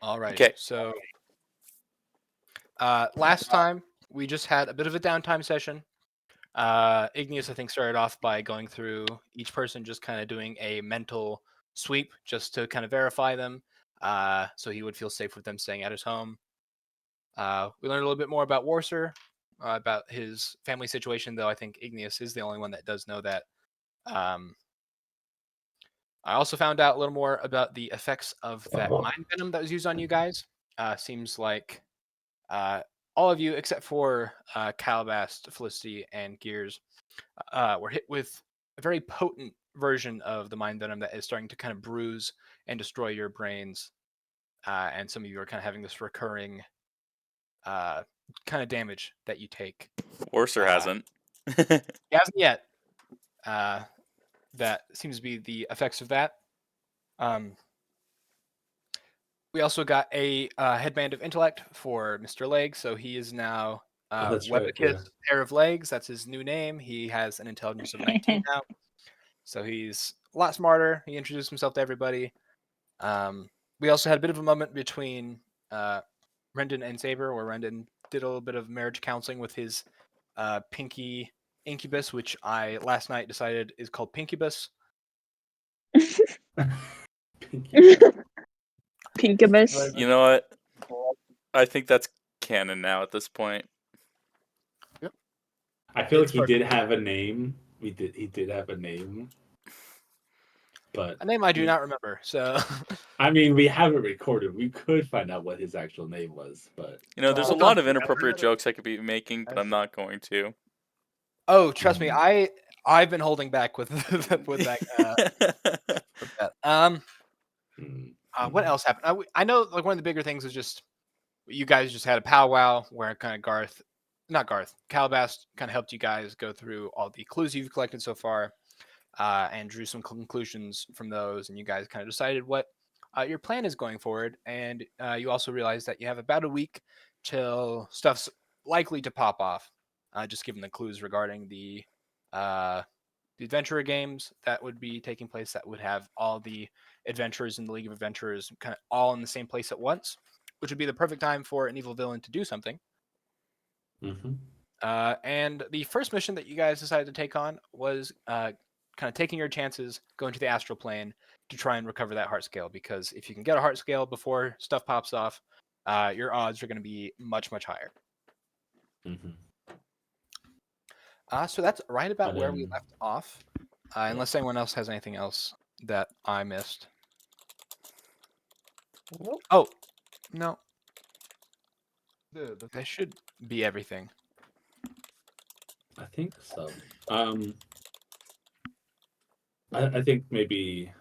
Alrighty. Okay. So last time we just had a bit of a downtime session. Igneous, I think, started off by going through each person, just kind of doing a mental sweep just to kind of verify them, so he would feel safe with them staying at his home. We learned a little bit more about Warser, about his family situation, though I think Igneous is the only one that does know that. I also found out a little more about the effects of that mind venom that was used on you guys. Seems like all of you, except for Calabast, Felicity, and Gears, were hit with a very potent version of the mind venom that is starting to kind of bruise and destroy your brains. And some of you are kind of having this recurring kind of damage that you take. Worser hasn't. It hasn't yet. That seems to be the effects of that. We also got a headband of intellect for Mr. Leg, so he is now That's right, Webicus yeah. Pair of Legs. That's his new name. He has an intelligence of 19 now, so he's a lot smarter. He introduced himself to everybody. We also had a bit of a moment between Rendon and Saber, where Rendon did a little bit of marriage counseling with his Pinky Incubus, which I last night decided is called Pinkubus. Pinkabus. You know what? I think that's canon now at this point. Yep. I feel It's like he perfect. did have a name. He did have a name. But A name I do not remember, so I mean, we have it recorded. We could find out what his actual name was, but You know, there's a Hold lot on. of inappropriate jokes I could be making, but I'm not going to. Oh, trust me, I've been holding back with with that. What else happened? I know, like, one of the bigger things was just you guys just had a powwow where kind of Calabast kind of helped you guys go through all the clues you've collected so far, and drew some conclusions from those, and you guys kind of decided what your plan is going forward, and you also realized that you have about a week till stuff's likely to pop off, just given the clues regarding the adventurer games that would be taking place, that would have all the adventurers in the League of Adventurers kind of all in the same place at once, which would be the perfect time for an evil villain to do something. And the first mission that you guys decided to take on was kind of taking your chances going to the astral plane to try and recover that heart scale, because if you can get a heart scale before stuff pops off, your odds are going to be much, much higher. So that's right about where we left off, unless anyone else has anything else that I missed. Nope. Oh, no. That should be everything. I think so. I think maybe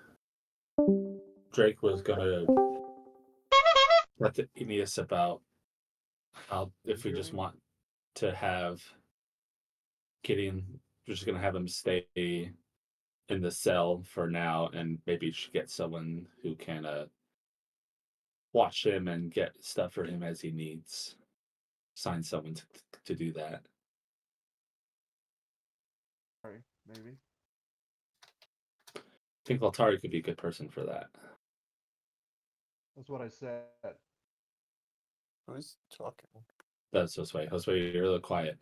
Drake was gonna talk to Aeneas about how if we just want to have Gideon, we're just gonna have him stay in the cell for now, and maybe should get someone who can watch him and get stuff for him as he needs. Sign someone to do that. Sorry, maybe. I think Valtari could be a good person for that. That's what I said. Who's talking? That's Josue. Josue, you're a little quiet.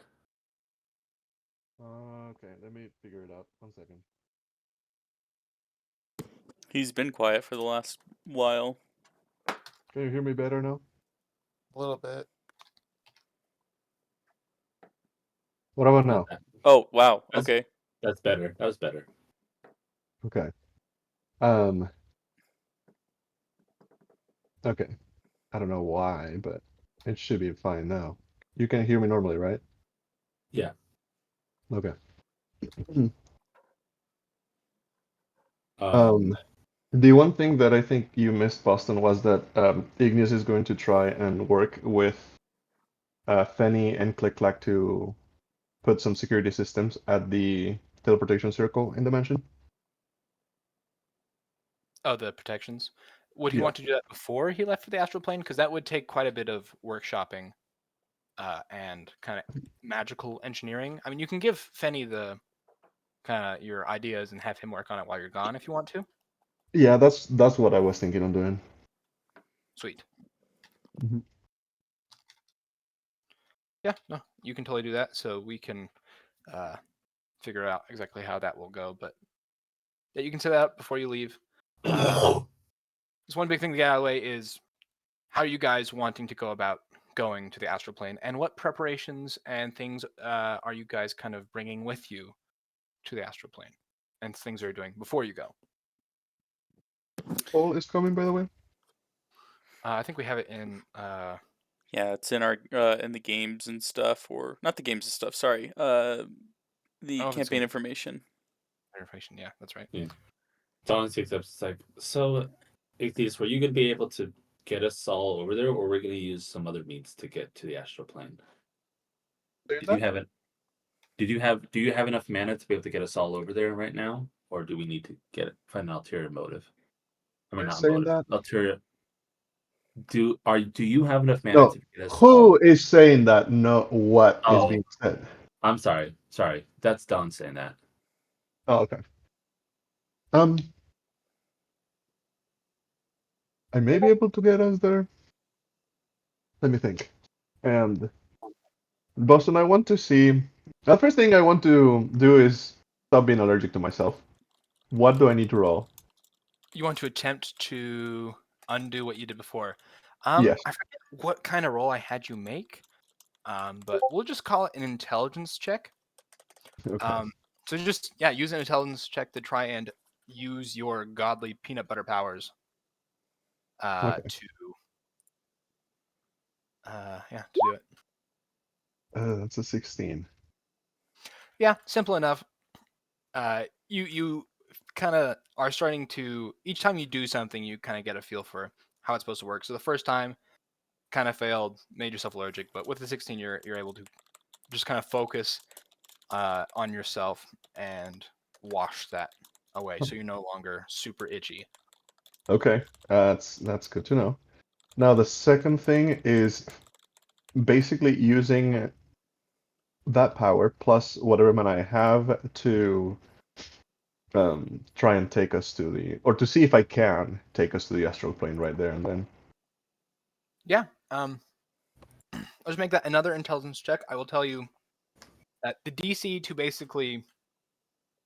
Okay, let me figure it out. 1 second. He's been quiet for the last while. Can you hear me better now? A little bit. What about now? Oh, wow. Okay. That's better. That was better. Okay. Okay. I don't know why, but it should be fine now. You can hear me normally, right? Yeah. Okay. The one thing that I think you missed, Boston, was that Igneous is going to try and work with Fenny and Click Clack to put some security systems at the teleportation circle in Dimension. Oh, the protections. Would he Yeah. want to do that before he left for the astral plane? Because that would take quite a bit of workshopping and kind of magical engineering. I mean, you can give Fenny the kind of your ideas and have him work on it while you're gone if you want to. Yeah, that's what I was thinking of doing. Sweet. Yeah, no, you can totally do that. So we can figure out exactly how that will go. But yeah, you can set that up before you leave. Just one big thing to get out of the way is how are you guys wanting to go about going to the astral plane, and what preparations and things are you guys kind of bringing with you to the astral plane, and things you're doing before you go? Paul is coming, by the way. I think we have it in. Yeah, it's in our in the games and stuff, or not the games and stuff. Sorry, the Oh, campaign information. Information. Yeah, that's right. Yeah. Dawn takes up. It's like, so, Ichthys, were you going to be able to get us all over there, or we're going to use some other means to get to the astral plane? Did you have it? Do you have enough mana to be able to get us all over there right now, or do we need to find an ulterior motive? I mean, Who's not saying motive. that? Ulterior. Do you have enough mana No. to get us Who all? is saying that? No, what is Oh. being said? I'm sorry. That's Don saying that. Oh, okay. I may be able to get us there. Let me think. And Boston, I want to see. The first thing I want to do is stop being allergic to myself. What do I need to roll? You want to attempt to undo what you did before. Yes. I forget what kind of roll I had you make, but we'll just call it an intelligence check. Okay. So just use an intelligence check to try and use your godly peanut butter powers Okay. to do it. That's a 16. Yeah, simple enough. You kind of are starting to, each time you do something, you kind of get a feel for how it's supposed to work. So the first time, kind of failed, made yourself allergic, but with the 16, you're able to just kind of focus on yourself and wash that away, so you're no longer super itchy. Okay. That's good to know. Now the second thing is basically using that power plus whatever mana I have to try and take us to the, or to see if I can take us to the astral plane right there and then. Yeah. I'll just make that another intelligence check. I will tell you that the DC to basically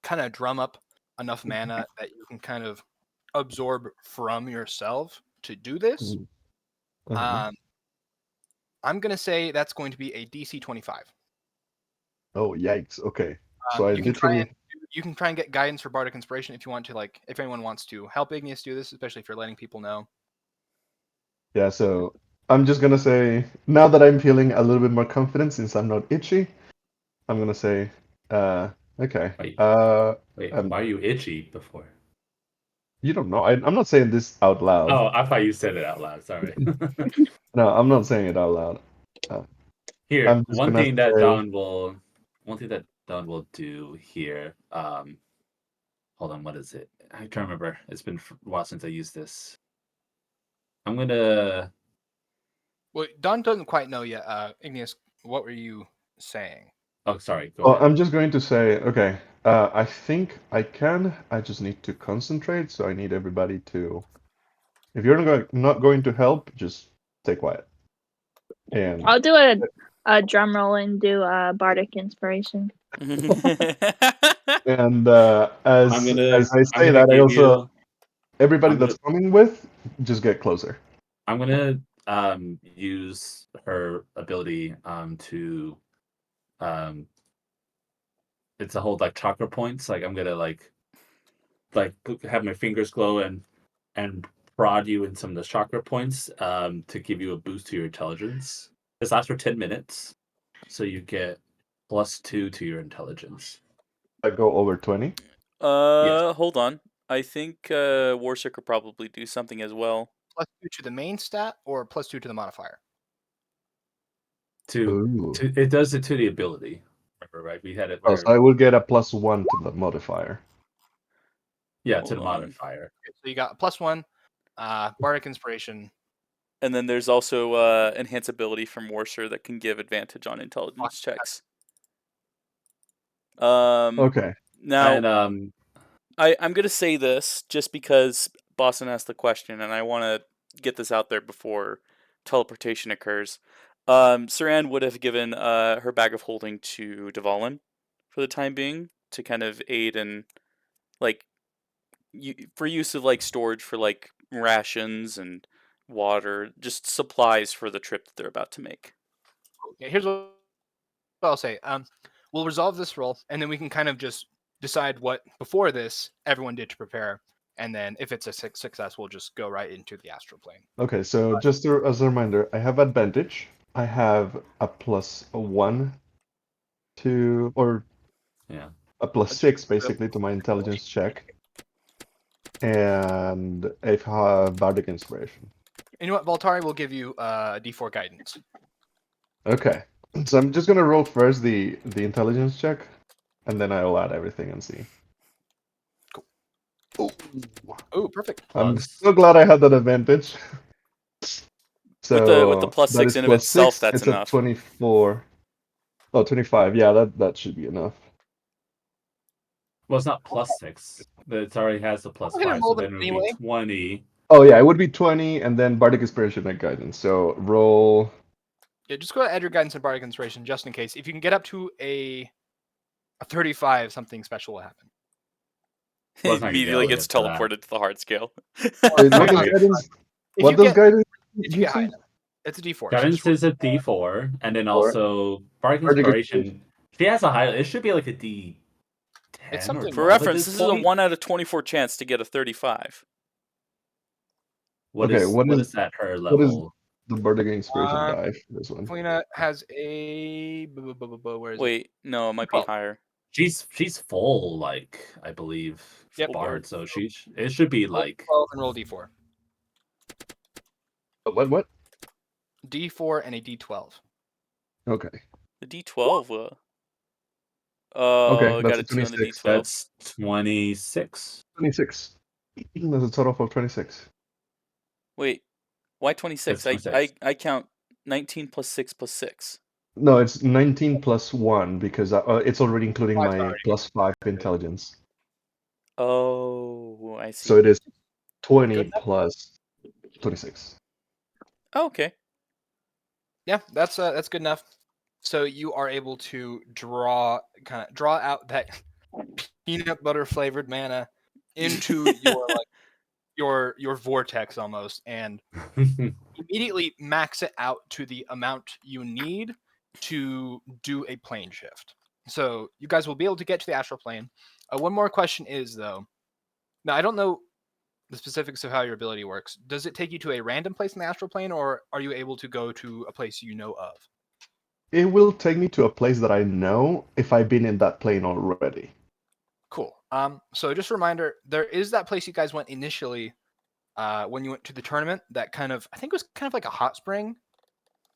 kind of drum up enough mana that you can kind of absorb from yourself to do this. Uh-huh. I'm gonna say that's going to be a DC 25. Oh yikes! Okay, so I You can literally. try and get guidance for bardic inspiration if you want to, like, if anyone wants to help Igneous do this, especially if you're letting people know. Yeah, so I'm just gonna say, now that I'm feeling a little bit more confident since I'm not itchy, I'm gonna say, okay. Wait, why are you itchy before? You don't know. I'm not saying this out loud. Oh, I thought you said it out loud. Sorry. No, I'm not saying it out loud. Here, I'm just one gonna thing that say, Don will do here. Hold on, what is it? I can't remember. It's been a while since I used this. I'm gonna. Well, Don doesn't quite know yet. Igneous, what were you saying? Oh, sorry. Go well, ahead. I'm just going to say, okay. I think I can. I just need to concentrate. So I need everybody to. If you're not going to help, just stay quiet. And I'll do a drum roll and do a bardic inspiration. and I'm as gonna I say that, I give also you. everybody I'm gonna- that's coming with, just get closer. I'm gonna use her ability to it's a whole like chakra points. Like I'm gonna like have my fingers glow and prod you in some of the chakra points to give you a boost to your intelligence. This lasts for 10 minutes, so you get +2 to your intelligence. I go over 20. Hold on. I think Warsick could probably do something as well. +2 to the main stat or +2 to the modifier? Ooh. It does it to the ability. Remember, right? We had it Oh, where so I will get a +1 to the modifier. to Hold the on. modifier. Okay, so you got +1, bardic inspiration. And then there's also enhance ability from Warser that can give advantage on intelligence checks. Okay. Now, And I'm going to say this just because Boston asked the question, and I want to get this out there before teleportation occurs. Saran would have given her bag of holding to Dvalin for the time being to kind of aid in like for use of like storage for like rations and water, just supplies for the trip that they're about to make. Yeah, here's what I'll say. We'll resolve this roll, and then we can kind of just decide what before this everyone did to prepare, and then if it's a success, we'll just go right into the astral plane. Okay, so just as a reminder, I have advantage. I have a +1 to, or Yeah. a +6 basically to my intelligence check, and a bardic inspiration. And you know what, Voltari will give you a D4 guidance. Okay, so I'm just gonna roll first the intelligence check, and then I'll add everything and see. Cool. Oh, perfect. I'm Plus- so glad I had that advantage. So with the +6 that is in of itself, +6, that's it's enough. a 24. Oh, 25. Yeah, that should be enough. Well, it's not +6. It already has a Go ahead +5, and roll so them then it would anyway. be 20. Oh yeah, it would be 20, and then bardic inspiration and guidance. So roll. Yeah, just go ahead and add your guidance and bardic inspiration just in case. If you can get up to a 35, something special will happen. Well, He it's not gonna be immediately able to gets get to that. teleported to the hard scale. Wait, what does Okay. guidance? If What you does get, guidance if you get give high you? enough, it's a D4. so Guidance just roll. is a D4, and then Four. also Bardic Bardic Inspiration. She has a high. It should be like a D10 It's or something- For 12 at reference, this is a point. 1 out of 24 chance to get a 35. What Okay, is what what is- is at her what is- level? The bardic inspiration Uh, die for this one. Felina has a where is it? Wait, no, it might be 12. higher. She's full, like I believe, Yep. Full Bard. So it should be Roll like 12 and roll D4. What? D4 and a D12. Okay. The D12. Okay, I that's got a a 2 on the 26. D12. that's 26. 26. That's a total of 26. Wait, why 26? That's 26. I count 19 plus 6 plus 6. No, it's 19 plus 1 because it's already including Five's my already. +5 intelligence. Oh, I see. So it is 20 Good enough. plus 26. Oh, okay. Yeah, that's good enough. So you are able to draw out that peanut butter flavored mana into your like your vortex almost, and immediately max it out to the amount you need to do a plane shift. So you guys will be able to get to the astral plane. One more question is though. Now I don't know the specifics of how your ability works. Does it take you to a random place in the astral plane, or are you able to go to a place you know of? It will take me to a place that I know if I've been in that plane already. Cool. So just a reminder, there is that place you guys went initially when you went to the tournament. That I think it was kind of like a hot spring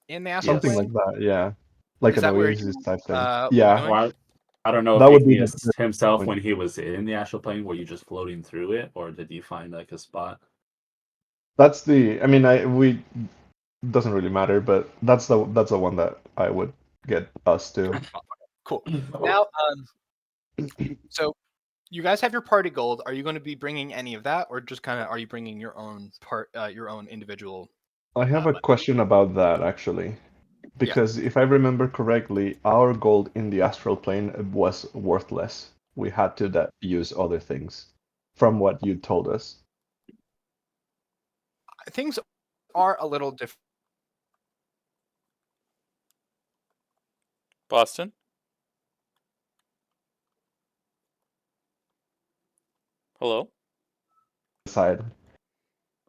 in the astral Something plane. like that, yeah. Like Is an that where oasis you, type thing. will be Yeah. going? Well, I don't know That if would be Igneous the himself point. when he was in the astral plane, were you just floating through it, or did you find like a spot? That's the. I mean, we doesn't really matter, but that's the one that I would get us to. Cool. Now, so you guys have your party gold. Are you going to be bringing any of that, or just kind of are you bringing your own your own individual? I have a question about that actually, because if I remember correctly, our gold in the astral plane was worthless. We had to use other things, from what you told us. Things are a little different. Boston? Hello? Side.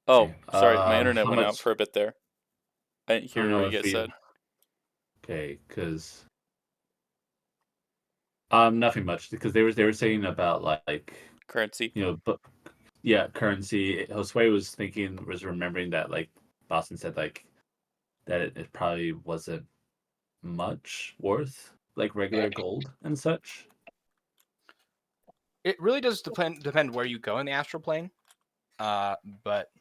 Oh, Okay, sorry, my internet how went out much- for a bit there. I didn't I hear don't know what you if guys you- said. Okay, because nothing much, because they were saying about like Currency. but yeah, currency. Josue was remembering that like Boston said like that it probably wasn't much worth like regular gold and such. It really does depend where you go in the astral plane. But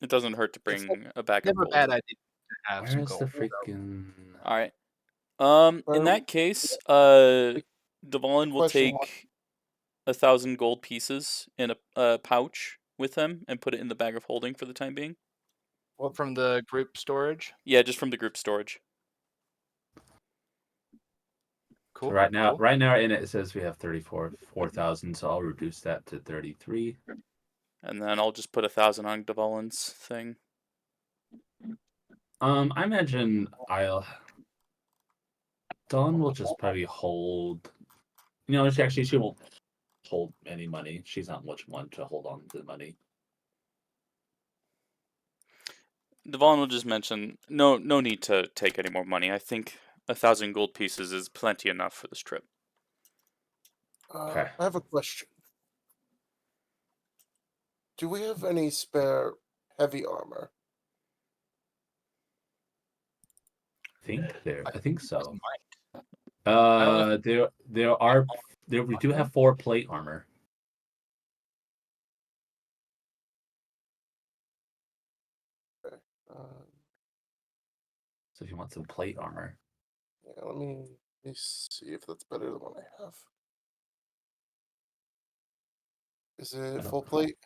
It doesn't hurt to It's bring a bag of never a gold. bad idea to have some Where's gold. the freaking? All right. In Where- that case, Dvalin will Question, take 1,000 gold pieces in a pouch with him and put it in the bag of holding for the time being. Well, from the group storage. Yeah, just from the group storage. Cool. So right now, cool. in it says we have 4,000, so I'll reduce that to 33. And then I'll just put 1,000 on Dvalin's thing. I imagine Dawn will just probably hold. She won't hold any money. She's not much one to hold on to the money. Dvalin will just mention no need to take any more money. I think 1,000 gold pieces is plenty enough for this trip. Okay. I have a question. Do we have any spare heavy armor? I think so. don't We do have 4 plate armor. So if you want some plate armor, Yeah, let me see if that's better than what I have. Is it full plate?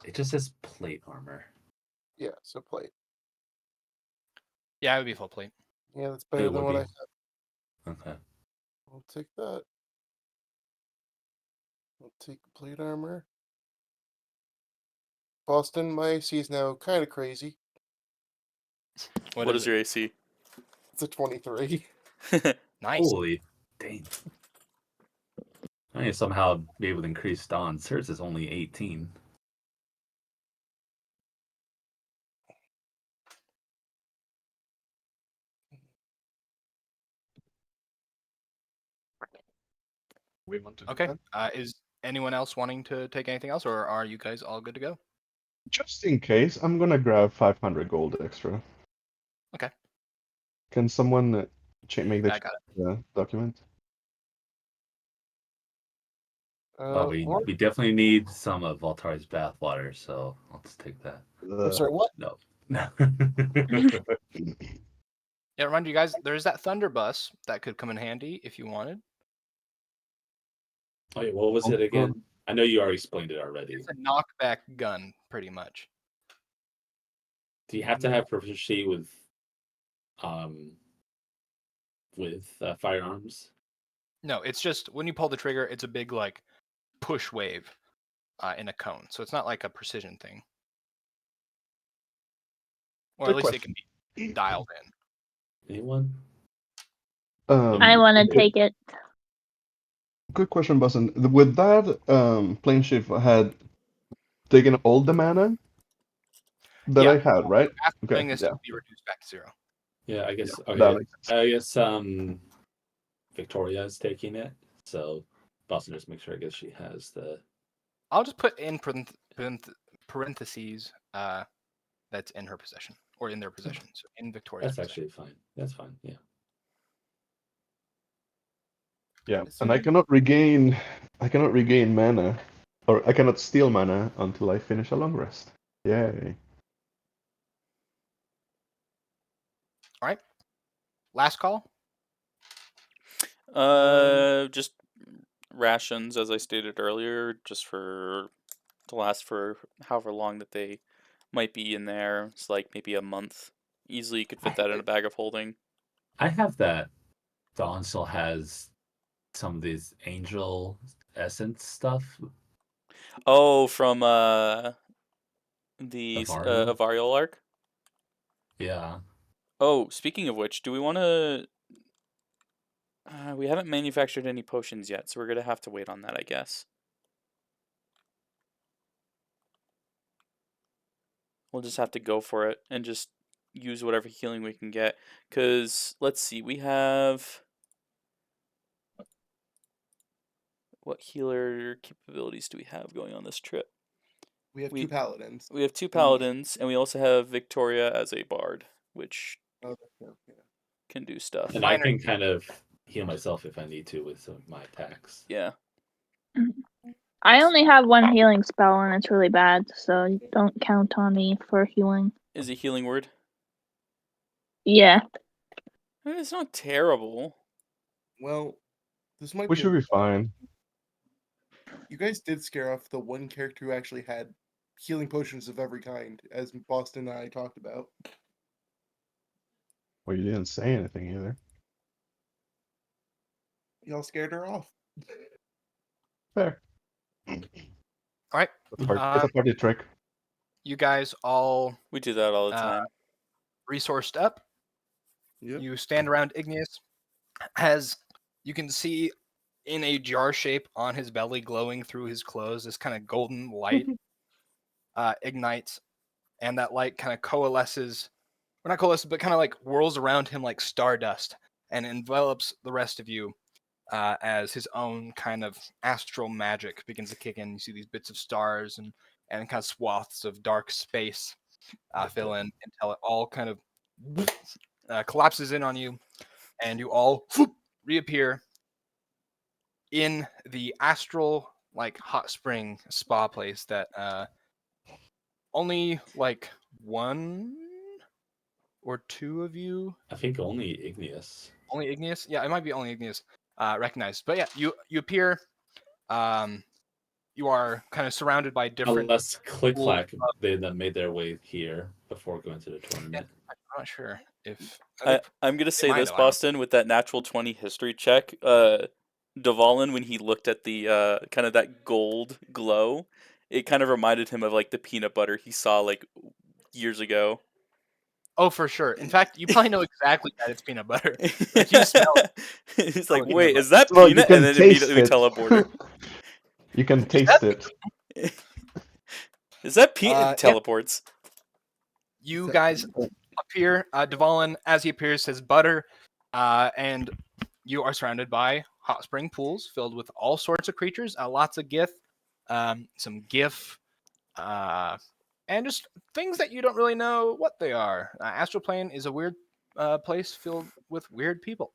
it just says plate armor. Yeah, so plate. Yeah, it would be full plate. Yeah, that's better than would what be. I have. Okay. I'll take that. I'll take the plate armor. Boston, my AC is now kind of crazy. What is your AC? It's a 23. Nice. Holy dang. I need to somehow be able to increase Dawn's. Hers is only 18. We want to do Okay. that? Is anyone else wanting to take anything else, or are you guys all good to go? Just in case, I'm gonna grab 500 gold extra. Okay. Can someone make the I got document? We definitely need some of Valtari's bathwater, so let's take that. I'm sorry, what? No. Yeah, remind you guys, there's that thunder bus that could come in handy if you wanted. Oh, yeah, what was it again? I know you already explained it already. It's a knockback gun, pretty much. Do you have to have proficiency with firearms? No, it's just when you pull the trigger, it's a big like push wave in a cone. So it's not like a precision thing. Or at Good least it can be dialed in. Anyone? I want to take it. Good question, Boston. Would that plane shift had taken all the mana that Yeah. I had, right? After Okay, doing this, yeah. it will be reduced back to 0. Yeah, I guess. That Okay, makes sense. I guess Victoria is taking it, so Boston just make sure. I guess she has the. I'll just put in parentheses that's in her possession or in their possession. So in Victoria's That's possession. actually fine. That's fine. Yeah. Yeah, and I cannot regain mana, or I cannot steal mana until I finish a long rest. Yay! All right. Last call. Just rations, as I stated earlier, just to last for however long that they might be in there. It's like maybe a month. Easily, you could fit that in a bag of holding. I have that. Dawn still has some of these angel essence stuff. Oh, from the Avario? Avarial arc. Yeah. Oh, speaking of which, do we want to? We haven't manufactured any potions yet, so we're gonna have to wait on that, I guess. We'll just have to go for it and just use whatever healing we can get. Cause let's see, we have what healer capabilities do we have going on this trip? We have 2 paladins. We have 2 paladins, and we also have Victoria as a bard, which can do stuff. And I can kind of heal myself if I need to with some of my attacks. Yeah. I only have 1 healing spell and it's really bad, so don't count on me for healing. Is a healing word? Yeah. I mean, it's not terrible. Well, this might We be. should be fine. You guys did scare off the one character who actually had healing potions of every kind, as Boston and I talked about. Well, you didn't say anything either. Y'all scared her off. Fair. All right. It's a party trick. You guys all We do that all the Uh, time. resourced up. Yep. You stand around Igneous, as you can see in a jar shape on his belly, glowing through his clothes. This kind of golden light ignites, and that light kind of coalesces, or not coalesces, but kind of like whirls around him like stardust, and envelops the rest of you as his own kind of astral magic begins to kick in. You see these bits of stars and kind of swaths of dark space fill in until it all kind of collapses in on you, and you all reappear in the astral like hot spring spa place that only like one or two of you, I think only Igneous. only Igneous, yeah, it might be only Igneous recognized, but yeah, you appear. You are kind of surrounded by different. Unless Click pools Clack, of- they that made their way here before going to the tournament. I'm not sure if I'm gonna say might this, have, I don't know. Boston, with that natural 20 history check. Dvalin, when he looked at the kind of that gold glow, it kind of reminded him of like the peanut butter he saw like years ago. Oh, for sure. In fact, you probably know exactly that it's peanut butter. Like you smell it. He's like, peanut wait, butter. is that Well, you peanut? can And then taste immediately it. teleported. You can taste it. Is that peanut? Yeah. Teleports. You guys appear. Dvalin, as he appears, says butter, and you are surrounded by hot spring pools filled with all sorts of creatures. Lots of gith, some gif, and just things that you don't really know what they are. Astral Plane is a weird place filled with weird people.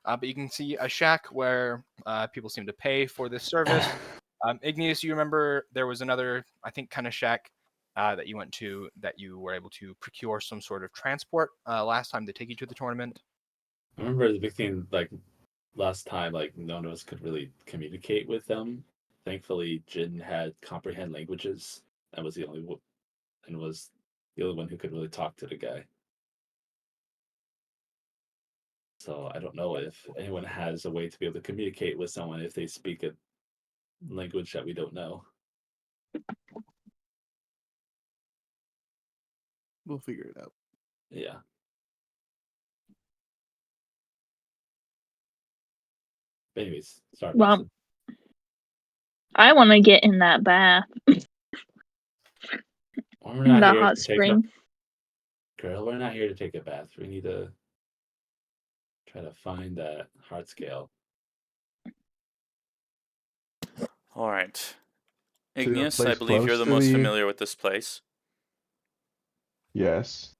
But you can see a shack where people seem to pay for this service. Igneous, you remember there was another, I think, kind of shack that you went to that you were able to procure some sort of transport last time to take you to the tournament. I remember the big thing, like last time, like none of us could really communicate with them. Thankfully, Jin had comprehend languages and was the only one who could really talk to the guy. So I don't know if anyone has a way to be able to communicate with someone if they speak a language that we don't know. We'll figure it out. Yeah. But anyways, sorry. Well, Boston. I want to get in that bath, We're not the here hot to take spring. Girl, we're not here to take a bath. We need to try to find that heart scale. All right. a Igneous, I place believe you're close the to most the- familiar with this place. Yes,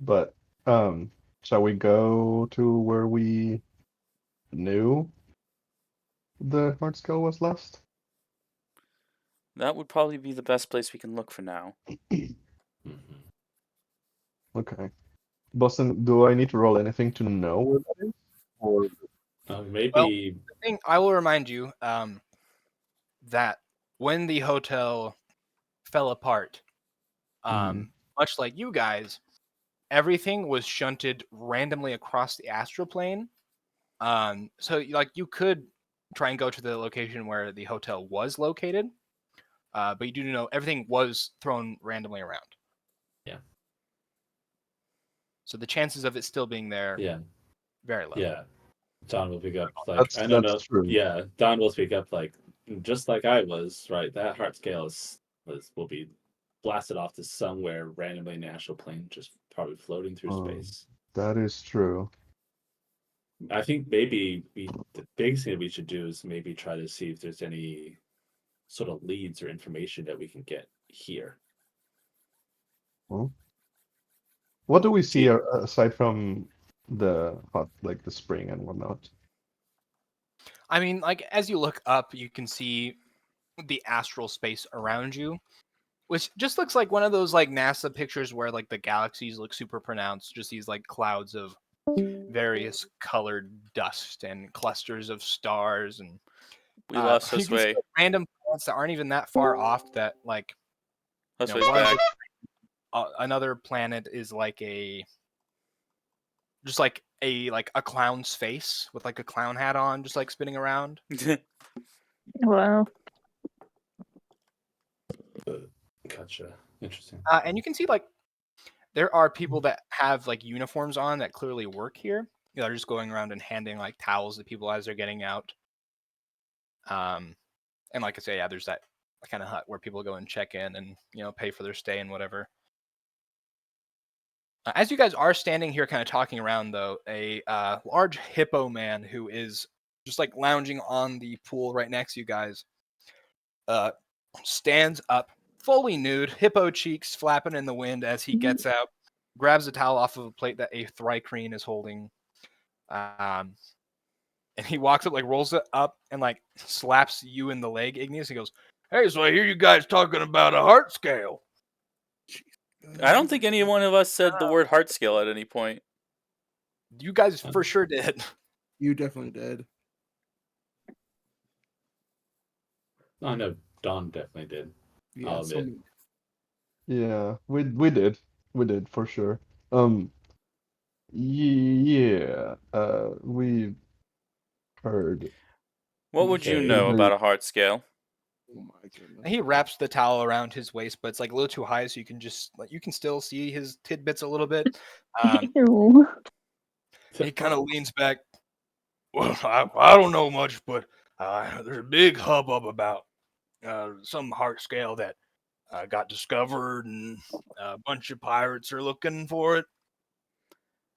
but shall we go to where we knew the hard skill was last? That would probably be the best place we can look for now. Mm-hmm. Okay. Boston, do I need to roll anything to know where that is? Or Maybe I will remind you that when the hotel fell apart, much like you guys, everything was shunted randomly across the astral plane. So like you could try and go to the location where the hotel was located, but you do know everything was thrown randomly around. Yeah. So the chances of it still being there, yeah, very low. yeah. Don will pick up like That's- I don't know. that's true. Yeah, Don will speak up like just like I was, right? That heart scale will be blasted off to somewhere randomly in the astral plane, just probably floating through space. That is true. I think maybe the biggest thing that we should do is maybe try to see if there's any sort of leads or information that we can get here. What do we see aside from the hot, like the spring and whatnot? I mean, like as you look up, you can see the astral space around you, which just looks like one of those like NASA pictures where like the galaxies look super pronounced, just these like clouds of various colored dust and clusters of stars, and We lost you this can see, way. like, random planets that aren't even that far off that like Oh, so You he's know, one of back. another planet is like just like a clown's face with like a clown hat on, just like spinning around. Wow. Gotcha. Interesting. And you can see like there are people that have like uniforms on that clearly work here. You know, they're just going around and handing like towels to people as they're getting out. And like I say, yeah, there's that kind of hut where people go and check in and pay for their stay and whatever. As you guys are standing here, kind of talking around, though, a large hippo man who is just like lounging on the pool right next to you guys, stands up, fully nude, hippo cheeks flapping in the wind as he gets out, grabs a towel off of a plate that a thrycreen is holding, and he walks up, like rolls it up, and like slaps you in the leg, Igneous. He goes, "Hey, so I hear you guys talking about a heart scale." I don't think any one of us said the word heart scale at any point. You guys for sure did. You definitely did. I know Don definitely did. Yeah, I'll so admit. Yeah, we did for sure. Yeah, we heard. What would you Okay. know They- about a heart scale? oh my goodness. He wraps the towel around his waist, but it's like a little too high, so you can just you can still see his tidbits a little bit. Ew. He kind of leans back. Well, I don't know much, but there's a big hubbub about some heart scale that got discovered, and a bunch of pirates are looking for it.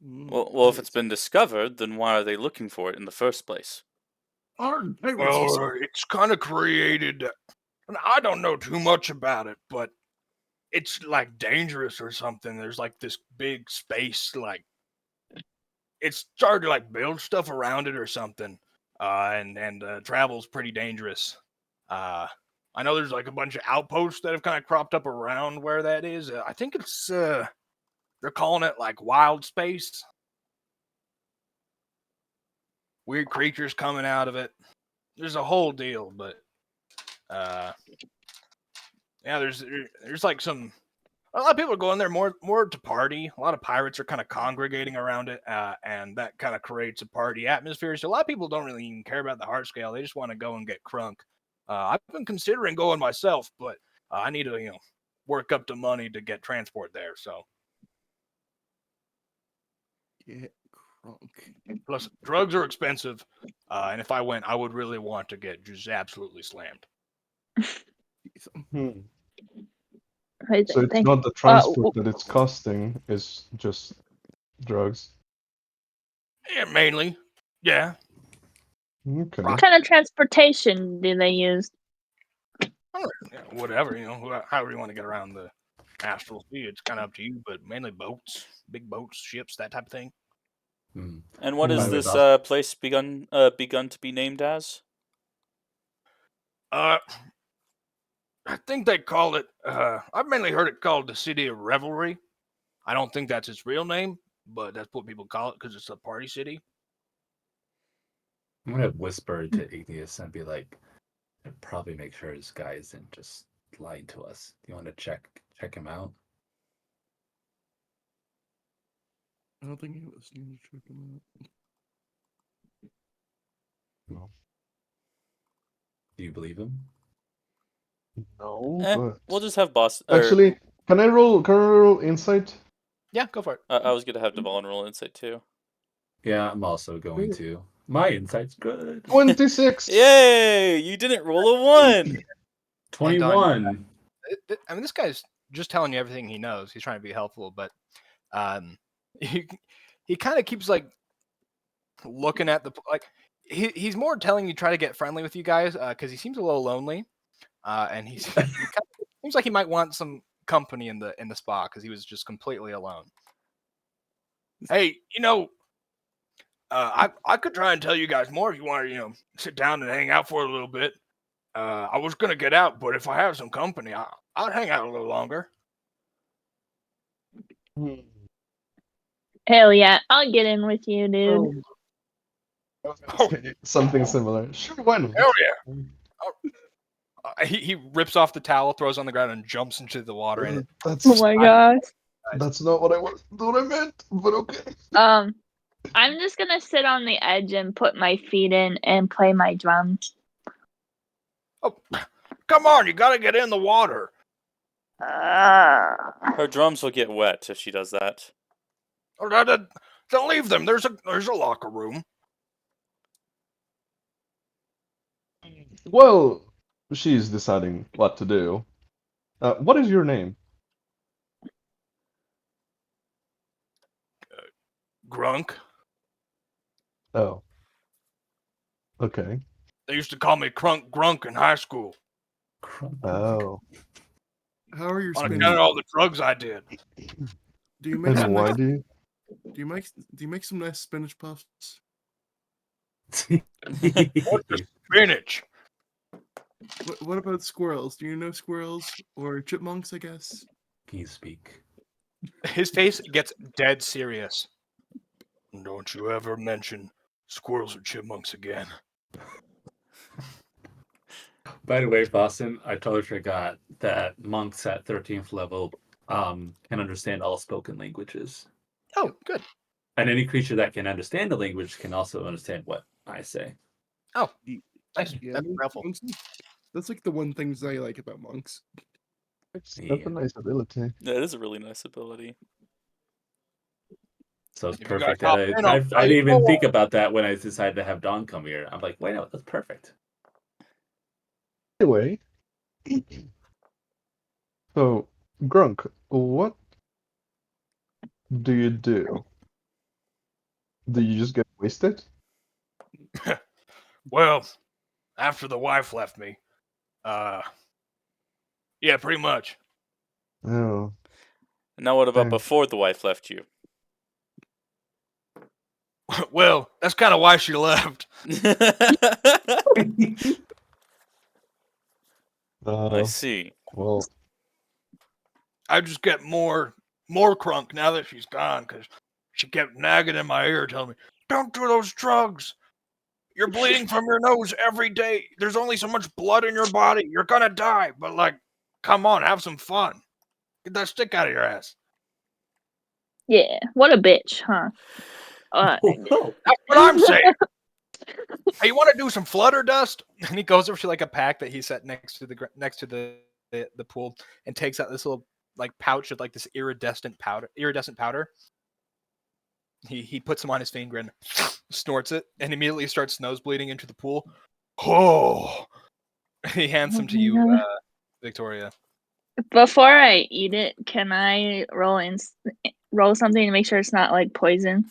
Well, if it's been discovered, then why are they looking for it in the first place? Well, it's kind of created. And I don't know too much about it, but it's like dangerous or something. There's like this big space, like it's started to like build stuff around it or something, and travel's pretty dangerous. I know there's like a bunch of outposts that have kind of cropped up around where that is. I think it's they're calling it like Wildspace. Weird creatures coming out of it. There's a whole deal, but yeah, there's like some. A lot of people are going there more to party. A lot of pirates are kind of congregating around it, and that kind of creates a party atmosphere. So a lot of people don't really even care about the heart scale. They just want to go and get crunk. I've been considering going myself, but I need to work up the money to get transport there. So Get crunk. plus drugs are expensive, and if I went, I would really want to get just absolutely slammed. Hmm. Crazy So it's thing. not the transport that it's costing, it's just drugs. Yeah, mainly. Yeah. Okay. What kind of transportation do they use? Yeah, whatever, however you want to get around the astral sea, it's kind of up to you, but mainly boats, big boats, ships, that type of thing. Hmm. And what is By the way, this Boston- place begun to be named as? I think they call it, I've mainly heard it called the City of Revelry. I don't think that's its real name, but that's what people call it because it's a party city. I'm gonna whisper to Igneous and be like, probably make sure this guy isn't just lying to us. Do you want to check him out? I don't think he was need to check him out. No. Do you believe him? No, but We'll just have boss. actually, can I roll insight? Yeah, go for it. I was gonna have Devon roll insight too. Yeah, I'm also going to. My insight's good. 26. Yay! You didn't roll a 1. 21. I mean, this guy's just telling you everything he knows. He's trying to be helpful, but he kind of keeps like looking at the he's more telling you try to get friendly with you guys because he seems a little lonely, and he kind of seems like he might want some company in the spa because he was just completely alone. Hey, I could try and tell you guys more if you want to sit down and hang out for a little bit. I was gonna get out, but if I have some company, I'd hang out a little longer. Hell yeah, I'll get in with you, dude. I was gonna say something similar. Sure, why not? Hell yeah! He rips off the towel, throws it on the ground, and jumps into the water. And That's Oh my gosh. that's not what I meant, but okay. I'm just gonna sit on the edge and put my feet in and play my drums. oh, come on, you gotta get in the water. Her drums will get wet if she does that. Don't leave them. There's a locker room. Well, she's deciding what to do. What is your name? Grunk. Oh. Okay. They used to call me Crunk Grunk in high school Oh. How are your on spinach? account of all the drugs I did. Do you make And some why nice, do you? do you make some nice spinach puffs? What's the spinach? What about squirrels? Do you know squirrels or chipmunks? I guess. Can you speak? His face gets dead serious. Don't you ever mention squirrels or chipmunks again. By the way, Boston, I totally forgot that monks at 13th level can understand all spoken languages. Oh, good. And any creature that can understand the language can also understand what I say. Oh, nice. Yeah, That's helpful. that's like the one things I like about monks. That's Yeah. a nice ability. That is a really nice ability. So it's If you guys perfect that hop in, I'll I tell didn't you even more. think about that when I decided to have Dawn come here. I'm like, wait, no, that's perfect. Anyway, so Grunk, what do you do? Do you just get wasted? Well, after the wife left me, yeah, pretty much. Oh, Now, what about Dang. before the wife left you? Well, that's kind of why she left. I see. well, I just get more crunk now that she's gone, because she kept nagging in my ear, telling me, "Don't do those drugs. You're bleeding from your nose every day. There's only so much blood in your body. You're gonna die. But like, come on, have some fun. Get that stick out of your ass." Yeah, what a bitch, huh? Oh, That's what I'm saying. Hey, you want to do some flutter dust? And he goes over to like a pack that he set next to the pool and takes out this little like pouch of like this iridescent powder. He puts them on his finger and snorts it, and immediately starts nosebleeding into the pool. Oh! He hands them to you, Victoria. Before I eat it, can I roll something to make sure it's not like poison?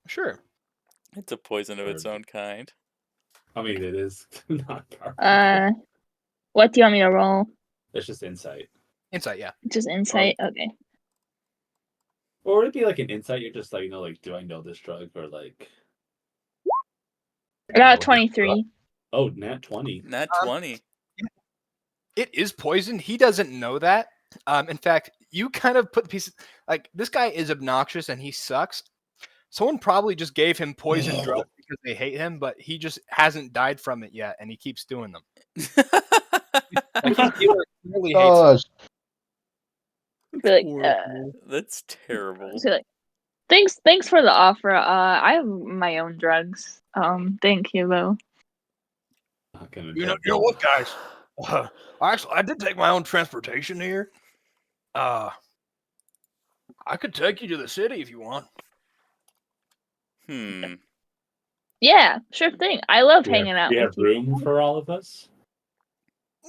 Sure. It's a poison of its own kind. I mean, it is not powerful. What do you want me to roll? It's just insight. Insight, yeah. Just insight. Okay. Or would it be like an insight? You're just like, like, do I know this drug? Or like, I got 23. oh, nat 20. Nat 20. It is poison. He doesn't know that. In fact, you kind of put the pieces like this guy is obnoxious and he sucks. Someone probably just gave him poison drugs because they hate him, but he just hasn't died from it yet, and he keeps doing them. Like, he really hates gosh, Be like, Horrible. That's terrible. so like, thanks for the offer. I have my own drugs. Thank you though. Not gonna You drug know what, guys? Actually, I did take my own transportation here. I could take you to the city if you want. Yeah, sure thing. I love Do you hanging out Do you with have you. room for all of us?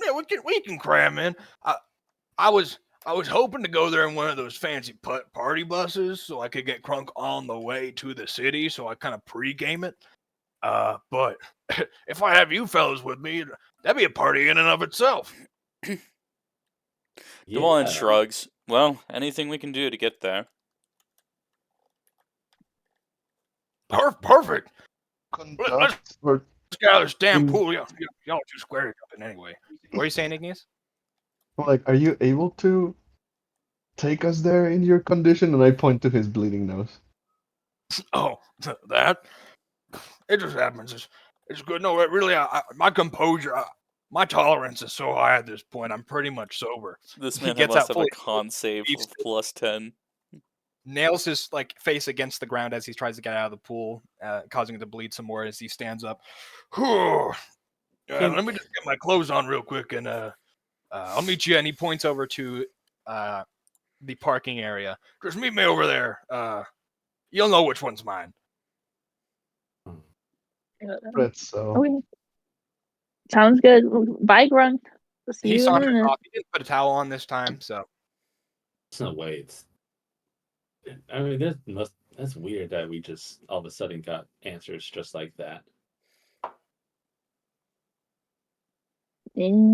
Yeah, we can cram in. I was hoping to go there in one of those fancy party buses so I could get crunk on the way to the city, so I kind of pre-game it. But if I have you fellas with me, that'd be a party in and of itself. Devon shrugs. Well, anything we can do to get there. Perfect. Let's conduct or get out of this damn Mm. pool. Y'all too square jumping anyway. What are you saying, Igneous? like, are you able to take us there in your condition? And I point to his bleeding nose. Oh, that? It just happens. It's good. No, really, my composure My tolerance is so high at this point. I'm pretty much sober. This He man gets must out have fully a con save beefs of +10. nails his like face against the ground as he tries to get out of the pool, causing him to bleed some more as he stands up. Let me just get my clothes on real quick, and I'll meet you. And he points over to the parking area. Just meet me over there. You'll know which one's mine. Fritz, so Okay. Sounds good. Bye, Grunk. See He you in a saunters minute. off. He didn't put a towel on this time, so There's no way that's weird that we just all of a sudden got answers just like that. Yeah.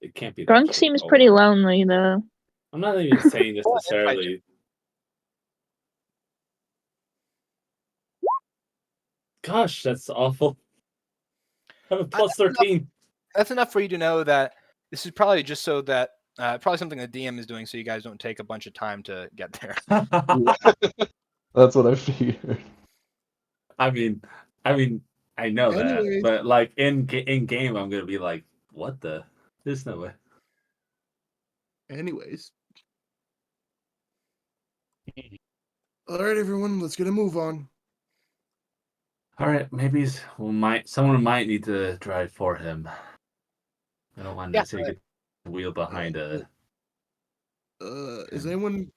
It can't be that Grunk seems pretty straightforward. lonely, though. I'm not even saying Roll an insight check. necessarily. Gosh, that's awful. I have a plus 13. That's enough for you to know that this is probably just so that probably something the DM is doing so you guys don't take a bunch of time to get there. that's what I figured. I mean, I know that, Anyways. but like in game, I'm gonna be like, what the? There's no way. Anyways. All right, everyone, let's get a move on. All right, maybe someone might need to drive for him. I don't want to necessarily get the wheel behind a. Is anyone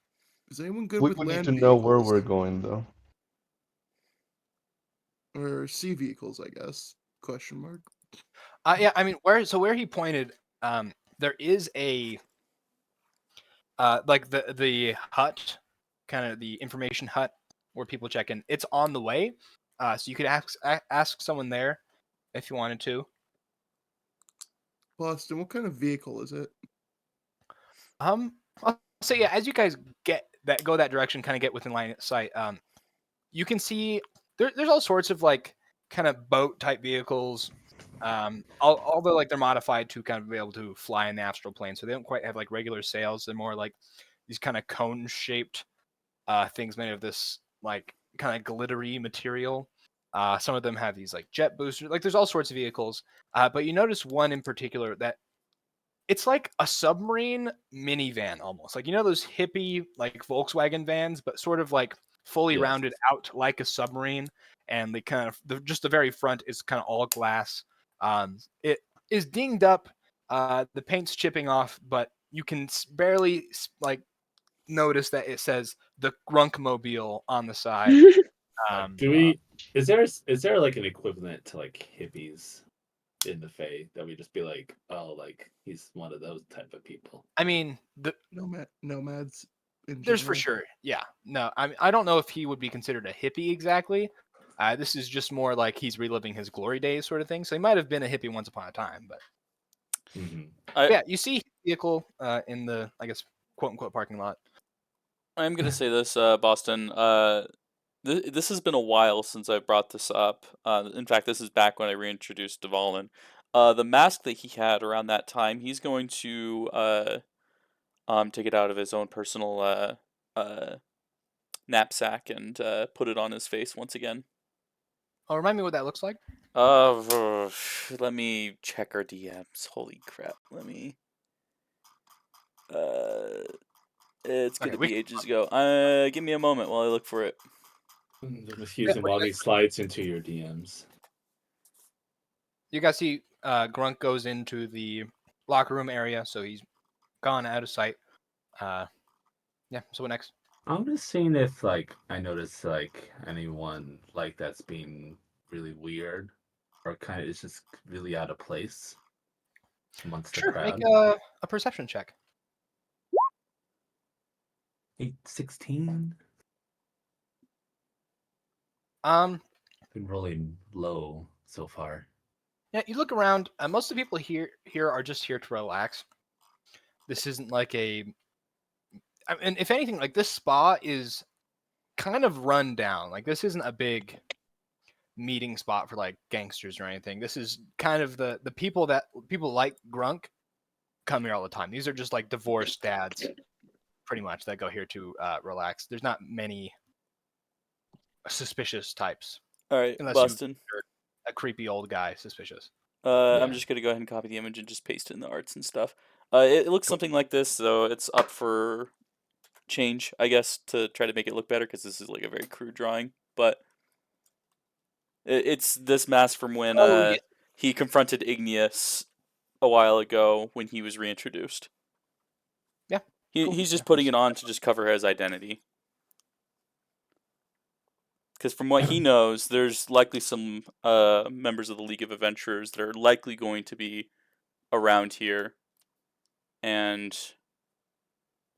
good We with would need land to know where vehicles we're going, though. or sea vehicles? I guess. Question mark. Yeah, I mean, where he pointed, there is a like the hut, kind of the information hut where people check in. It's on the way, so you could ask someone there if you wanted to. Boston, what kind of vehicle is it? I'll say yeah. As you guys go that direction, kind of get within line of sight. You can see there's all sorts of like kind of boat type vehicles. Although like they're modified to kind of be able to fly in the astral plane, so they don't quite have like regular sails. They're more like these kind of cone shaped things made of this like kind of glittery material. Some of them have these like jet boosters. Like there's all sorts of vehicles, but you notice one in particular that it's like a submarine minivan almost. Like those hippie like Volkswagen vans, but sort of like fully Yes. rounded out like a submarine. And they kind of just the very front is kind of all glass. It is dinged up. The paint's chipping off, but you can barely like notice that it says the Grunk Mobile on the side. Is there like an equivalent to like hippies in the Fae that we just be like, oh, like he's one of those type of people? I mean, Nomads. There's for sure, yeah. No, I don't know if he would be considered a hippie exactly. This is just more like he's reliving his glory days, sort of thing. So he might have been a hippie once upon a time, but yeah, you see vehicle in the, I guess, quote unquote parking lot. I'm gonna say this, Boston. This has been a while since I brought this up. In fact, this is back when I reintroduced Dvalin. The mask that he had around that time, he's going to take it out of his own personal knapsack and put it on his face once again. Oh, remind me what that looks like. Let me check our DMs. Holy crap! Let me. It's gonna be ages ago. Give me a moment while I look for it. Just using while he slides into your DMs. You guys see Grunk goes into the locker room area, so he's gone out of sight. Yeah, so what next? I'm just seeing if like I notice like anyone like that's being really weird or kind of is just really out of place amongst the crowd. Make a perception check. 16. Been rolling low so far. Yeah, you look around. Most of the people here are just here to relax. This isn't like and if anything, like this spa is kind of run down. Like this isn't a big meeting spot for like gangsters or anything. This is kind of the people like Grunk come here all the time. These are just like divorced dads, pretty much, that go here to relax. There's not many suspicious types. All right, Unless Boston. you're a creepy old guy suspicious. I'm Yeah. just gonna go ahead and copy the image and just paste it in the arts and stuff. It looks something like this, so it's up for change, I guess, to try to make it look better because this is like a very crude drawing. But it's this mask from when Oh, yeah. he confronted Igneous a while ago when he was reintroduced. Yeah, cool. He's just Yeah, putting it on to just cover his identity. Because from what he knows, there's likely some members of the League of Adventurers that are likely going to be around here. And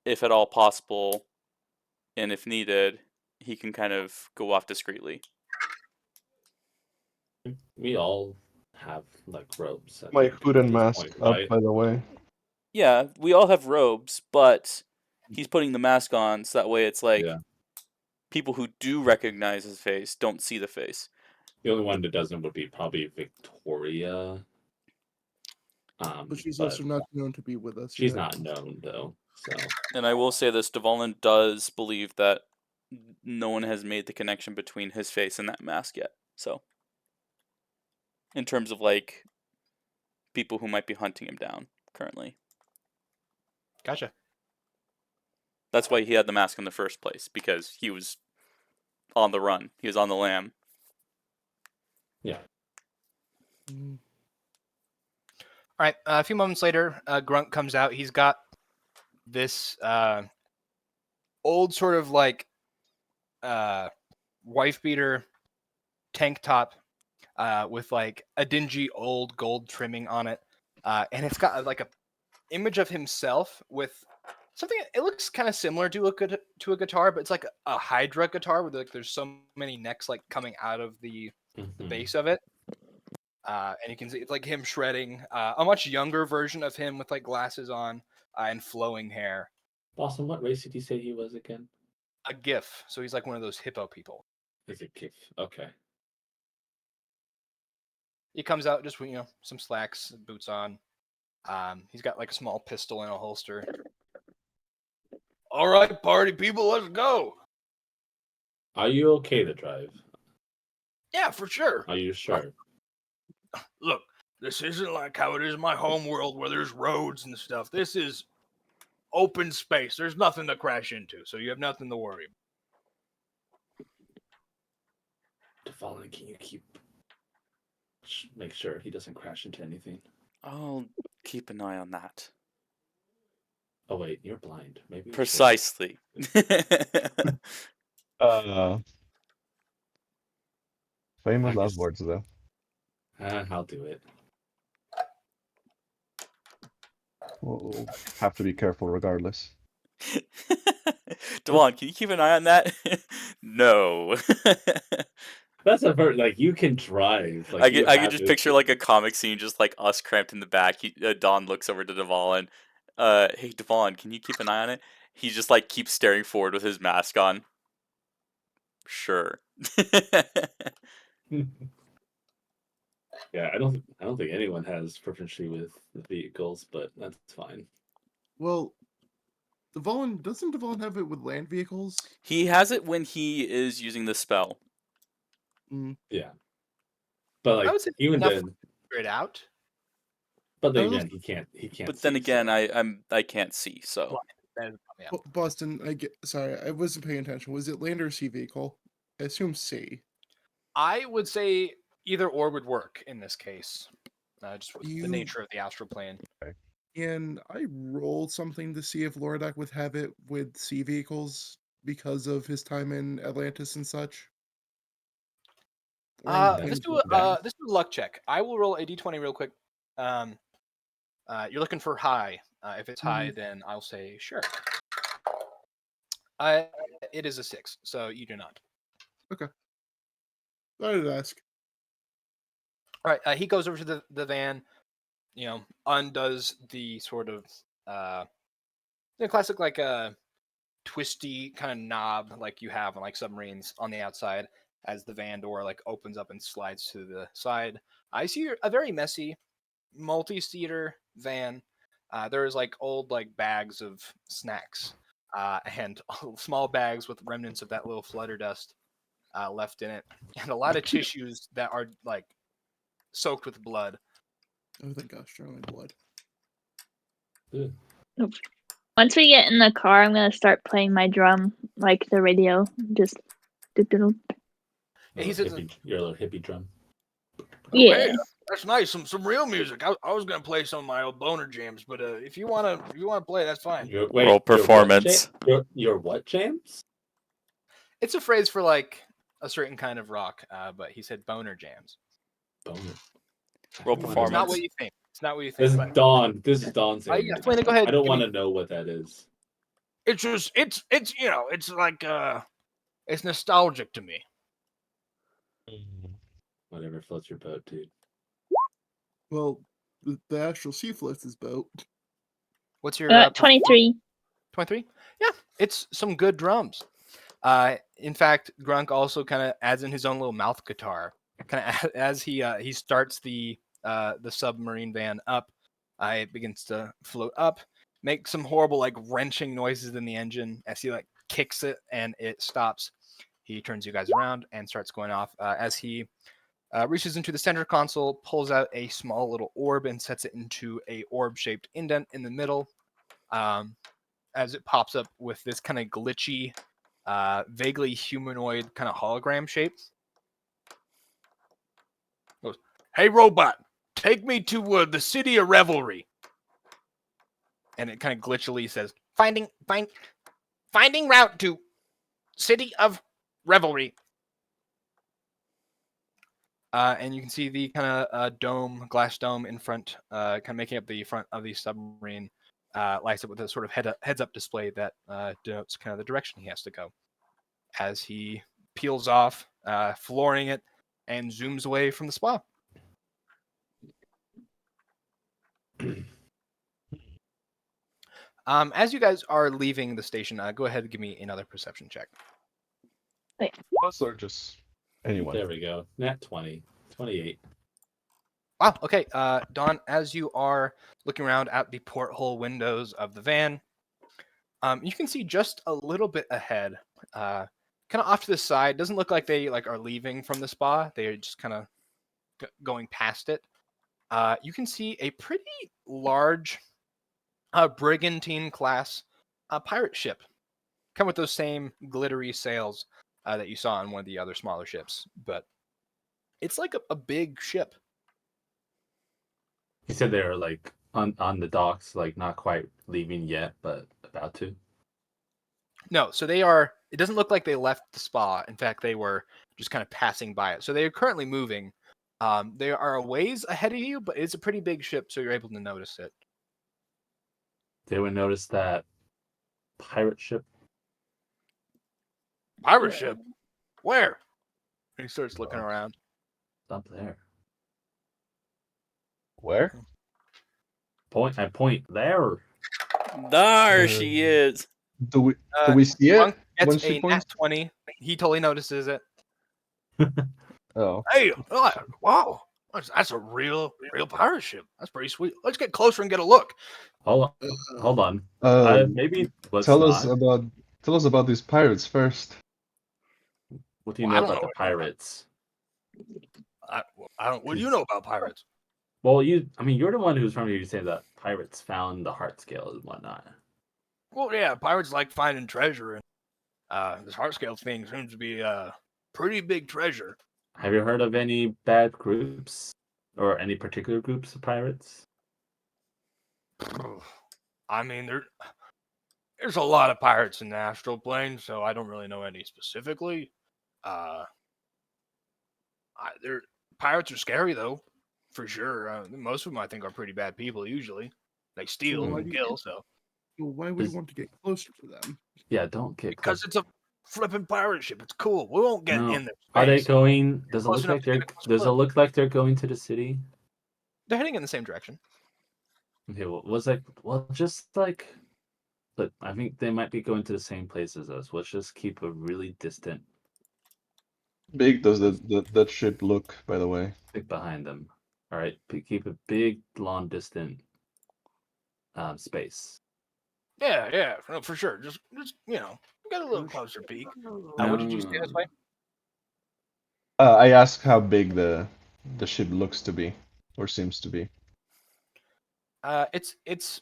if at all possible, and if needed, he can kind of go off discreetly. We all have like robes. I My think, hood at and this mask point, up, right? by the way. Yeah, we all have robes, but he's putting the mask on so that way it's like Yeah. people who do recognize his face don't see the face. The only one that doesn't would be probably Victoria. But she's but also not known to be with us. she's yet. not known though. So And I will say this, Dvalin does believe that no one has made the connection between his face and that mask yet. So, in terms of like people who might be hunting him down currently. Gotcha. That's why he had the mask in the first place, because he was on the run. He was on the lam. yeah. Mm. All right. A few moments later, Grunt comes out. He's got this old sort of like wife beater tank top with like a dingy old gold trimming on it, and it's got like a image of himself with something. It looks kind of similar to a guitar, but it's like a Hydra guitar with like there's so many necks like coming out of the Mhm. base of it. And you can see it's like him shredding a much younger version of him with like glasses on and flowing hair. Boston, what race did you say he was again? A GIF, so he's like one of those hippo people. Is it Kif? Okay. He comes out just with some slacks, boots on. He's got like a small pistol in a holster. All right, party people, let's go. Are you okay to drive? Yeah, for sure. Are you sure? Look, this isn't like how it is in my home world where there's roads and stuff. This is open space. There's nothing to crash into, so you have nothing to worry about. Dvalin, can you make sure he doesn't crash into anything? I'll keep an eye on that. Oh wait, you're blind. Maybe we should- Precisely. Famous I last guess- words, though. I'll do it. We'll have to be careful regardless. Devon, can you keep an eye on that? No. That's a very like you can drive. Like I could just picture like a comic scene, just like us cramped in the back. Don looks over to Devon. Hey Devon, can you keep an eye on it? He just like keeps staring forward with his mask on. Sure. Yeah, I don't think anyone has proficiency with the vehicles, but that's fine. Well, doesn't Dvalin have it with land vehicles? He has it when he is using the spell. Yeah, but I like would say even enough then, figure it out. but then I was- again, he can't. But then see, again, so- I can't see, so Yeah. Boston, sorry, I wasn't paying attention. Was it land or sea vehicle? I assume sea. I would say either or would work in this case. Just with the You- nature of the astral plane. Can I roll something to see if Lordak would have it with sea vehicles because of his time in Atlantis and such? Or anything? Let's do that. a luck check. I will roll a d20 real quick. You're looking for high. If it's high, then I'll say sure. It is a 6, so you do not. I did ask. All right. He goes over to the van. Undoes the sort of the classic like twisty kind of knob like you have on like submarines on the outside as the van door like opens up and slides to the side. I see a very messy multi-seater van. There's like old like bags of snacks and small bags with remnants of that little flutter dust left in it, and a lot of tissues that are like soaked with blood. Oh, thank gosh, Charlie blood. Good. Once we get in the car, I'm gonna start playing my drum, like the radio. Just. Your He little says, your little hippie drum. "Oh, Yeah. hey, that's nice. Some real music. I was gonna play some of my old boner jams, but if you wanna play, that's fine." Roll performance. Your what, James? It's a phrase for like a certain kind of rock, but he said boner jams. Boner. Roll I don't wanna It's not performance. what you think. It's not what you This think. is But Dawn. This is Dawn saying. yeah, Flynn, go ahead. I don't Give want me- to know what that is. It's just it's it's like it's nostalgic to me. Whatever floats your boat, dude. Well, the Astral Sea floats his boat. What's your 23. 23? Yeah, it's some good drums. In fact, Grunk also kind of adds in his own little mouth guitar, kind of as he starts the submarine van up. It begins to float up, make some horrible like wrenching noises in the engine as he like kicks it and it stops. He turns you guys around and starts going off as he reaches into the center console, pulls out a small little orb and sets it into a orb-shaped indent in the middle. As it pops up with this kind of glitchy, vaguely humanoid kind of hologram shape. Goes, "Hey robot, take me to the city of revelry." And it kind of glitchily says, finding route to city of revelry." And you can see the kind of glass dome in front, kind of making up the front of the submarine, lights up with a sort of heads-up display that denotes kind of the direction he has to go. As he peels off, flooring it, and zooms away from the spa. As you guys are leaving the station, go ahead and give me another perception check. Us or just anyone? There we go. Nat 20. 28. Wow. Okay. Dawn, as you are looking around at the porthole windows of the van, you can see just a little bit ahead, kind of off to the side. Doesn't look like they are leaving from the spa. They are just kind of going past it. You can see a pretty large brigantine class pirate ship, kind of with those same glittery sails that you saw on one of the other smaller ships. But it's like a big ship. He said they were like on the docks, like not quite leaving yet, but about to. No, so they are. It doesn't look like they left the spa. In fact, they were just kind of passing by it. So they are currently moving. They are a ways ahead of you, but it's a pretty big ship, so you're able to notice it. They would notice that pirate ship. Pirate ship? Where? He starts looking around. Up there. Where? I point there. There she is. Do we see it Grunk when gets she a points? nat 20. He totally notices it. Oh, Hey, wow. That's a real pirate ship. That's pretty sweet. Let's get closer and get a look. Hold on. Maybe let's tell not. us about these pirates first. What do you Well, I know don't about know the pirates? I don't. What do you know about pirates? Well, you're the one who's from here. You say that pirates found the heart scale and whatnot. Well, yeah, pirates like finding treasure, and this heart scale thing seems to be a pretty big treasure. Have you heard of any bad groups or any particular groups of pirates? I mean, there's a lot of pirates in the astral plane, so I don't really know any specifically. Pirates are scary though, for sure. Most of them, I think, are pretty bad people. Usually, they steal why and do you- kill. So Well, why would you want to get closer to them? Yeah, don't get because close. it's a flipping pirate ship, it's cool. We won't get No. in there. Are they going? Does it Close look enough like to they're? get a Does it look like they're going to the city? They're heading in the same direction. Okay, just like, but I think they might be going to the same place as us. Let's just keep a really distant, Big does that ship look, by the way? stick behind them. All right, keep a big, long, distant space. Yeah, no, for sure. Just get a little closer peek. What did you say this way? I asked how big the ship looks to be, or seems to be. It's.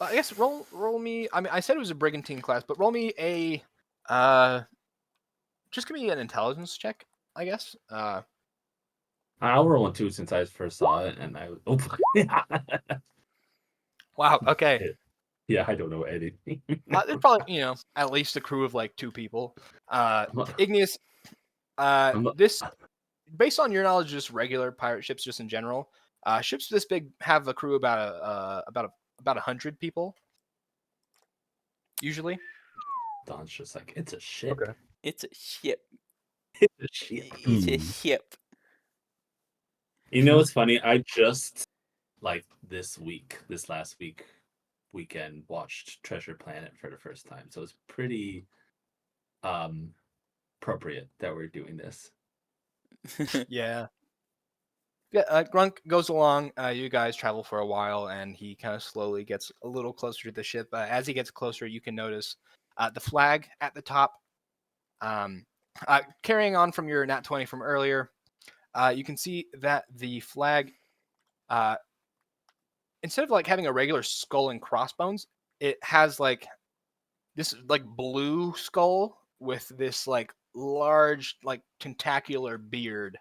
I guess roll me. I mean, I said it was a brigantine class, but roll me a. Just give me an intelligence check, I guess. I'll roll one too since I first saw it, and I. Oh. Wow. Okay. Yeah, I don't know anything. There's probably at least a crew of like 2 people. not- Igneous. not- This based on your knowledge of just regular pirate ships, just in general. Ships this big have a crew about 100 people. Usually. Don's just like, it's a ship. Okay. It's a ship. It's a ship. It's a Hmm. ship. You know what's funny? I just this last weekend watched Treasure Planet for the first time, so it's pretty appropriate that we're doing this. Yeah. Yeah, Grunk goes along. You guys travel for a while, and he kind of slowly gets a little closer to the ship. As he gets closer, you can notice the flag at the top. Carrying on from your nat 20 from earlier, you can see that the flag, instead of like having a regular skull and crossbones, it has like this like blue skull with this like large like tentacular beard.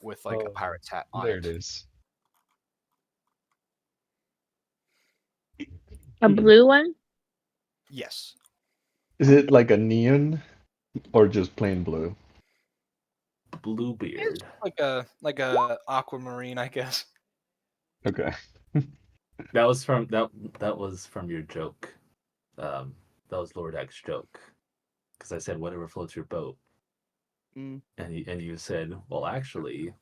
With like a Oh, pirate's hat on there it. it is. A blue one? Yes. Is it like a neon or just plain blue? Bluebeard. Like a aquamarine, I guess. Okay. That was from your joke. That was Lord X's joke. Because I said whatever floats your boat. Mm. And you said, well, actually,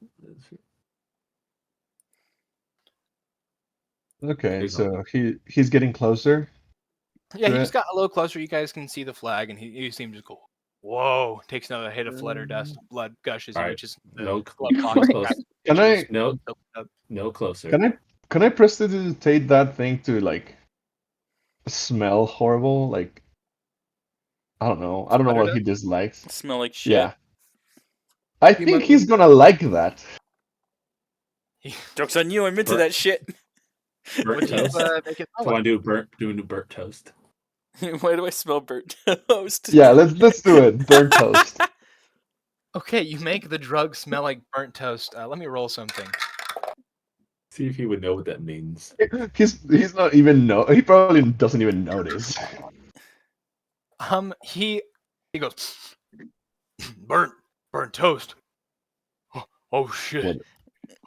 Okay, Big so he's getting closer. Yeah, he Right. just got a little closer. You guys can see the flag, and he seems to go, whoa, takes another hit of flutter dust. Blood gushes. He All right, reaches no, glove box. Wait. close. Can I No closer. can I prestidigitate that thing to like smell horrible? Like I don't know. I don't know Sputter what he dust? dislikes. Smell like shit. Yeah. I You think might he's gonna like that. Joke's on you. I'm into Bur- that shit. Burnt Would you toast. make it? Do I do burnt toast? Why do I smell burnt toast? Yeah, let's do it. Burnt toast. Okay, you make the drug smell like burnt toast. Let me roll something. See if he would know what that means. He's not even he probably doesn't even notice. He goes, burnt toast. Oh shit. What?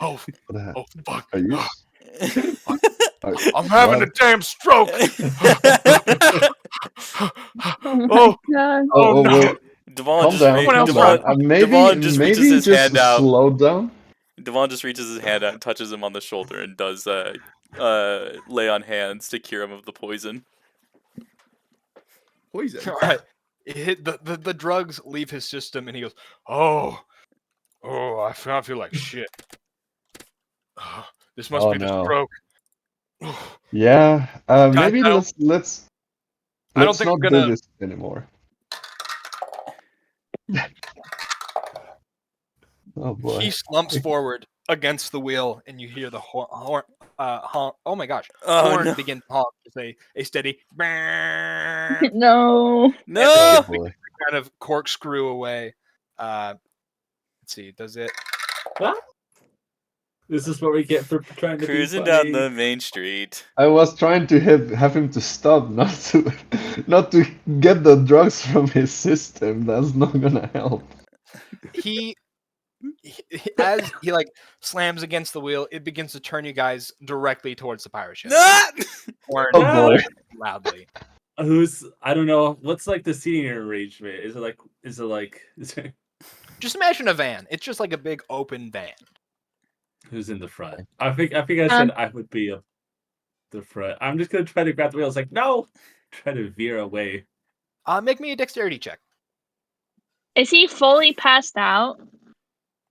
Oh What fuck. are you? I'm having a damn stroke. Oh my Oh. god. Oh, no. wait. Devon Calm just down. re- Someone else Calm Devon, down. Maybe Devon just reaches maybe his just hand out. slow down. Devon just reaches his hand out and touches him on the shoulder and does lay on hands to cure him of the poison. Poison. All right. The drugs leave his system, and he goes, "Oh, I feel like shit. This must Oh, be the no. stroke." Yeah. Maybe I don't- let's I don't think not I'm do gonna- this anymore. Oh boy. He slumps forward against the wheel, and you hear the horn. Oh my gosh! Oh, Horn no. begins to honk. Just a steady No. No! Oh boy. kind of corkscrew away. Let's see. Does it? This is what we get for trying to Cruising be down funny. the main street. I was trying to have him to stop, not to get the drugs from his system. That's not gonna help. As he like slams against the wheel, it begins to turn you guys directly towards the pirate ship. Ah! Horn Oh boy. loudly. I don't know. What's like the seating arrangement? Is it Just imagine a van. It's just like a big open van. who's in the front? I think I said I would be up the front. I'm just gonna try to grab the wheel. It's like, no! Try to veer away. Make me a dexterity check. Is he fully passed out?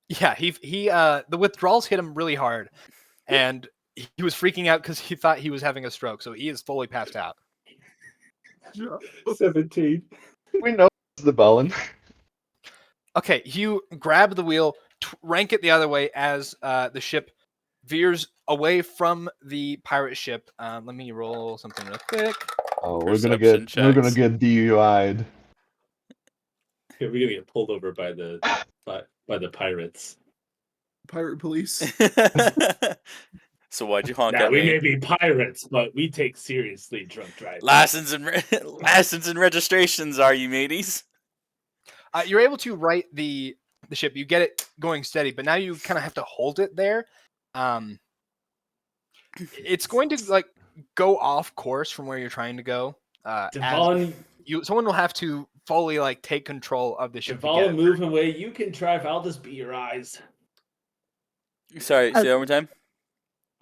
Yeah, he the withdrawals hit him really hard, and he was freaking out because he thought he was having a stroke. So he is fully passed out. 17. We know it's the Balin. Okay, you grab the wheel, rank it the other way as the ship veers away from the pirate ship. Let me roll something real quick. Oh, Perception we're gonna checks. get DUI'd. We're gonna get pulled over by the pirates. Pirate police. So why'd you honk Now at we me? may be pirates, but we take seriously drunk driving. License and registrations, are you mateys? You're able to right the ship. You get it going steady, but now you kind of have to hold it there. It's going to like go off course from where you're trying to go. Devon, Someone will have to fully like take control of the ship. Devon, move away. You can drive. I'll just be your eyes. Sorry, say that one more time.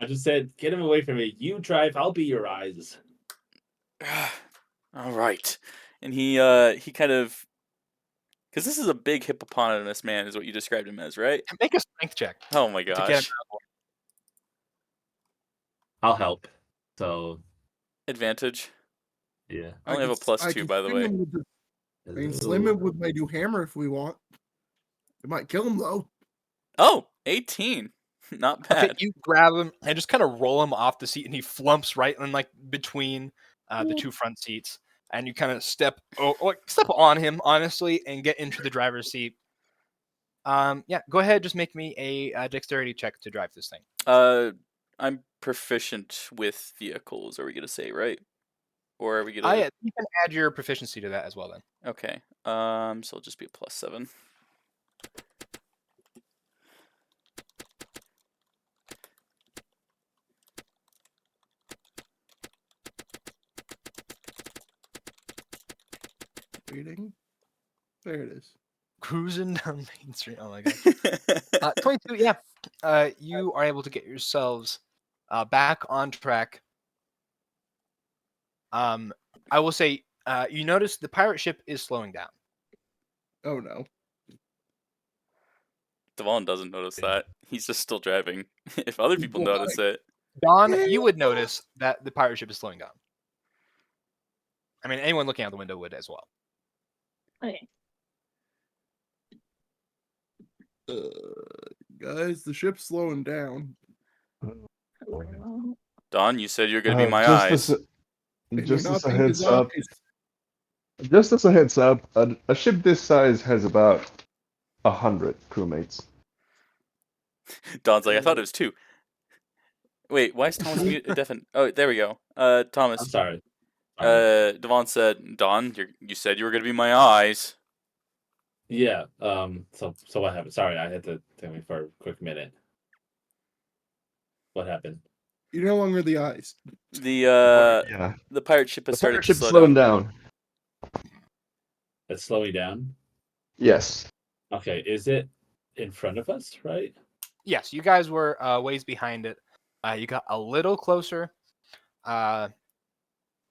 I just said, get him away from me. You drive. I'll be your eyes. All right, and he kind of, because this is a big hippopotamus man, is what you described him as, right? Make a strength check. Oh my To get him gosh! I'll help. So Advantage. yeah. I only have a +2, by the way. I can slim him with my new hammer if we want. It might kill him though. Oh, 18. Not bad. Okay, you grab him and just kind of roll him off the seat, and he flumps right in like between the two front seats. And you kind of step on him, honestly, and get into the driver's seat. Yeah, go ahead. Just make me a dexterity check to drive this thing. I'm proficient with vehicles. Are we gonna say, right? Or are we gonna? Yeah, you can add your proficiency to that as well. Then. Okay. So it'll just be a +7. Waiting. There it is. Cruising down Main Street. Oh my god. 22. Yeah. You are able to get yourselves back on track. I will say, you notice the pirate ship is slowing down. Oh no. Devon doesn't notice that. He's just still driving. If other people Well, notice it. Don, you would notice that the pirate ship is slowing down. I mean, anyone looking out the window would as well. Okay. Guys, the ship's slowing down. Don, you said you're gonna be my just eyes. And Just you're as a not heads his up, eyes. just as a heads up, a ship this size has about 100 crewmates. Don's like, I thought it was 2. Wait, why is Thomas deafened? Oh, there we go. Thomas. I'm sorry. Devon said, Don, you said you were gonna be my eyes. Yeah. So what happened? Sorry, I had to think me for a quick minute. What happened? You're no longer the eyes. The pirate ship has The started pirate to ship's slow slowing down. down. It's slowing down. Yes. Okay. Is it in front of us? Right. Yes, you guys were ways behind it. You got a little closer, but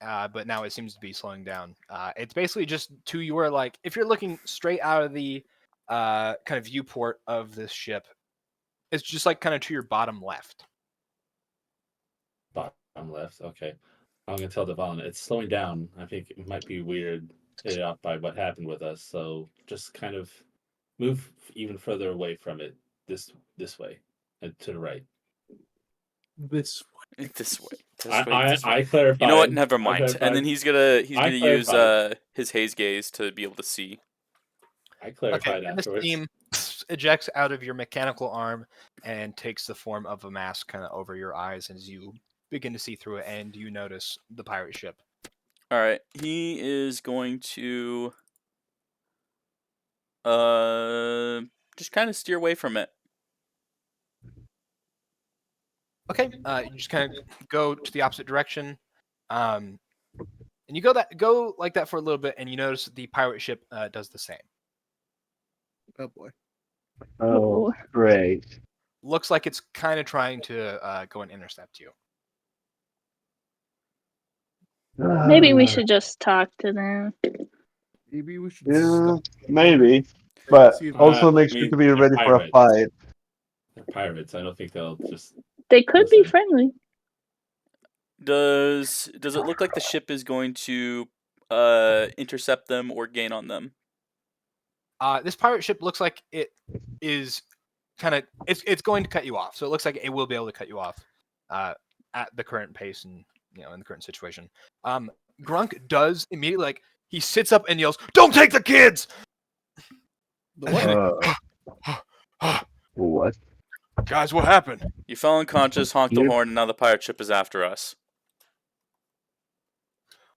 now it seems to be slowing down. It's basically just to your like, if you're looking straight out of the kind of viewport of this ship, it's just like kind of to your bottom left. Bottom left. Okay. I'm gonna tell Devon it's slowing down. I think it might be weird by what happened with us. So just kind of move even further away from it. This way, and to the right. This This way. I clarified. You know what? Never I mind. clarified. And then he's gonna use clarified. His haze gaze to be able to see. I clarified And this afterwards. steam ejects out of your mechanical arm and takes the form of a mask kind of over your eyes as you begin to see through it, and you notice the pirate ship. All right, he is going to just kind of steer away from it. Okay, you just kind of go to the opposite direction, and you go like that for a little bit, and you notice the pirate ship does the same. oh boy. Oh, great. Looks like it's kind of trying to go and intercept you. Maybe we should just talk to them. Maybe we should Yeah, stop. maybe. But See if- also make I sure mean, to be they're ready for a pirates. fight. They're pirates. I don't think they'll just. They could be Listen. friendly. Does it look like the ship is going to intercept them or gain on them? This pirate ship looks like it is kind of it's going to cut you off. So it looks like it will be able to cut you off at the current pace and in the current situation. Grunk does immediately he sits up and yells, "Don't take the kids!" What? Guys, what happened? You fell unconscious, honked the You- horn, and now the pirate ship is after us.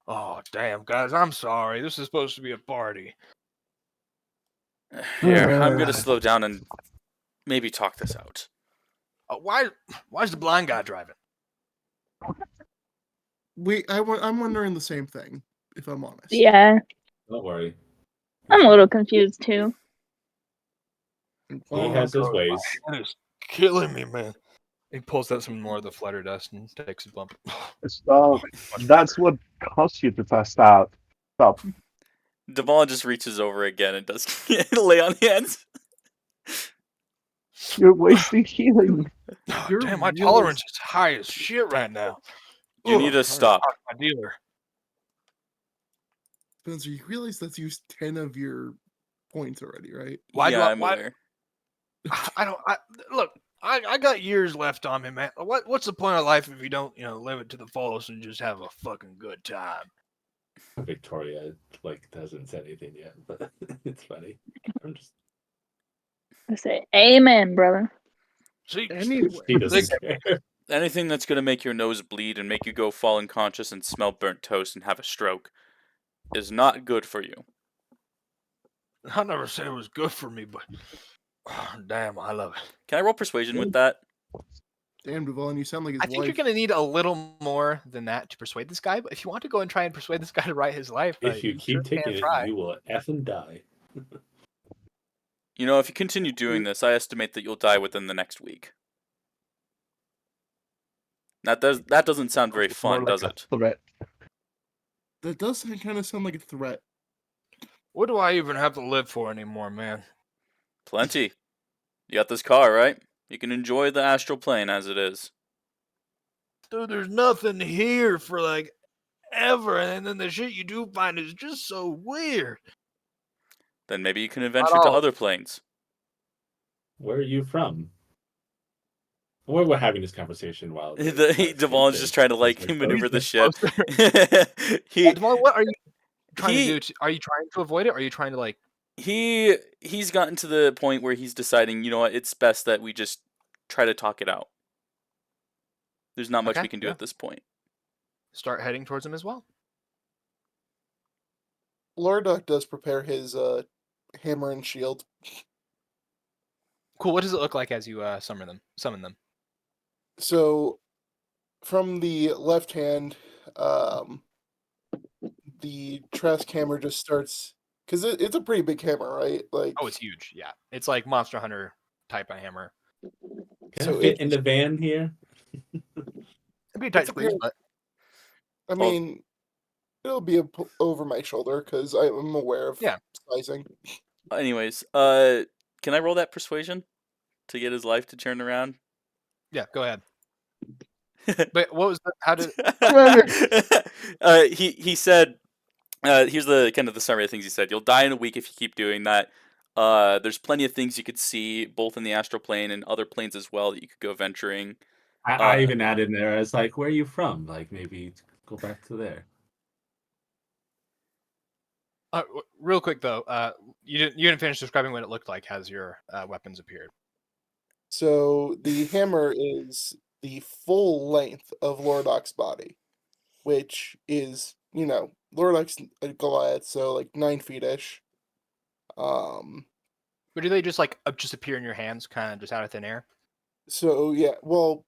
Oh, damn, guys, I'm sorry. This is supposed to be a party. Here, I'm gonna slow down and maybe talk this out. Why's the blind guy driving? I'm wondering the same thing, if I'm honest. Yeah, Don't worry. I'm a little confused too. He has his ways. That is killing me, man. He pulls out some more of the flutter dust and takes a bump. Stop. That's what caused you to pass out. Stop. Devon just reaches over again and does lay on hands. You're wasting healing. You're Damn, my really- tolerance is high as shit right now. You need to I'm gonna stop. talk to my dealer. Spencer, you realize that's used 10 of your points already, right? Why do yeah, I- I'm why- aware. I got years left on me, man. What's the point of life if you don't, live it to the fullest and just have a fucking good time? Victoria hasn't said anything yet, but it's funny. I'm just I say, amen, brother. See, Anyway, he doesn't care. Anything that's gonna make your nose bleed and make you go fall unconscious and smell burnt toast and have a stroke is not good for you. I never said it was good for me, but damn, I love it. Can I roll persuasion with that? damn, Devon, you sound like his I think wife. you're gonna need a little more than that to persuade this guy. But if you want to go and try and persuade this guy to write his life, If you sure keep can taking try. it, you will effing die. If you continue doing this, I estimate that you'll die within the next week. That doesn't sound very fun, More like does a it? Threat. That does kind of sound like a threat. What do I even have to live for anymore, man? Plenty. You got this car, right? You can enjoy the astral plane as it is. Dude, there's nothing here for ever, and then the shit you do find is just so weird. Then maybe you can adventure to all. other planes. Where are you from? We're having this conversation while Devon's just trying to maneuver the ship. Devon, what are you trying he- to do? Are you trying to avoid it? Or are you trying to He's gotten to the point where he's deciding, you know what, it's best that we just try to talk it out. There's not much Okay, we can do yeah. at this point. start heading towards him as well? Lordock does prepare his hammer and shield. Cool. What does it look like as you summon them? So, from the left hand, the Trask hammer just starts because it's a pretty big hammer, right? Oh, it's huge. Yeah, it's like Monster Hunter type of hammer. Can So I fit it- in the van here? It'd be a tight It's a squeeze, pretty- but I mean, it'll be over my shoulder because I'm aware of Yeah. sizing. Anyways, can I roll that persuasion to get his life to turn around? yeah, go ahead. But what was how did? He said, here's the kind of the summary of things he said. You'll die in a week if you keep doing that. There's plenty of things you could see, both in the astral plane and other planes as well, that you could go venturing. I even added in there. I was like, "Where are you from?" Like maybe go back to there. Real quick though, you didn't finish describing what it looked like as your weapons appeared. So the hammer is the full length of Lordock's body, which is, Lordock's a Goliath, so like 9 feet ish. But do they just just appear in your hands, kind of just out of thin air? So yeah, well,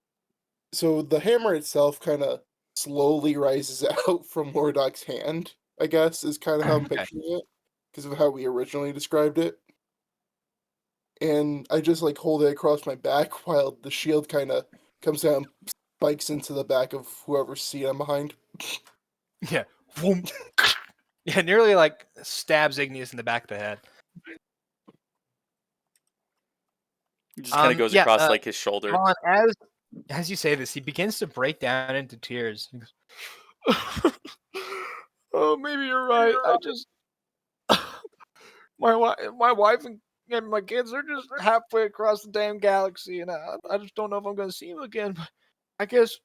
so the hammer itself kind of slowly rises out from Lordock's hand, I guess, is kind of how I'm Okay. picturing it, because of how we originally described it. And I just hold it across my back while the shield kind of comes down, spikes into the back of whoever's seat I'm behind. Yeah. Vroom. Yeah, nearly stabs Igneous in the back of the head. He just kind of goes yeah, across his shoulder. Ron, as you say this, he begins to break down into tears. He goes, oh, maybe you're right. I just my wife and and my kids are just halfway across the damn galaxy, and I just don't know if I'm going to see them again. But I guess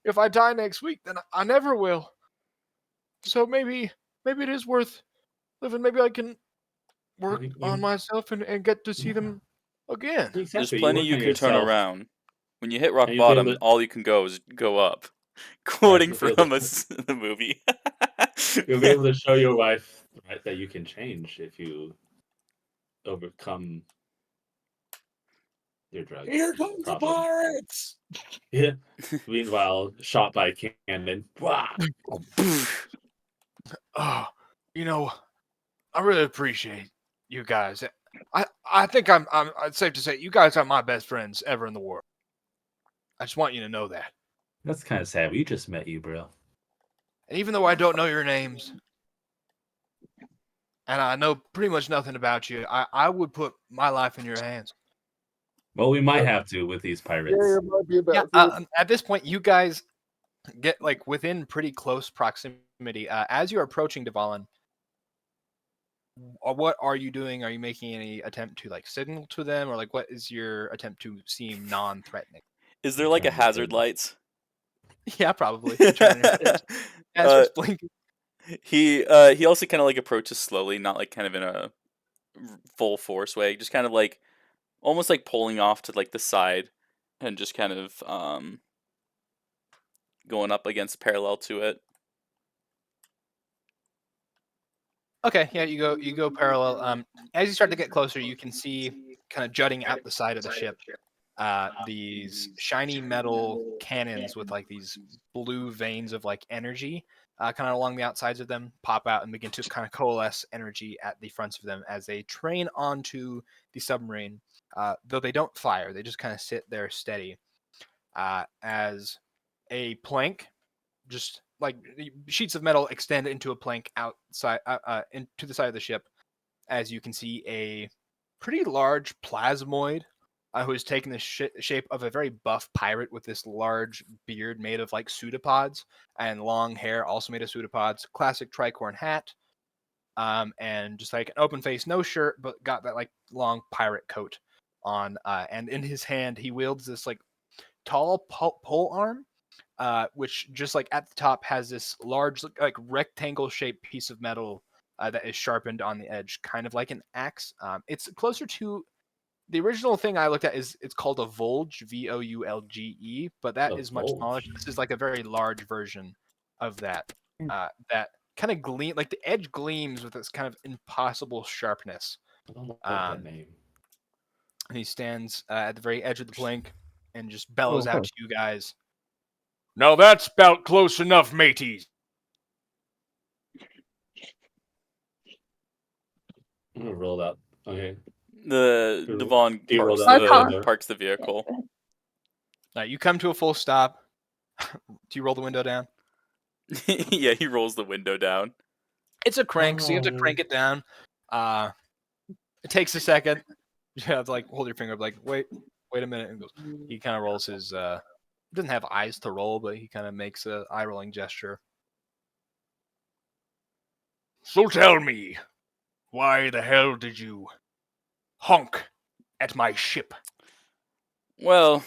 if I die next week, then I never will. So maybe it is worth living. Maybe I can work on myself and get to see them again. There's Exactly. plenty work you on can turn yourself, around. When you hit rock and you'll be able bottom, to- all you can go is go up. Quoting you'll be able from to- the movie. You'll be able to show your wife, right, that you can change if you overcome your drug Here comes the problem. pirates. Yeah. Meanwhile, shot by cannon. Wah! Oh, you know, I really appreciate you guys. I think it's safe to say you guys are my best friends ever in the world. I just want you to know that. That's kind of sad. We just met you, bro. And even though I don't know your names, and I know pretty much nothing about you, I would put my life in your hands. Well, we might have to with these pirates. Yeah, it might be a Yeah, bad at this point, you guys get like within pretty close proximity. As you're approaching Dvalin, what are you doing? Are you making any attempt to like signal to them, or like what is your attempt to seem non-threatening? Is there like a hazard lights? Yeah, probably. Turn your head. Yeah, it starts blinking. He also kind of like approaches slowly, not like kind of in a full force way, just kind of like almost like pulling off to like the side and just kind of going up against parallel to it. Okay, yeah, you go parallel. As you start to get closer, you can see kind of jutting out the side of the ship, these shiny metal cannons with like these blue veins of like energy, kind of along the outsides of them, pop out and begin to kind of coalesce energy at the fronts of them as they train onto the submarine. Though they don't fire, they just kind of sit there steady, as a plank, just like sheets of metal extend into a plank outside, into the side of the ship, as you can see a pretty large plasmoid, who has taken the shape of a very buff pirate with this large beard made of like pseudopods and long hair also made of pseudopods, classic tricorn hat, and just like an open face, no shirt, but got that like long pirate coat on, and in his hand he wields this like tall pole arm, which just like at the top has this large like rectangle shaped piece of metal, that is sharpened on the edge, kind of like an axe. It's closer to the original thing I looked at is it's called a Volge, Voulge, but that is much smaller. This is like a very large version of that. That kind of gleam, like the edge gleams with this kind of impossible sharpness. I don't like that name. And he stands at the very edge of the plank and just bellows out to you guys. Now that's about close enough, mateys. I'm gonna roll that. Okay. The Devon parks the vehicle. You come to a full stop. Do you roll the window down? Yeah, he rolls the window down. It's a crank, so you have to crank it down. It takes a second. You have to like hold your finger up, like wait a minute, and goes. He kind of rolls his. Doesn't have eyes to roll, but he kind of makes a eye rolling gesture. So tell me, why the hell did you honk at my ship? Well,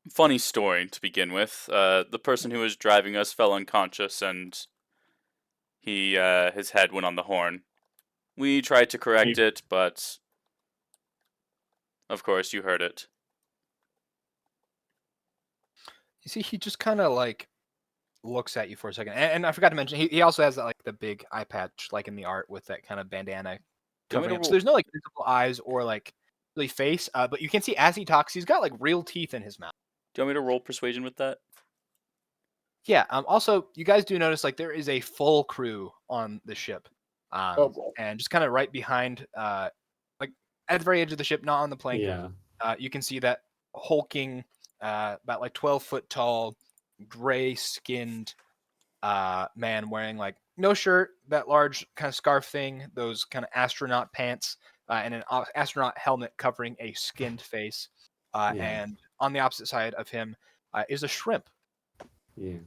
funny story to begin with. The person who was driving us fell unconscious, and his head went on the horn. We tried to correct it, but of course you heard it. You see, he just kind of like looks at you for a second, and I forgot to mention he also has that, like the big eye patch, like in the art, with that kind of bandana covering him. So there's no like visible eyes or like really face, but you can see as he talks, he's got like real teeth in his mouth. Do you want me to roll persuasion with that? Yeah. Also, you guys do notice like there is a full crew on the ship, and just kind of right behind, like at the very edge of the ship, not on the plank. Yeah. You can see that hulking, about like 12-foot tall, gray-skinned man wearing like no shirt, that large kind of scarf thing, those kind of astronaut pants, and an astronaut helmet covering a skinned face. And on the opposite side of him is a shrimp. Yeah.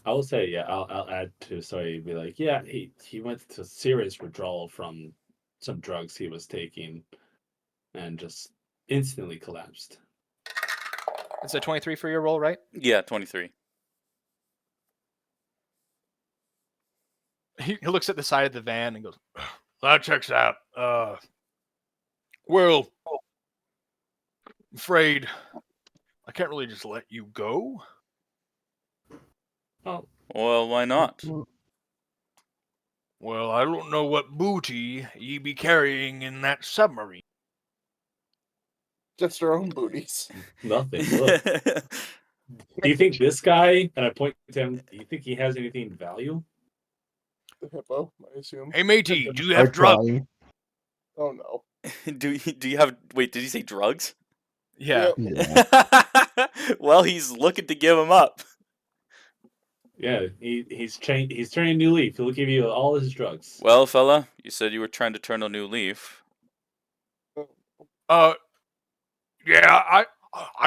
I will say, yeah, I'll add to be like, yeah, he went to serious withdrawal from some drugs he was taking. and just instantly collapsed. It's a 23 for your roll, right? Yeah, 23. He looks at the side of the van and goes, "That checks out. Well, I'm afraid I can't really just let you go." Oh, Well, why not? "Well, I don't know what booty ye be carrying in that submarine." Just our own booties. nothing. Look, do you think this guy? And I point to him. Do you think he has anything of value? The hippo, I assume. "Hey, matey, do you Are have drugs?" crying. Oh no. do you have? Wait, did he say drugs? Yeah. Yep. Yeah. Well, he's looking to give them up. Yeah, he's turning a new leaf. He'll give you all his drugs. Well, fella, you said you were trying to turn a new leaf. Yeah, I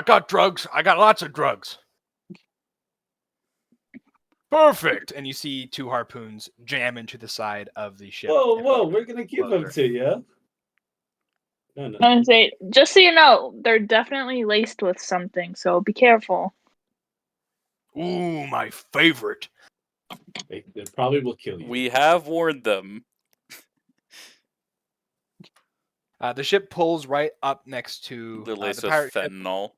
got drugs. I got lots of drugs. Perfect. And you see 2 harpoons jam into the side of the ship. Whoa! We're gonna give them Closer. to you. No. I would say, just so you know, they're definitely laced with something, so be careful. Ooh, my favorite. They probably will kill you. We have warned them. The ship pulls right up next to They're laced the with pirate ship. fentanyl.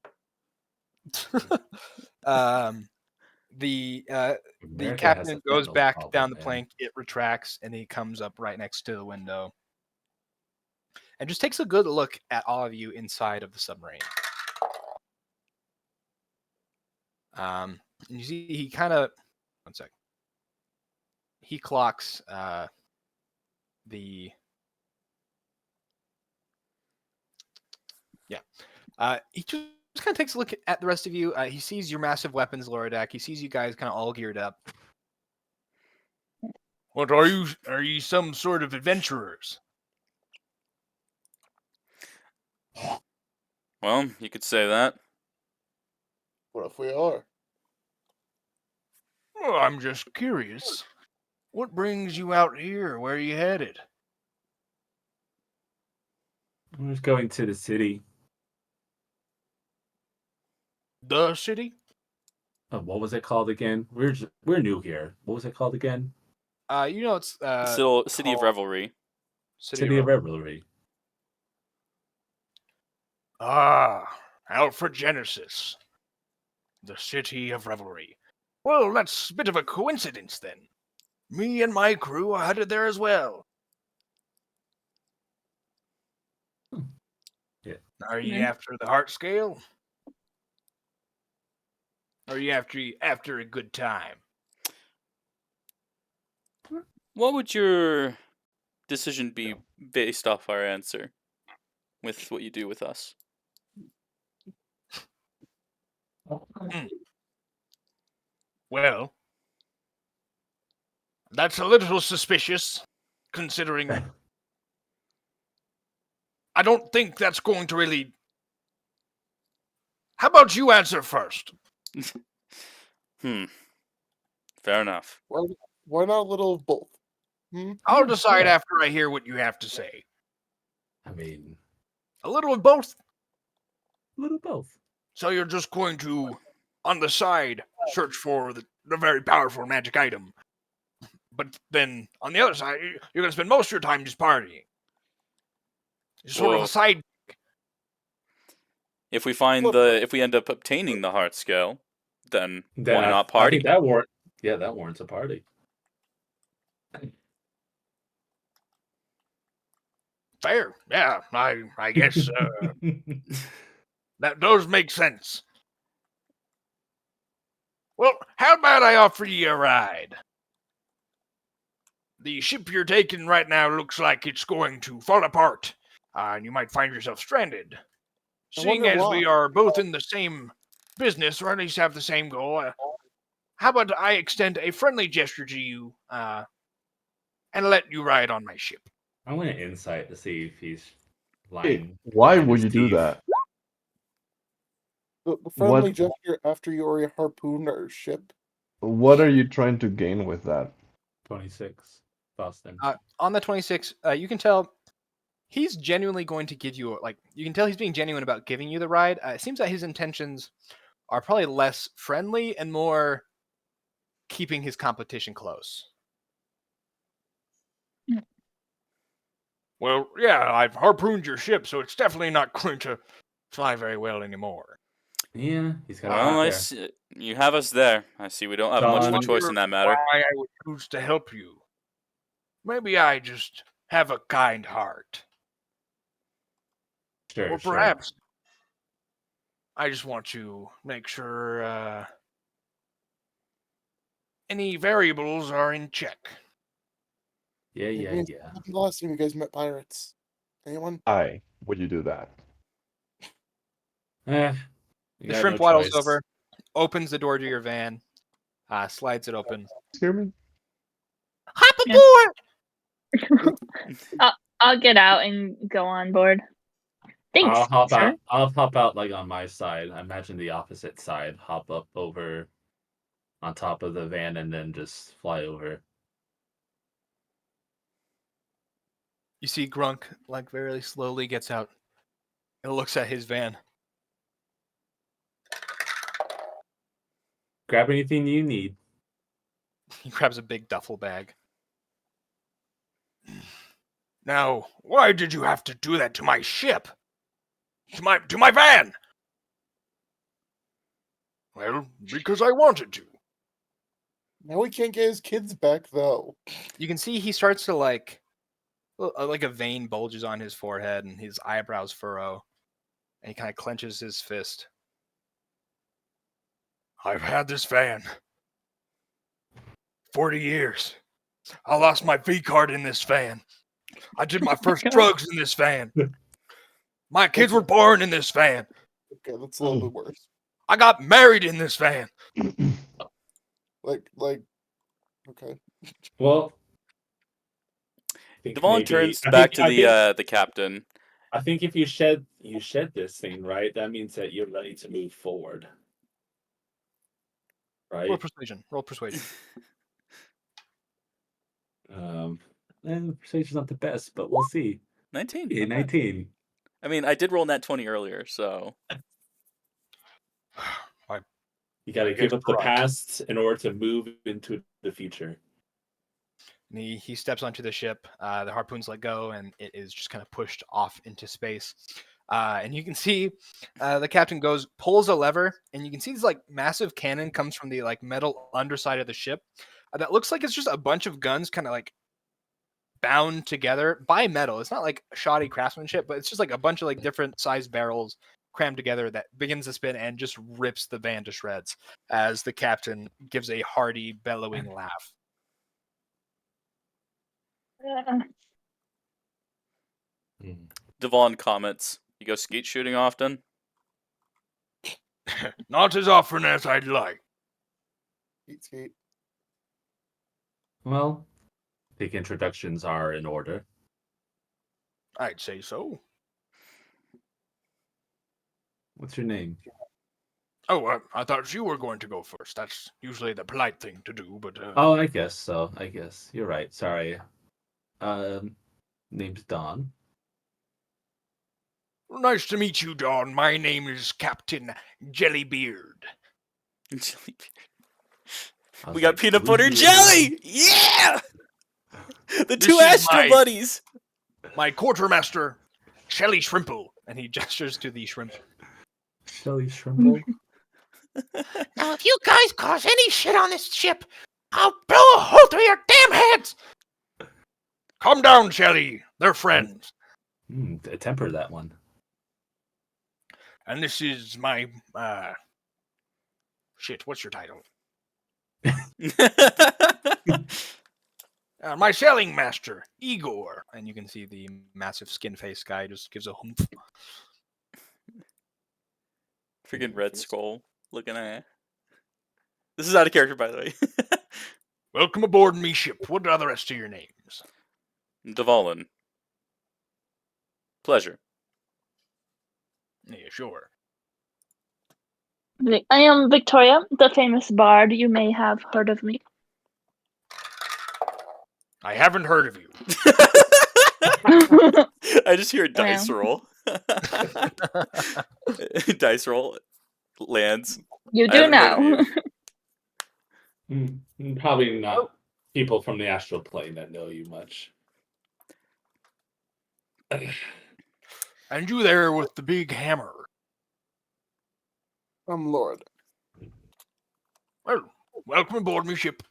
The America has captain a goes fentanyl back problem, down the man. plank. It retracts, and he comes up right next to the window, and just takes a good look at all of you inside of the submarine. And you see he kind of, one sec. He clocks he just kind of takes a look at the rest of you. He sees your massive weapons, Loridak. He sees you guys kind of all geared up. What are you? Are you some sort of adventurers? Well, you could say that. What if we are? Well, I'm just curious. What brings you out here? Where are you headed? We're just going to the city. The city? What was it called again? We're new here. What was it called again? It's City of called Revelry. City of Revelry. Alpha Genesis. The City of Revelry. Well, that's a bit of a coincidence then. Me and my crew are headed there as well. Yeah. Are you Mhm. after the heart scale? Or are you after a good time? What would your decision be based off our answer with what you do with us? Well, that's a little suspicious, considering I don't think that's going to really... How about you answer first? Fair enough. Why not a little of both? I'll decide after I hear what you have to say. I mean, A little of both? a little both. So you're just going to, on the side, search for the very powerful magic item. But then, on the other side, you're going to spend most of your time just partying. It's sort of Well, a side... if we end up obtaining the heart scale, then why not I party? think that warrants a party. Fair. Yeah, I guess that does make sense. Well, how about I offer you a ride? The ship you're taking right now looks like it's going to fall apart, and you might find yourself stranded. Seeing wonder as we why. are both in the same business, or at least have the same goal, how about I extend a friendly gesture to you, and let you ride on my ship? I'm going to insight to see if he's Hey, lying. why behind would his you do teeth. that? The friendly What- gesture after you already harpooned our ship. What are you trying to gain with that? 26. Boston. On the 26, you can tell he's genuinely going to give you you can tell he's being genuine about giving you the ride. It seems that his intentions are probably less friendly and more keeping his competition close. Well, yeah, I've harpooned your ship, so it's definitely not going to fly very well anymore. Yeah, he's got Well, it I there. see, you have us there. I see we don't have much of a Done. choice in that matter. Why I would choose to help you? Maybe I just have a kind heart, Sure, or sure. perhaps I just want to make sure any variables are in check. Yeah, yeah, When yeah. was the last time you guys met pirates? Anyone? Why would you do that? You The got shrimp no waddles choice. over, opens the door to your van, slides it open. Hear me? Hop Yeah. aboard! I'll get out and go on board. Thanks, I'll hop sir. out. I'll hop out like on my side. I imagine the opposite side. Hop up over on top of the van and then just fly over. You see Grunk, very slowly gets out and looks at his van. Grab anything you need. He grabs a big duffel bag. Now, why did you have to do that to my ship? To my van? Well, because I wanted to. Now we can't get his kids back though. You can see he starts to like a vein bulges on his forehead and his eyebrows furrow, and he kind of clenches his fist. I've had this van 40 years. I lost my V card in this van. I did my first drugs in this van. My kids were born in this van. Okay, that's a little bit worse. I got married in this van. Like, okay. Well, I think Devon maybe- turns I back think- to the captain. I think if you shed this thing, right, that means that you're ready to move forward. Right? Roll persuasion. Roll persuasion. And persuasion's not the best, but we'll see. 19. Yeah, not bad. 19. I mean, I did roll that 20 earlier, so You got to I give guess up the right. past in order to move into the future. And he steps onto the ship. The harpoons let go, and it is just kind of pushed off into space. And you can see the captain pulls a lever, and you can see this massive cannon comes from the metal underside of the ship. That looks like it's just a bunch of guns kind of bound together by metal. It's not like shoddy craftsmanship, but it's just a bunch of different sized barrels crammed together that begins to spin and just rips the van to shreds as the captain gives a hearty, bellowing laugh. Devon comments, "You go skeet shooting often?" Not as often as I'd like. Skate. Well, I think introductions are in order. I'd say so. What's your name? Oh, I thought you were going to go first. That's usually the polite thing to do, but... Oh, I guess so. I guess. You're right. Sorry. Name's Don. Nice to meet you, Don. My name is Captain Jellybeard. We got peanut butter jelly! Yeah! The This two is Astro my- Buddies! My quartermaster, Shelly Shrimple. And he gestures to the shrimp. Shelly Shrimple. Now, if you guys cause any shit on this ship, I'll blow a hole through your damn heads! Calm down, Shelly. They're friends. Temper that one. And this is my, shit, what's your title? My sailing master, Igor. And you can see the massive skin face guy just gives a humph. Freaking Red Skull looking at. This is out of character, by the way. Welcome aboard me ship. What are the rest of your names? Devalin. Pleasure. Yeah, sure. I am Victoria, the famous bard. You may have heard of me. I haven't heard of you. I just hear a dice Wow. roll. Dice roll lands. You I do haven't heard of now. you. Probably not people from the astral plane that know you much. And you there with the big hammer. I'm Lord. Well, welcome aboard my ship.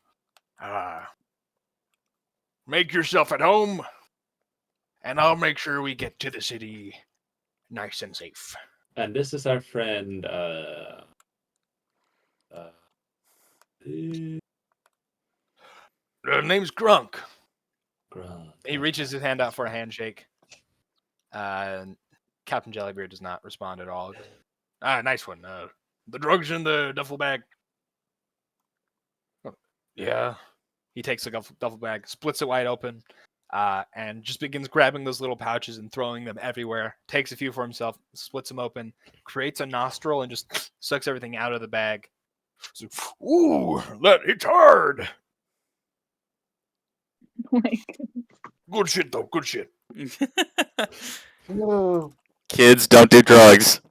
Make yourself at home, and I'll make sure we get to the city nice and safe. And this is our friend. Name's Grunk. Grunk. He reaches his hand out for a handshake. And Captain Jellybeard does not respond at all. Nice one. The drugs in the duffel bag. Oh, yeah. He takes the duffel bag, splits it wide open, and just begins grabbing those little pouches and throwing them everywhere. Takes a few for himself, splits them open, creates a nostril, and just sucks everything out of the bag. So, ooh, it's hard. Good shit, though. Good shit. Oh, Kids, don't do drugs.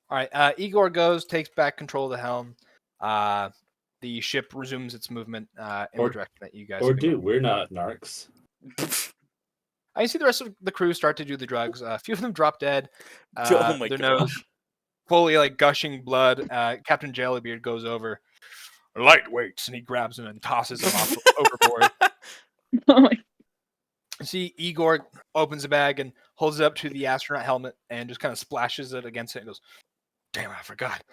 All right. Igor goes, takes back control of the helm. The ship resumes its movement in the direction that you guys. Or do we're not narcs. I see the rest of the crew start to do the drugs. A few of them drop dead. Oh my their gosh. nose fully like gushing blood. Captain Jellybeard goes over. Lightweights, and he grabs him and tosses him off overboard. Oh my- See, Igor opens the bag and holds it up to the astronaut helmet and just kind of splashes it against it and goes, "Damn, I forgot."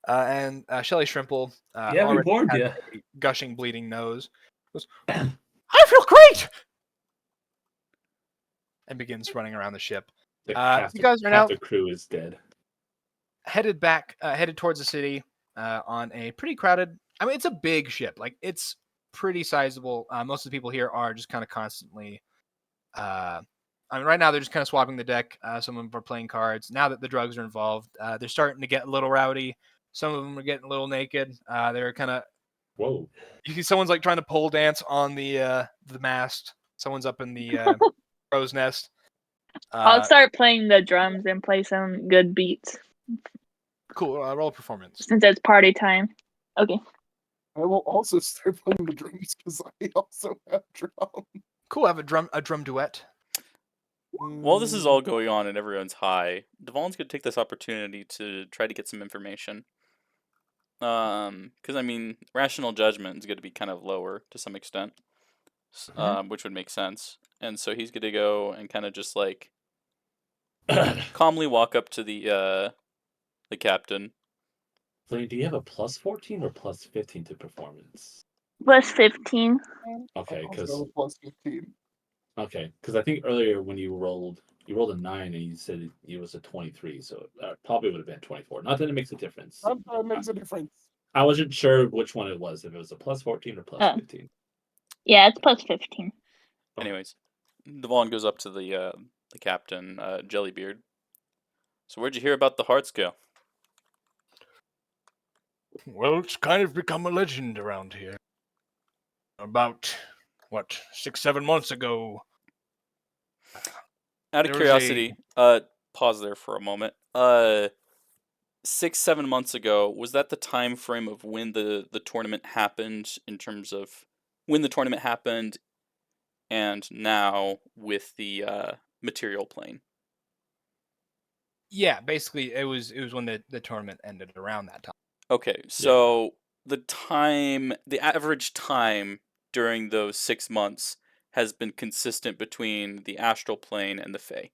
And Shelly Shrimple, Yeah, we already warned has you. a gushing, bleeding nose, goes, "I feel great!" and begins running around the ship. The You guys are now half the crew is dead. headed towards the city on a pretty crowded. I mean, it's a big ship. Like, it's pretty sizable. Most of the people here are just kind of constantly. I mean, right now they're just kind of swapping the deck. Some of them are playing cards. Now that the drugs are involved, they're starting to get a little rowdy. Some of them are getting a little naked. They're kind of. Whoa. You see, someone's like trying to pole dance on the mast. Someone's up in the crow's nest. I'll start playing the drums and play some good beats Cool. Roll performance. since it's party time. Okay. I will also start playing the drums because I also have drums. Cool. Have a drum duet. While this is all going on and everyone's high, Devon's gonna take this opportunity to try to get some information. Because I mean, rational judgment is going to be kind of lower to some extent, which would make sense. And so he's going to go and kind of just like calmly walk up to the captain. Flynn, do you have a plus 14 or plus 15 to performance? Plus 15. Okay, I'll because go plus 15. I think earlier when you rolled a 9 and you said it was a 23, so it probably would have been 24. Not that it makes a difference. That makes a difference. I wasn't sure which one it was, if it was a plus 14 or plus 15. Yeah, it's plus 15. Anyways, Devon goes up to the captain, Jellybeard. So where'd you hear about the heart scale? Well, it's kind of become a legend around here. About, 6-7 months ago. Out of There was curiosity, pause there for a moment. 6-7 months ago, was that the time frame of when the tournament happened, in terms of when the tournament happened and now with the material plane? Yeah, basically, it was when the tournament ended around that time. Okay, so the average time during those 6 months has been consistent between the astral plane and the Fae.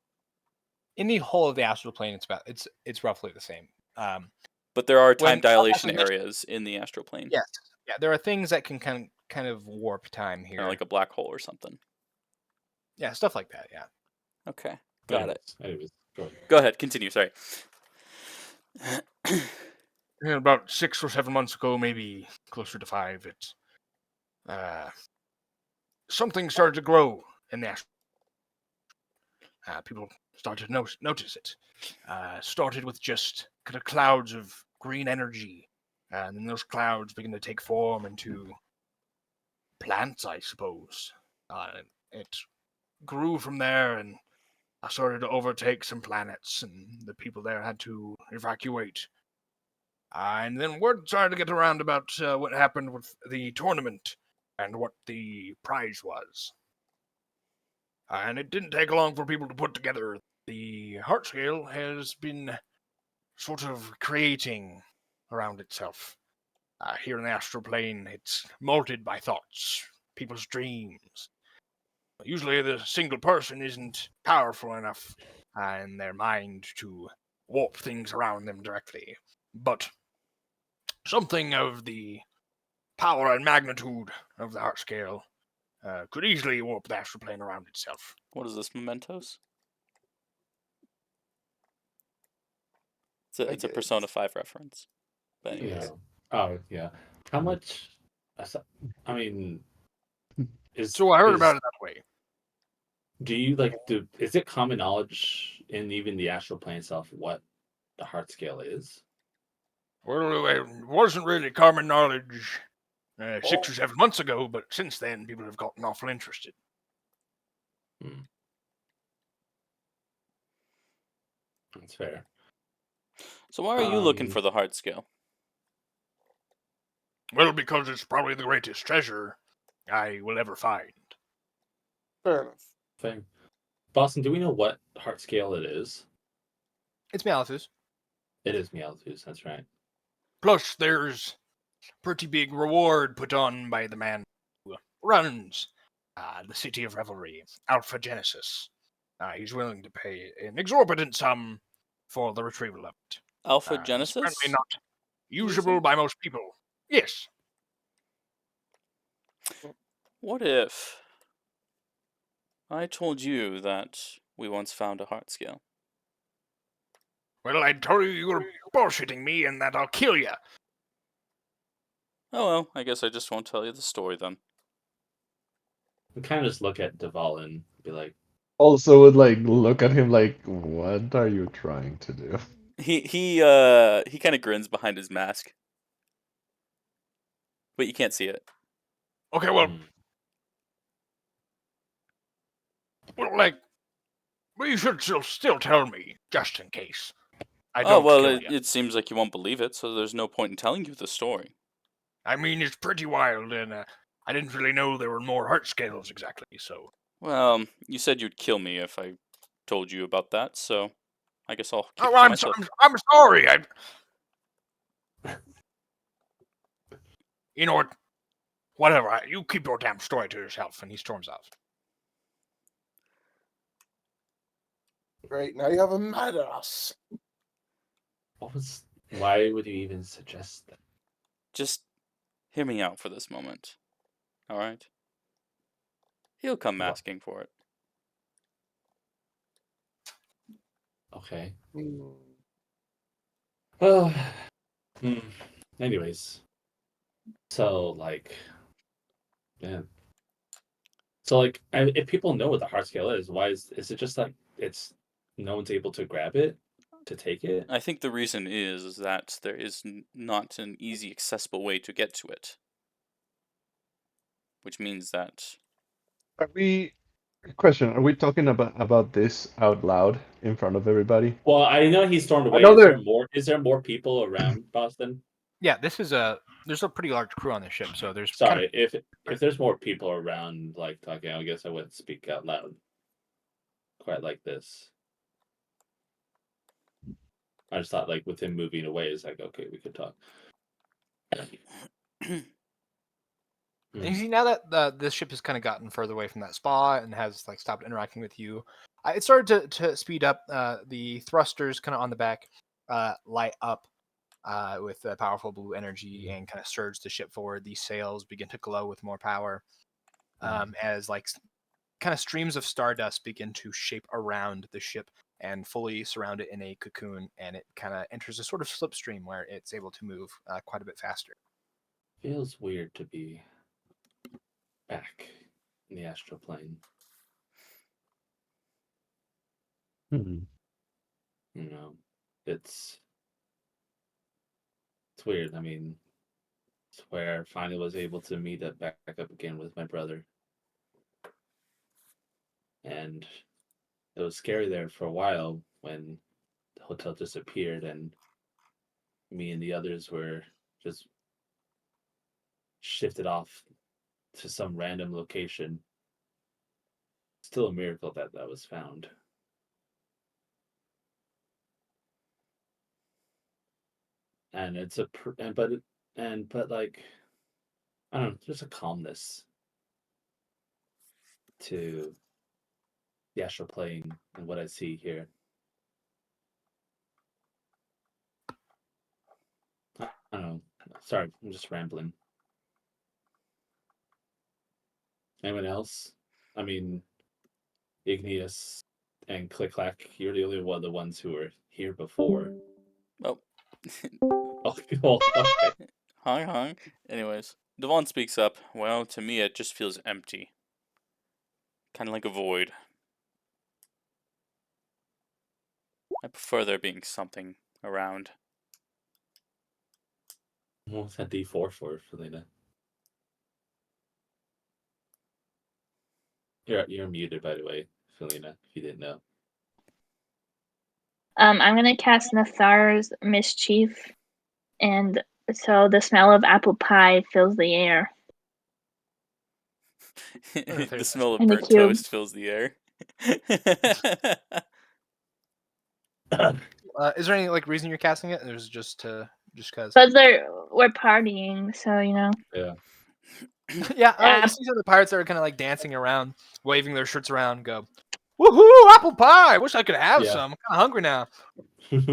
In the whole of the astral plane, it's roughly the same. But there are time when dilation acquisition- areas in the astral plane. Yes, yeah, there are things that can kind of warp time here. Kinda like a black hole or something. Yeah, stuff like that. Yeah. Okay, got it. Anyways, Go ahead, continue. Sorry. About 6 or 7 months ago, maybe closer to 5, something started to grow in the astral. People started to notice it. Started with just kind of clouds of green energy, and then those clouds begin to take form into plants, I suppose. It grew from there, and I started to overtake some planets, and the people there had to evacuate. And then word started to get around about what happened with the tournament and what the prize was. And it didn't take long for people to put together. The heart scale has been sort of creating around itself. Here in the astral plane, it's molded by thoughts, people's dreams. Usually, the single person isn't powerful enough in their mind to warp things around them directly. But something of the power and magnitude of the heart scale could easily warp the astral plane around itself. What is this, Mementos? It's a guess. Persona 5 reference. But Yeah. anyways. Oh, yeah. How much? I mean, So I heard is, about it that way. Do you is it common knowledge in even the astral plane itself what the heart scale is? Well, it wasn't really common knowledge 6 or 7 months ago, but since then, people have gotten awful interested. That's fair. So why are you looking for the heart scale? Well, because it's probably the greatest treasure I will ever find. Fair enough. Fair. Boston, do we know what heart scale it is? It's Malithus. It is Meowthus, that's right. Plus, there's pretty big reward put on by the man who runs the City of Revelry, Alpha Genesis. He's willing to pay an exorbitant sum for the retrieval of it. Alpha It's Genesis? apparently not usable by most people. Yes. What if I told you that we once found a heart scale? Well, I told you you were bullshitting me and that I'll kill you. Oh well, I guess I just won't tell you the story then. We kind of just look at Deval and be like, Also would like look at him like, what are you trying to do? He kind of grins behind his mask, but you can't see it. Okay, well, well, you should still tell me, just in case. I don't kill you. It seems like you won't believe it, so there's no point in telling you the story. I mean, it's pretty wild, and I didn't really know there were more heart scales exactly, so... Well, you said you'd kill me if I told you about that, so I guess I'll keep it to I'm myself. I'm sorry, You know what? Whatever, you keep your damn story to yourself, and he storms off. Right, now you have a mad ass. why would you even suggest that? Just hear me out for this moment, alright? He'll come asking for it. Okay. Hmm. Anyways. So, man. So, if people know what the heart scale is, why is it just like it's no one's able to grab it, to take it? I think the reason is that there is not an easy, accessible way to get to it. Which means that... Question, are we talking about this out loud in front of everybody? Well, I know he stormed away. Is there more people around Boston? Yeah, there's a pretty large crew on this ship, so there's... Sorry, if there's more people around, talking, I guess I wouldn't speak out loud quite like this. I just thought, with him moving away, it's like, okay, we could talk. And you see, now that this ship has kind of gotten further away from that spot and has stopped interacting with you, it started to speed up. The thrusters kind of on the back light up with powerful blue energy and kind of surge the ship forward. These sails begin to glow with more power as kind of streams of stardust begin to shape around the ship and fully surround it in a cocoon, and it kind of enters a sort of slipstream where it's able to move quite a bit faster. Feels weird to be back in the astral plane. It's weird. I mean, where I finally was able to meet up back up again with my brother. And it was scary there for a while when the hotel disappeared and me and the others were just shifted off to some random location. Still a miracle that that was found. And it's a but like I don't know, there's a calmness to the astral plane and what I see here. I don't know. Sorry, I'm just rambling. Anyone else? I mean, Igneous and Click Clack, you're the only one of the ones who were here before. Oh. Oh, well, okay. Hong. Anyways, Devon speaks up. Well, to me, it just feels empty. Kind of like a void. I prefer there being something around. What's that D4 for, Felina? You're muted, by the way, Felina, if you didn't know. I'm gonna cast Nathar's Mischief, and so the smell of apple pie fills the air. The smell of In the burnt cube. toast fills the air. Is there any like reason you're casting it? Or is it just because? But we're partying, so you know. Yeah. Yeah, Yeah. you see some of the pirates that are kind of like dancing around, waving their shirts around, and go, "Woohoo! Apple pie! Wish I could have Yeah. some. I'm kind of hungry now."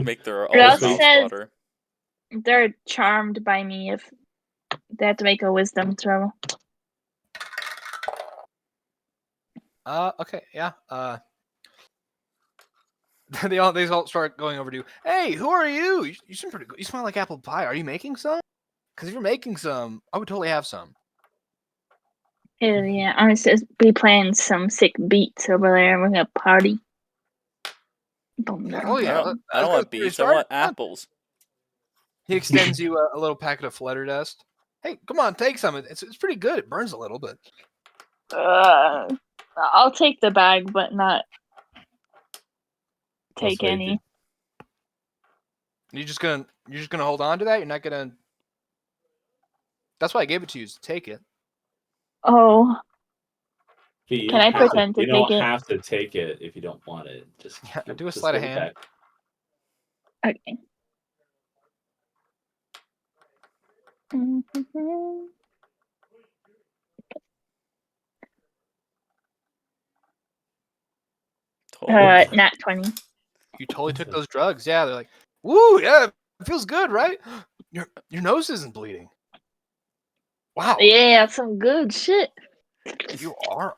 Make their It all also mouths says- water. They're charmed by me if they have to make a wisdom throw. Okay, yeah. They all start going over to you. Hey, who are you? You seem pretty good. You smell like apple pie. Are you making some? Because if you're making some, I would totally have some. Hell yeah, I'm gonna be playing some sick beats over there. We're gonna party. Boom, Oh boom. yeah, I don't want beets. I want apples. He extends you a little packet of flutter dust. Hey, come on, take some. It's pretty good. It burns a little bit. I'll take the bag, but not take Also, any. You're just gonna hold on to that. You're not gonna. That's why I gave it to you, is to take it. Oh, You Can don't I have pretend to you don't take it? have to take it if you don't want it. Just Yeah, do a just sleight of give it hand. back. okay. Nat 20. You totally took those drugs. Yeah, they're like, woo, yeah, it feels good, right? Your nose isn't bleeding. Wow, Yeah, some good shit. you are.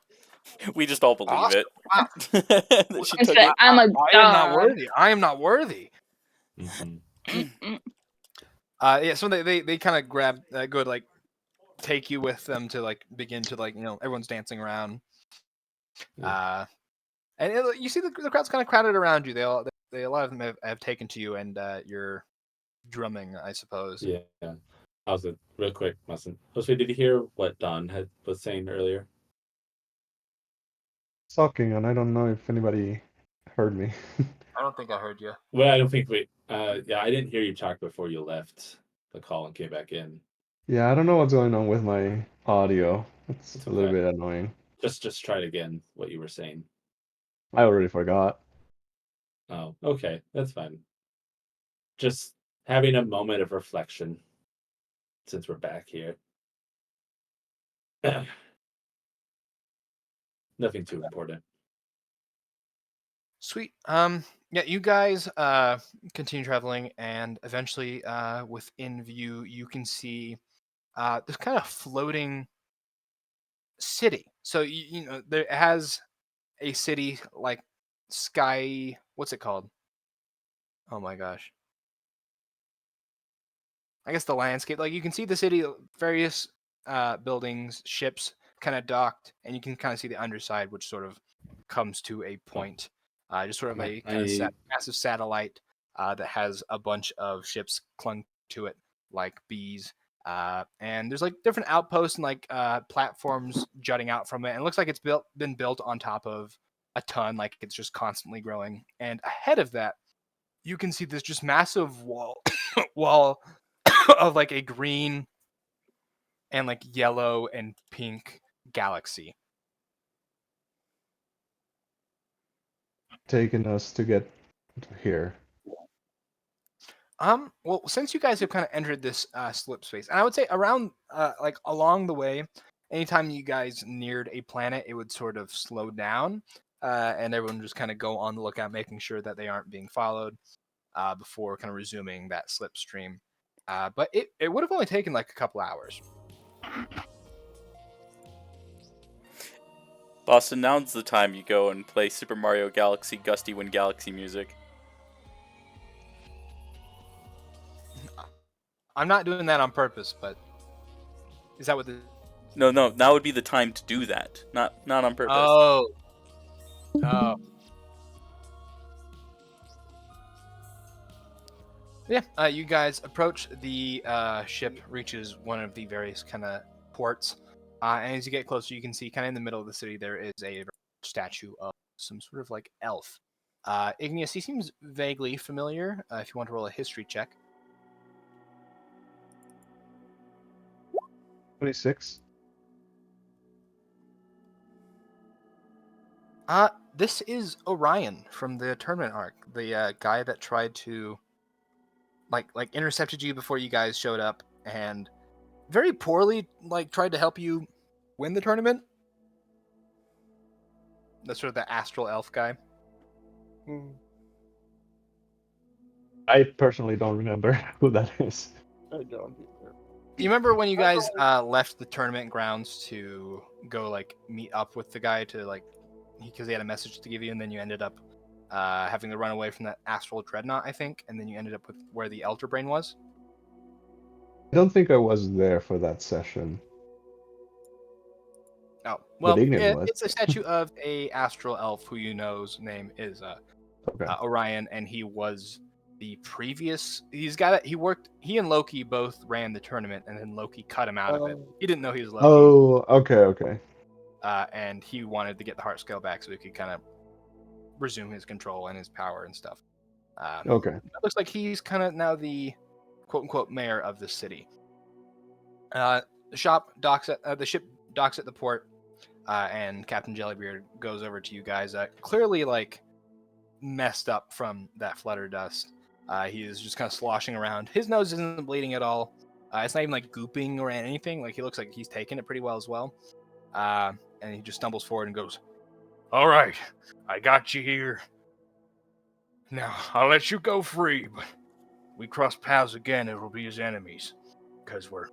We just all believe Awesome. it. Wow. That she I'm took saying, it. I'm a I am not god. worthy. I am not worthy. Mhm. Yeah, so they kind of grab go like take you with them to like begin to like everyone's dancing around. Yeah. And you see the crowd's kind of crowded around you. They a lot of them have taken to you, and you're drumming, I suppose. Yeah. I was real quick, Mustin. Jose, did you hear what Don was saying earlier? Talking, and I don't know if anybody heard me. I don't think I heard you. Well, I don't think we. Yeah, I didn't hear you talk before you left the call and came back in. Yeah, I don't know what's going on with my audio. It's It's a little okay. bit annoying. Just try it again. What you were saying. I already forgot. Oh, okay, that's fine. Just having a moment of reflection since we're back here. Nothing too important. Sweet. Yeah, you guys continue traveling, and eventually, within view, you can see this kind of floating city. So you know there it has a city like sky. What's it called? Oh my gosh. I guess the landscape. Like you can see the city, various buildings, ships, kind of docked, and you can kind of see the underside, which sort of comes to a point. Just sort of a kind of massive satellite that has a bunch of ships clung to it like bees, And there's like different outposts and like platforms jutting out from it. And it looks like it's been built on top of a ton, like it's just constantly growing. And ahead of that, you can see this just massive wall of like a green and like yellow and pink galaxy. Taking us to get here. Well, since you guys have kind of entered this slip space, and I would say around like along the way, anytime you guys neared a planet, it would sort of slow down, and everyone would just kind of go on the lookout, making sure that they aren't being followed before kind of resuming that slipstream. But it would have only taken like a couple hours. Boston, now's the time you go and play Super Mario Galaxy Gusty Wind Galaxy music. I'm not doing that on purpose, but is that what the? No, now would be the time to do that. Not on purpose. Oh. Yeah, you guys approach the ship, reaches one of the various kind of ports, and as you get closer, you can see kind of in the middle of the city there is a statue of some sort of like elf. Igneous, he seems vaguely familiar. If you want to roll a history check. 26. This is Orion from the tournament arc, the guy that tried to like intercepted you before you guys showed up and very poorly like tried to help you win the tournament. That's sort of the astral elf guy. I personally don't remember who that is. I don't either. You remember when you guys left the tournament grounds to go like meet up with the guy to like because he had a message to give you, and then you ended up having to run away from that astral dreadnought, I think, and then you ended up with where the Elder Brain was. I don't think I was there for that session. Oh, well, Ignis was. it's a statue of a astral elf who you know's name is Okay. Orion, and he was the previous. He and Loki both ran the tournament, and then Loki cut him out of it. He didn't know he was Loki. Oh, okay. And he wanted to get the heart scale back so he could kind of resume his control and his power and stuff. Okay. It looks like he's kind of now the quote-unquote mayor of the city. The ship docks at the port, and Captain Jellybeard goes over to you guys. Clearly, like messed up from that flutter dust. He is just kind of sloshing around. His nose isn't bleeding at all. It's not even like gooping or anything. Like he looks like he's taking it pretty well as well. And he just stumbles forward and goes, "All right, I got you here. Now I'll let you go free, but we cross paths again, it'll be as enemies, because we're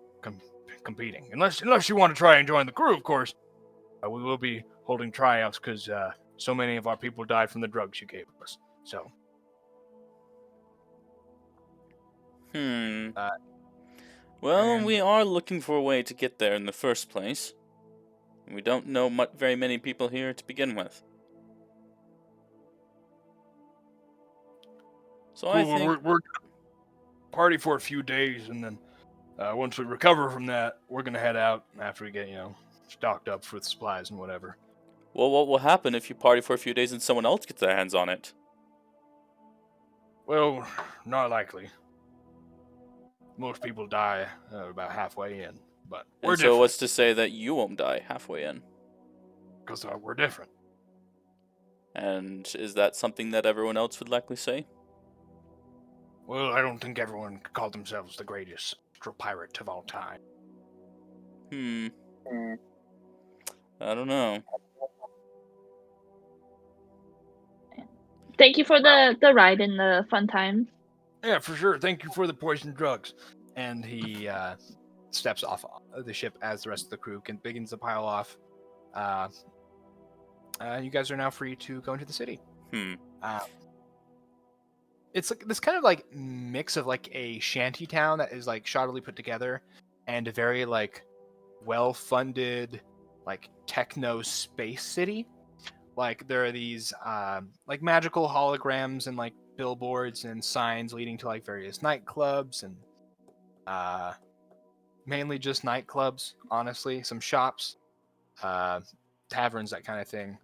competing. Unless you want to try and join the crew, of course. We will be holding tryouts because so many of our people died from the drugs you gave us. So." Well, we are looking for a way to get there in the first place. We don't know very many people here to begin with. So I think we're party for a few days, and then once we recover from that, we're gonna head out after we get stocked up with supplies and whatever. Well, what will happen if you party for a few days and someone else gets their hands on it? Well, not likely. Most people die about halfway in, but we're And so different. what's to say that you won't die halfway in? Because we're different. And is that something that everyone else would likely say? Well, I don't think everyone could call themselves the greatest pirate of all time. I don't know. Thank you for the ride and the fun time. Yeah, for sure. Thank you for the poison drugs. And he steps off the ship as the rest of the crew begins to pile off. You guys are now free to go into the city. It's like this kind of like mix of like a shanty town that is like shoddily put together and a very like well-funded like techno space city. Like there are these like magical holograms and like billboards and signs leading to like various nightclubs and mainly just nightclubs, honestly, some shops, taverns, that kind of thing.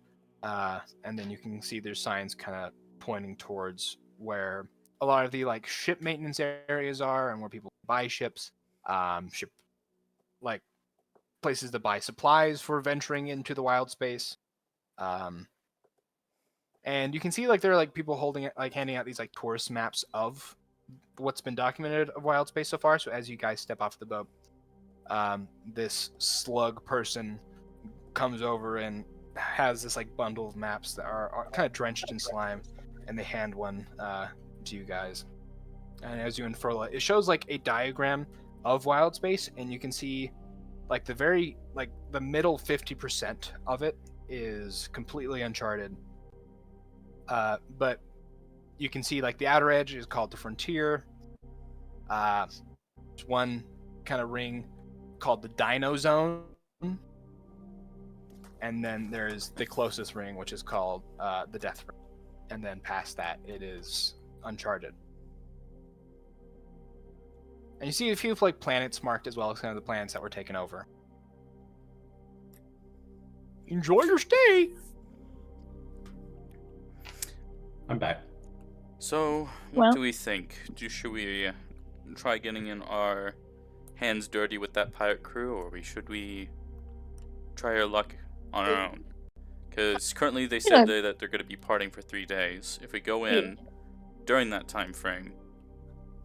And then you can see there's signs kind of pointing towards where a lot of the like ship maintenance areas are and where people buy ships, ship like places to buy supplies for venturing into the wild space. And you can see like there are like people holding it, like handing out these like tourist maps of what's been documented of wild space so far. So as you guys step off the boat, this slug person comes over and has this like bundle of maps that are kind of drenched in slime, and they hand one to you guys. And as you unfurl it, it shows like a diagram of wild space, and you can see like the middle 50% of it is completely uncharted. But you can see like the outer edge is called the frontier. There's one kind of ring called the Dino Zone, and then there's the closest ring, which is called the Death Ring. And then past that, it is uncharted. And you see a few like planets marked as well as kind of the planets that were taken over. Enjoy your stay. I'm back. So, what Well- do we think? Should we try getting in our hands dirty with that pirate crew, or should we try our luck on our own? Because currently they said that they're going to be parting for 3 days. If we go in during that time frame,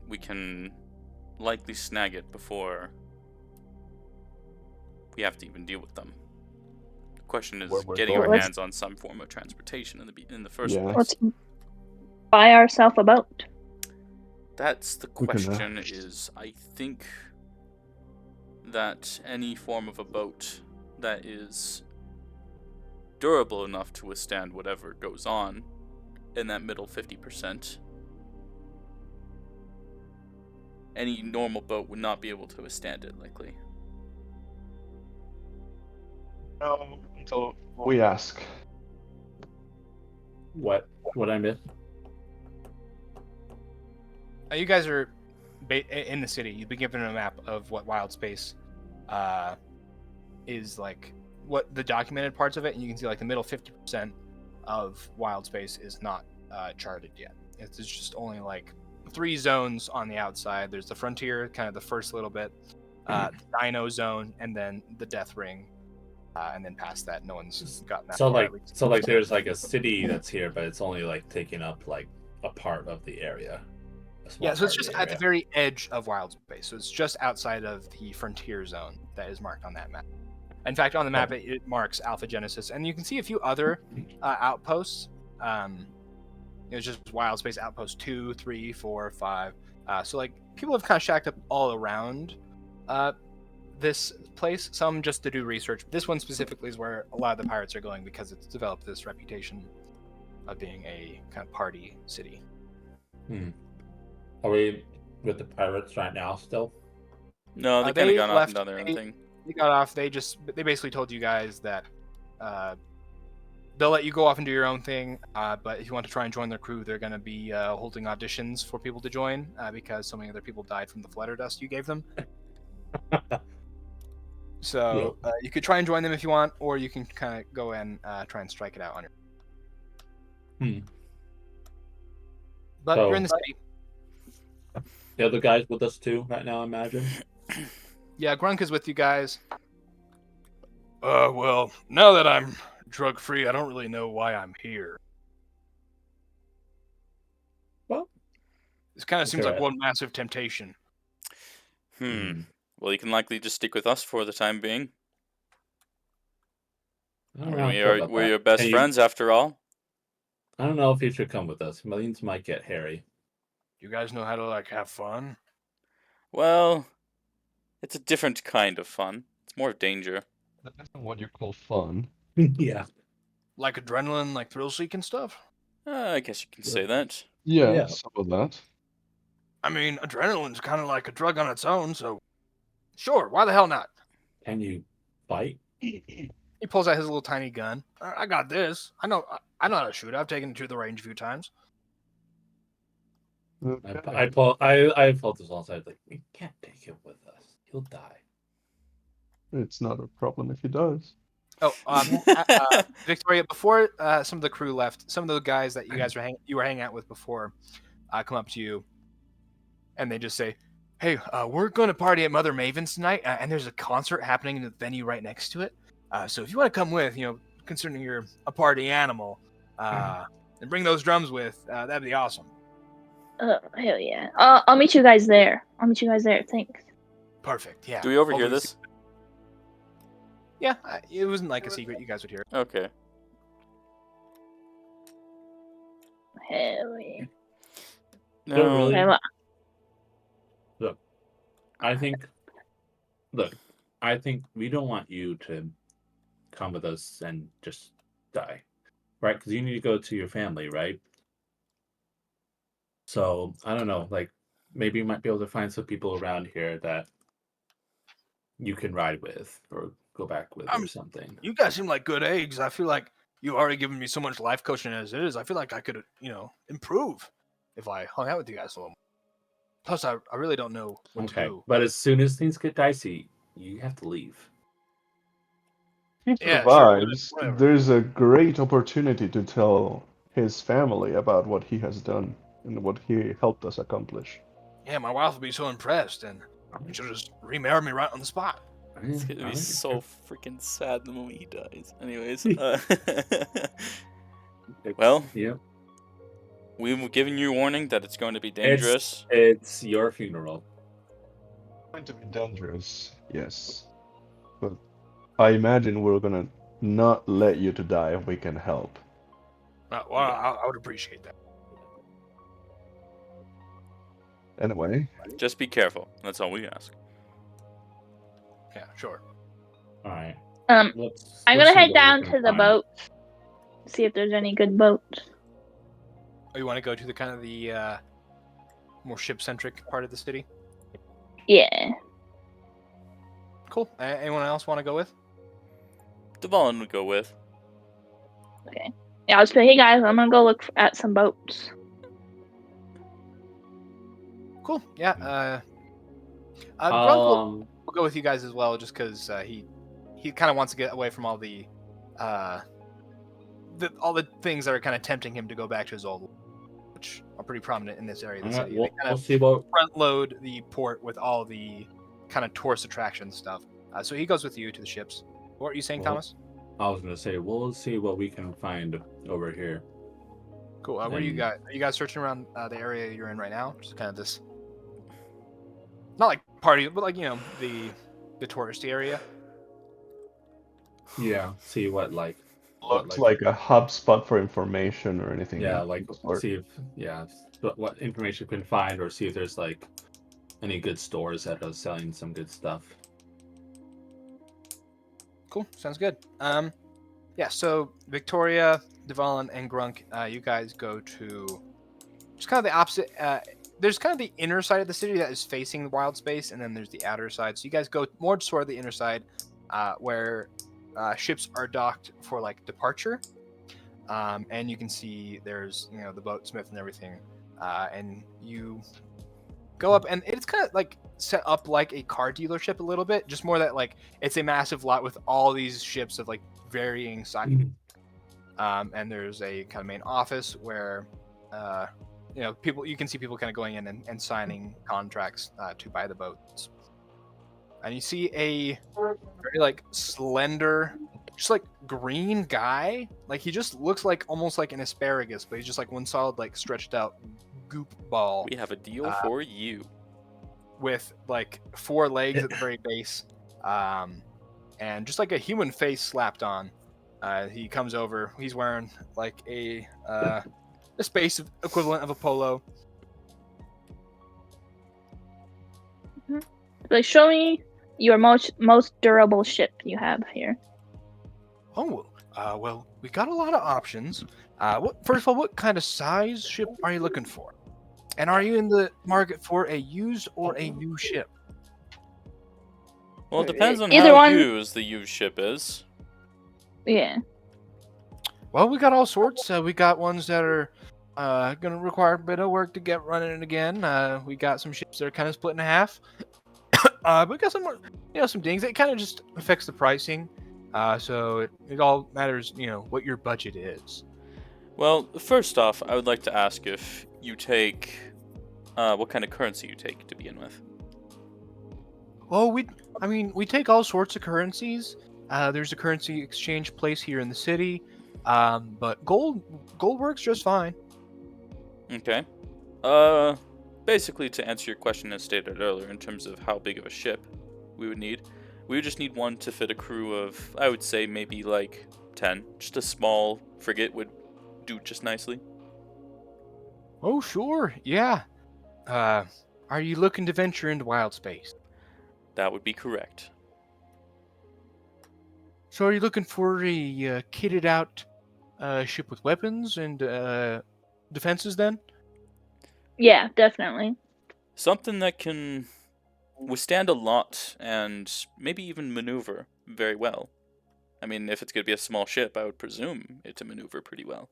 we can likely snag it before we have to even deal with them. The question is Where we're getting our going. hands on some form of transportation in the first Yeah. place. Let's buy ourselves a boat. That's the We can, question. Is I think that any form of a boat that is durable enough to withstand whatever goes on in that middle 50%, any normal boat would not be able to withstand it, likely. No, until we ask. What I missed? You guys are in the city. You've been given a map of what wild space is like, what the documented parts of it, and you can see like the middle 50% of wild space is not charted yet. It's just only like 3 zones on the outside. There's the frontier, kind of the first little bit, the Dino Zone, and then the Death Ring. And then past that, no one's gotten that So far, like, at least. so like, there's like a city that's here, but it's only like taking up like a part of the area. A small Yeah, so it's part of just the at the area. very edge of wild space. So it's just outside of the frontier zone that is marked on that map. In fact, on the map, it marks Alpha Genesis, and you can see a few other outposts. It's just wild space outpost 2, 3, 4, 5. So like people have kind of shacked up all around this place. Some just to do research. This one specifically is where a lot of the pirates are going because it's developed this reputation of being a kind of party city. Are we with the pirates right now still? No, they kind they of gone off left- and done their own they- thing. They got off. They basically told you guys that they'll let you go off and do your own thing. But if you want to try and join their crew, they're going to be holding auditions for people to join because so many other people died from the flutter dust you gave them. So you could try and join them if you want, or you can kind of go and try and strike it out on your. But you're in the city. The other guys with us too right now, I imagine. Yeah, Grunk is with you guys. Well, now that I'm drug-free, I don't really know why I'm here. Well, this kind of seems like okay. one massive temptation. Well, you can likely just stick with us for the time being. I don't know how I feel about We're that. your best Hey, friends after all. I don't know if you should come with us. Millions might get hairy. You guys know how to like have fun? Well, it's a different kind of fun. It's more of danger. That isn't what you call fun. Yeah. Like adrenaline, like thrill-seeking stuff? I guess you can say that. Yeah, some of that. I mean, adrenaline's kind of like a drug on its own, so sure, why the hell not? Can you fight? He pulls out his little tiny gun. I got this. I know how to shoot. I've taken it to the range a few times. I pulled this on side like, we can't take it with us. You'll die. It's not a problem if he does. Oh, Victoria, before some of the crew left, some of the guys that you were hanging out with before come up to you, and they just say, "Hey, we're going to party at Mother Maven's tonight, and there's a concert happening in the venue right next to it. So if you want to come with, considering you're a party animal, and bring those drums with, that'd be awesome." Hell yeah. I'll meet you guys there. Thanks. Perfect. Yeah. Do we overhear Hopefully this? Yeah, it wasn't like a secret. You guys would hear it. Okay. Hell yeah. Don't really. Well, Look, I think we don't want you to come with us and just die, right? Because you need to go to your family, right? So I don't know, like maybe you might be able to find some people around here that you can ride with or go back with or something. You guys seem like good eggs. I feel like you've already given me so much life coaching as it is. I feel like I could, improve if I hung out with you guys a little more. Plus, I really don't know what to Okay, do. but as soon as things get dicey, you have to leave. If he Yeah, sure, survives, whatever. there's a great opportunity to tell his family about what he has done and what he helped us accomplish. Yeah, my wife will be so impressed, and she'll just remarry me right on the spot. It's gonna be so freaking sad the moment he dies. Anyways, well, yeah, we've given you warning that it's going to be dangerous. It's your funeral. It's going to be dangerous, yes. But I imagine we're gonna not let you to die if we can help. Well, I would appreciate that. Anyway, Just be careful. That's all we ask. Yeah, sure. All right. I'm Let's gonna see head what we down can to the find. boat. See if there's any good boats. Oh, you want to go to the kind of the more ship-centric part of the city? Yeah. Cool. Anyone else want to go with? Devon would go with. Okay. Yeah, I'll just be like, hey guys, I'm gonna go look at some boats. Cool. Yeah. Grunk will Um, go with you guys as well, just because he kind of wants to get away from all the things that are kind of tempting him to go back to his old, which are pretty prominent in this area of the city. They kind we'll of see what. front load the port with all the kind of tourist attraction stuff. So he goes with you to the ships. What were you saying, Well, Thomas? I was gonna say we'll see what we can find over here. Cool. Where are you and- guys? Are you guys searching around the area you're in right now? Just kind of this, not like party, but like the touristy area. Yeah, see what like. looks like a hub spot for information or anything. Yeah, of like the sort. see if what information we can find, or see if there's like any good stores that are selling some good stuff. Cool. Sounds good. Yeah. So Victoria, Devon, and Grunk, you guys go to just kind of the opposite. There's kind of the inner side of the city that is facing the wild space, and then there's the outer side. So you guys go more toward the inner side, where ships are docked for like departure, and you can see there's the boatsmith and everything, and you go up, and it's kind of like set up like a car dealership a little bit, just more that like it's a massive lot with all these ships of like varying size. And there's a kind of main office where you can see people kind of going in and signing contracts to buy the boats. And you see a very like slender, just like green guy. Like he just looks like almost like an asparagus, but he's just like one solid like stretched out goop ball We have a deal for you. with like 4 legs at the very base, and just like a human face slapped on. He comes over. He's wearing like a space equivalent of a polo. Like, show me your most durable ship you have here. Oh, well, we got a lot of options. First of all, what kind of size ship are you looking for? And are you in the market for a used or a new ship? Well, it depends on Either how one. used the used ship is. Yeah. Well, we got all sorts. We got ones that are going to require a bit of work to get running again. We got some ships that are kind of split in half. But we got some more, some dings. It kind of just affects the pricing. So it all matters, what your budget is. Well, first off, I would like to ask if you take what kind of currency you take to begin with. Well, we take all sorts of currencies. There's a currency exchange place here in the city, but gold works just fine. Okay. Basically, to answer your question as stated earlier, in terms of how big of a ship we would just need one to fit a crew of, I would say, maybe like 10. Just a small frigate would do just nicely. Oh, sure, yeah. Are you looking to venture into Wildspace? That would be correct. So are you looking for a kitted out ship with weapons and defenses then? Yeah, definitely. Something that can withstand a lot and maybe even maneuver very well. I mean, if it's going to be a small ship, I would presume it to maneuver pretty well.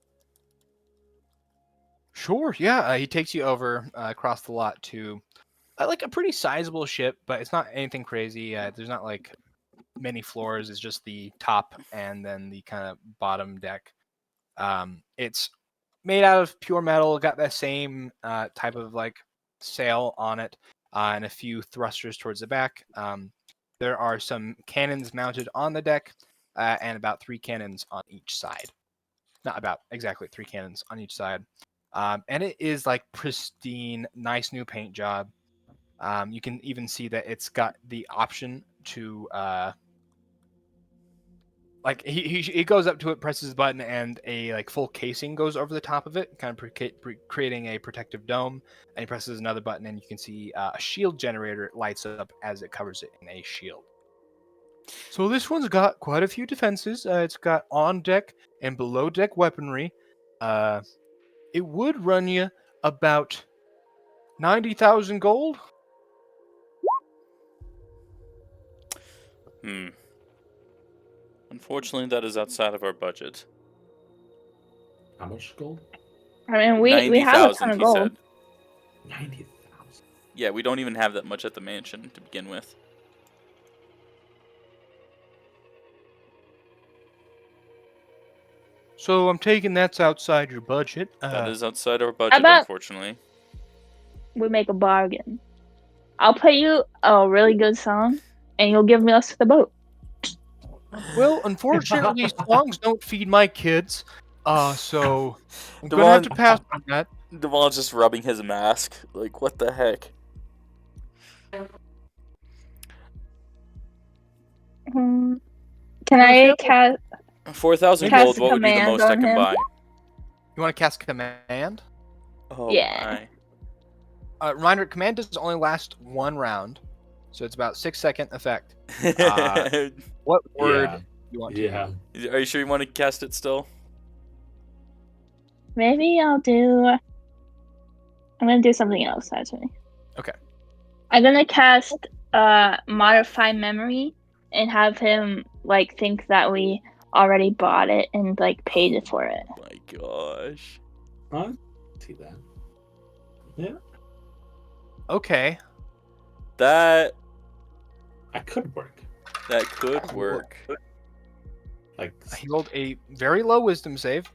Sure, yeah. He takes you over across the lot to like a pretty sizable ship, but it's not anything crazy. There's not like many floors. It's just the top and then the kind of bottom deck. It's made out of pure metal. Got that same type of like sail on it, and a few thrusters towards the back. There are some cannons mounted on the deck, and about 3 cannons on each side. Not about, exactly 3 cannons on each side. And it is like pristine, nice new paint job. You can even see that it's got the option to like he goes up to it, presses the button, and a like full casing goes over the top of it, kind of creating a protective dome. And he presses another button, and you can see a shield generator lights up as it covers it in a shield. So this one's got quite a few defenses. It's got on deck and below deck weaponry. It would run you about 90,000 gold. Unfortunately, that is outside of our budget. How much gold? I mean, we have a ton 90,000, of he gold. said. 90,000. Yeah, we don't even have that much at the mansion to begin with. So I'm taking that's outside your budget. That is outside our budget, about- unfortunately. We make a bargain. I'll play you a really good song, and you'll give me us the boat. Well, unfortunately, songs don't feed my kids. So I'm gonna have to pass on that. Devon's just rubbing his mask. Like, what the heck? Can I cast? 4,000 Cast gold, what would be the command most I on can him. buy? You want to cast command? Oh, Yeah. my. Reminder: command does only last 1 round, so it's about 6-second effect. What word Yeah. you want to Yeah. use? Are you sure you want to cast it still? Maybe I'll do. I'm gonna do something else actually. Okay. I'm gonna cast modify memory and have him like think that we already bought it and like paid for it. Oh my gosh. I see that. Yeah. Okay. That Could work. could work. Like, He rolled a very low wisdom save.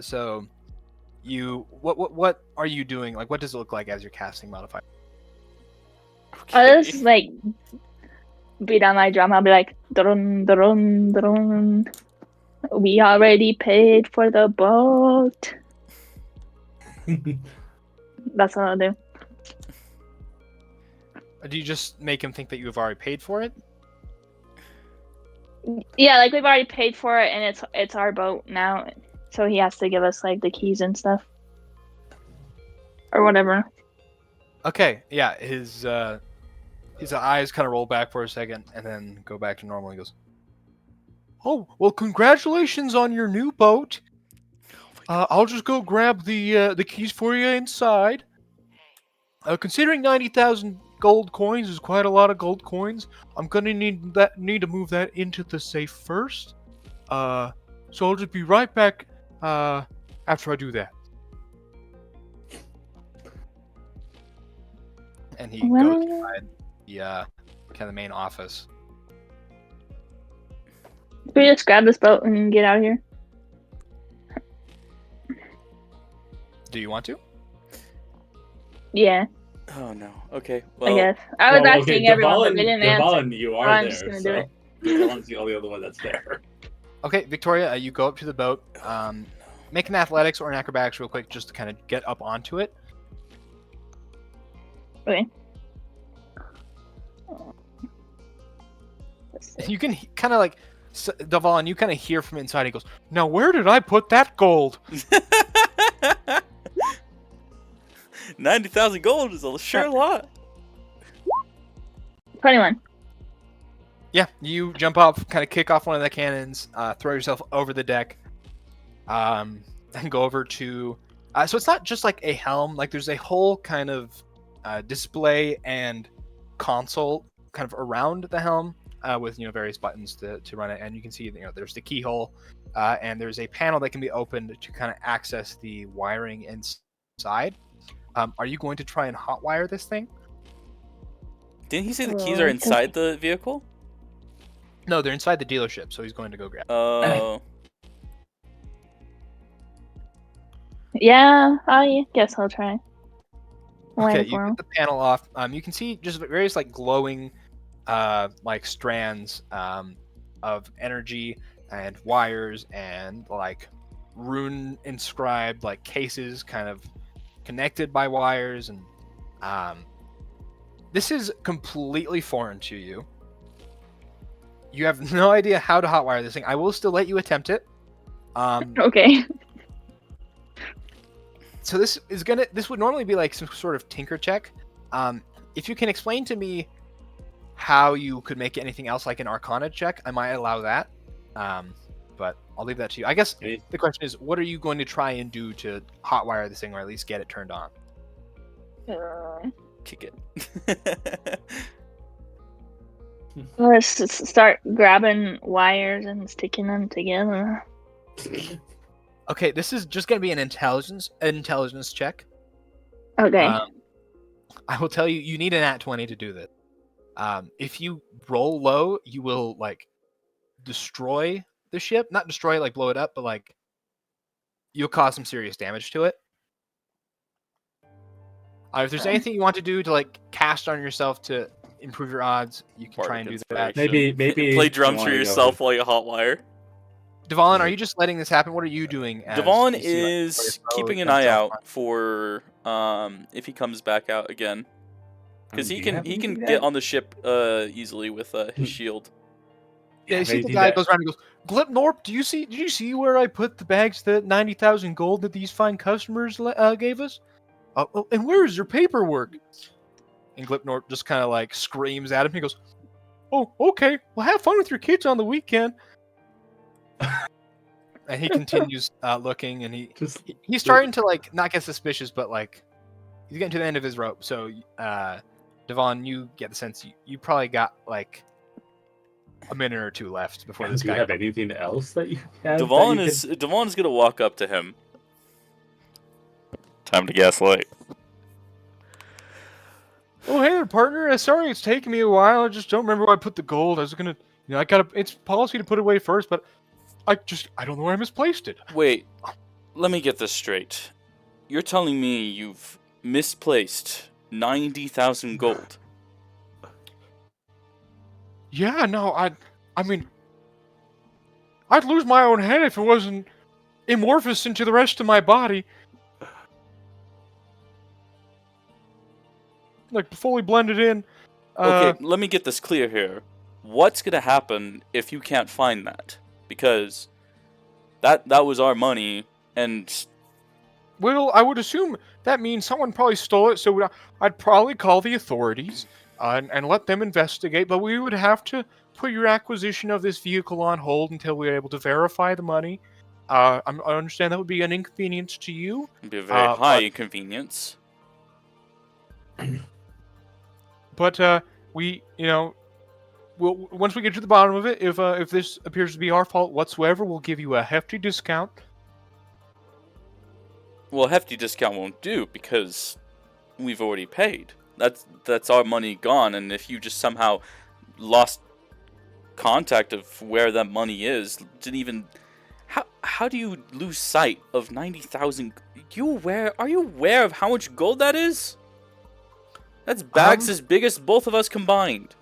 So you what are you doing? Like, what does it look like as you're casting modify? I'll just like beat on my drum. I'll be like, drum, drum, drum. We already paid for the boat. That's what I'll do. Do you just make him think that you have already paid for it? Yeah, like we've already paid for it, and it's our boat now, so he has to give us like the keys and stuff, or whatever. Okay. Yeah. His eyes kind of roll back for a second and then go back to normal. He goes, "Oh, well, congratulations on your new boat. I'll just go grab the keys for you inside. Considering 90,000 gold coins is quite a lot of gold coins, I'm gonna need to move that into the safe first. So I'll just be right back after I do that." And he goes inside kind of the main office. Can we just grab this boat and get out of here? Do you want to? Yeah, Oh no. Okay. I Well, guess. I was Well, asking everyone, but they didn't answer. Devon, you are I'm there, just gonna do so it. Devon's the only other one that's there. Okay, Victoria, you go up to the boat. Make an athletics or an acrobatics real quick just to kind of get up onto it. Okay. You can kind of like, Devon, you kind of hear from inside. He goes, "Now where did I put that gold?" 90,000 gold is a sure lot. 21. Yeah, you jump off, kind of kick off one of the cannons, throw yourself over the deck, and go over to. So it's not just like a helm; like there's a whole kind of display and console kind of around the helm with various buttons to run it, and you can see there's the keyhole, and there's a panel that can be opened to kind of access the wiring inside. Are you going to try and hotwire this thing? Didn't he say the keys are inside the vehicle? No, they're inside the dealership, so he's going to go grab. Oh. Yeah, I guess I'll try. Okay, you get the panel off. You can see just various like glowing, like strands of energy and wires and like rune inscribed like cases, kind of connected by wires, and this is completely foreign to you. You have no idea how to hotwire this thing. I will still let you attempt it. Okay. So this would normally be like some sort of tinker check. If you can explain to me how you could make anything else like an arcana check, I might allow that. But I'll leave that to you. I guess the question is, what are you going to try and do to hotwire this thing, or at least get it turned on? Kick it. Let's just start grabbing wires and sticking them together. Okay, this is just going to be an intelligence check. Okay. I will tell you, you need an at 20 to do this. If you roll low, you will like destroy the ship. Not destroy it, like blow it up, but like you'll cause some serious damage to it. If there's anything you want to do to like cast on yourself to improve your odds, you can try and do that. Maybe play drums for yourself while you hotwire. Devon, are you just letting this happen? What are you doing? Devon is keeping an eye out for if he comes back out again, because he can get on the ship easily with his shield. Yeah, you see the guy goes around and goes, "Glipnorp, did you see where I put the bags that 90,000 gold that these fine customers gave us? And where is your paperwork?" And Glipnorp just kind of like screams at him. He goes, "Oh, okay. Well, have fun with your kids on the weekend." And he continues looking, and he's starting to like not get suspicious, but like he's getting to the end of his rope. So, Devon, you get the sense you probably got like a minute or two left before this guy. Do you have anything else that you have? Devon's gonna walk up to him. Time to gaslight. "Oh, hey there, partner. Sorry it's taking me a while. I just don't remember where I put the gold. I was gonna, it's policy to put it away first, but I don't know where I misplaced it." Wait, let me get this straight. You're telling me you've misplaced 90,000 gold? Yeah, no, I mean, I'd lose my own head if it wasn't amorphous into the rest of my body. Like, fully blended in. Okay, let me get this clear here. What's gonna happen if you can't find that? Because that was our money, and... Well, I would assume that means someone probably stole it, so I'd probably call the authorities and let them investigate, but we would have to put your acquisition of this vehicle on hold until we were able to verify the money. I understand that would be an inconvenience to you. It'd be a very high inconvenience. But once we get to the bottom of it, if this appears to be our fault whatsoever, we'll give you a hefty discount. Well, hefty discount won't do because we've already paid. That's our money gone, and if you just somehow lost contact of where that money is. Didn't even. How do you lose sight of 90,000? Are you aware of how much gold that is? That's bags as big as both of us combined.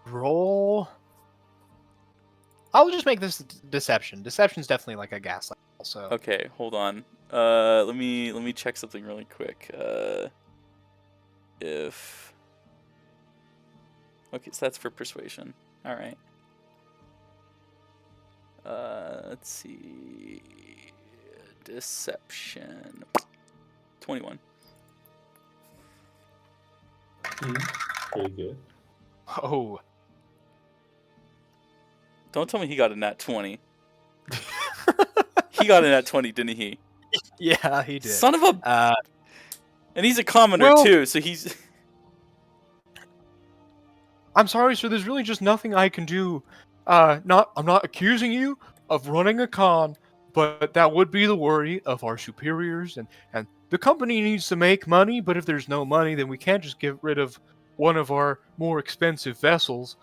Roll. I'll just make this deception. Deception's definitely like a gaslight. So Okay, hold on. Let me check something really quick. If okay, so that's for persuasion. All right. Let's see. Deception. 21. Pretty good. Oh. Don't tell me he got a nat 20. He got a nat 20, didn't he? Yeah, he did. Son of a. And he's a commoner well- too, so he's. I'm sorry, sir. There's really just nothing I can do. I'm not accusing you of running a con, but that would be the worry of our superiors, and the company needs to make money. But if there's no money, then we can't just get rid of one of our more expensive vessels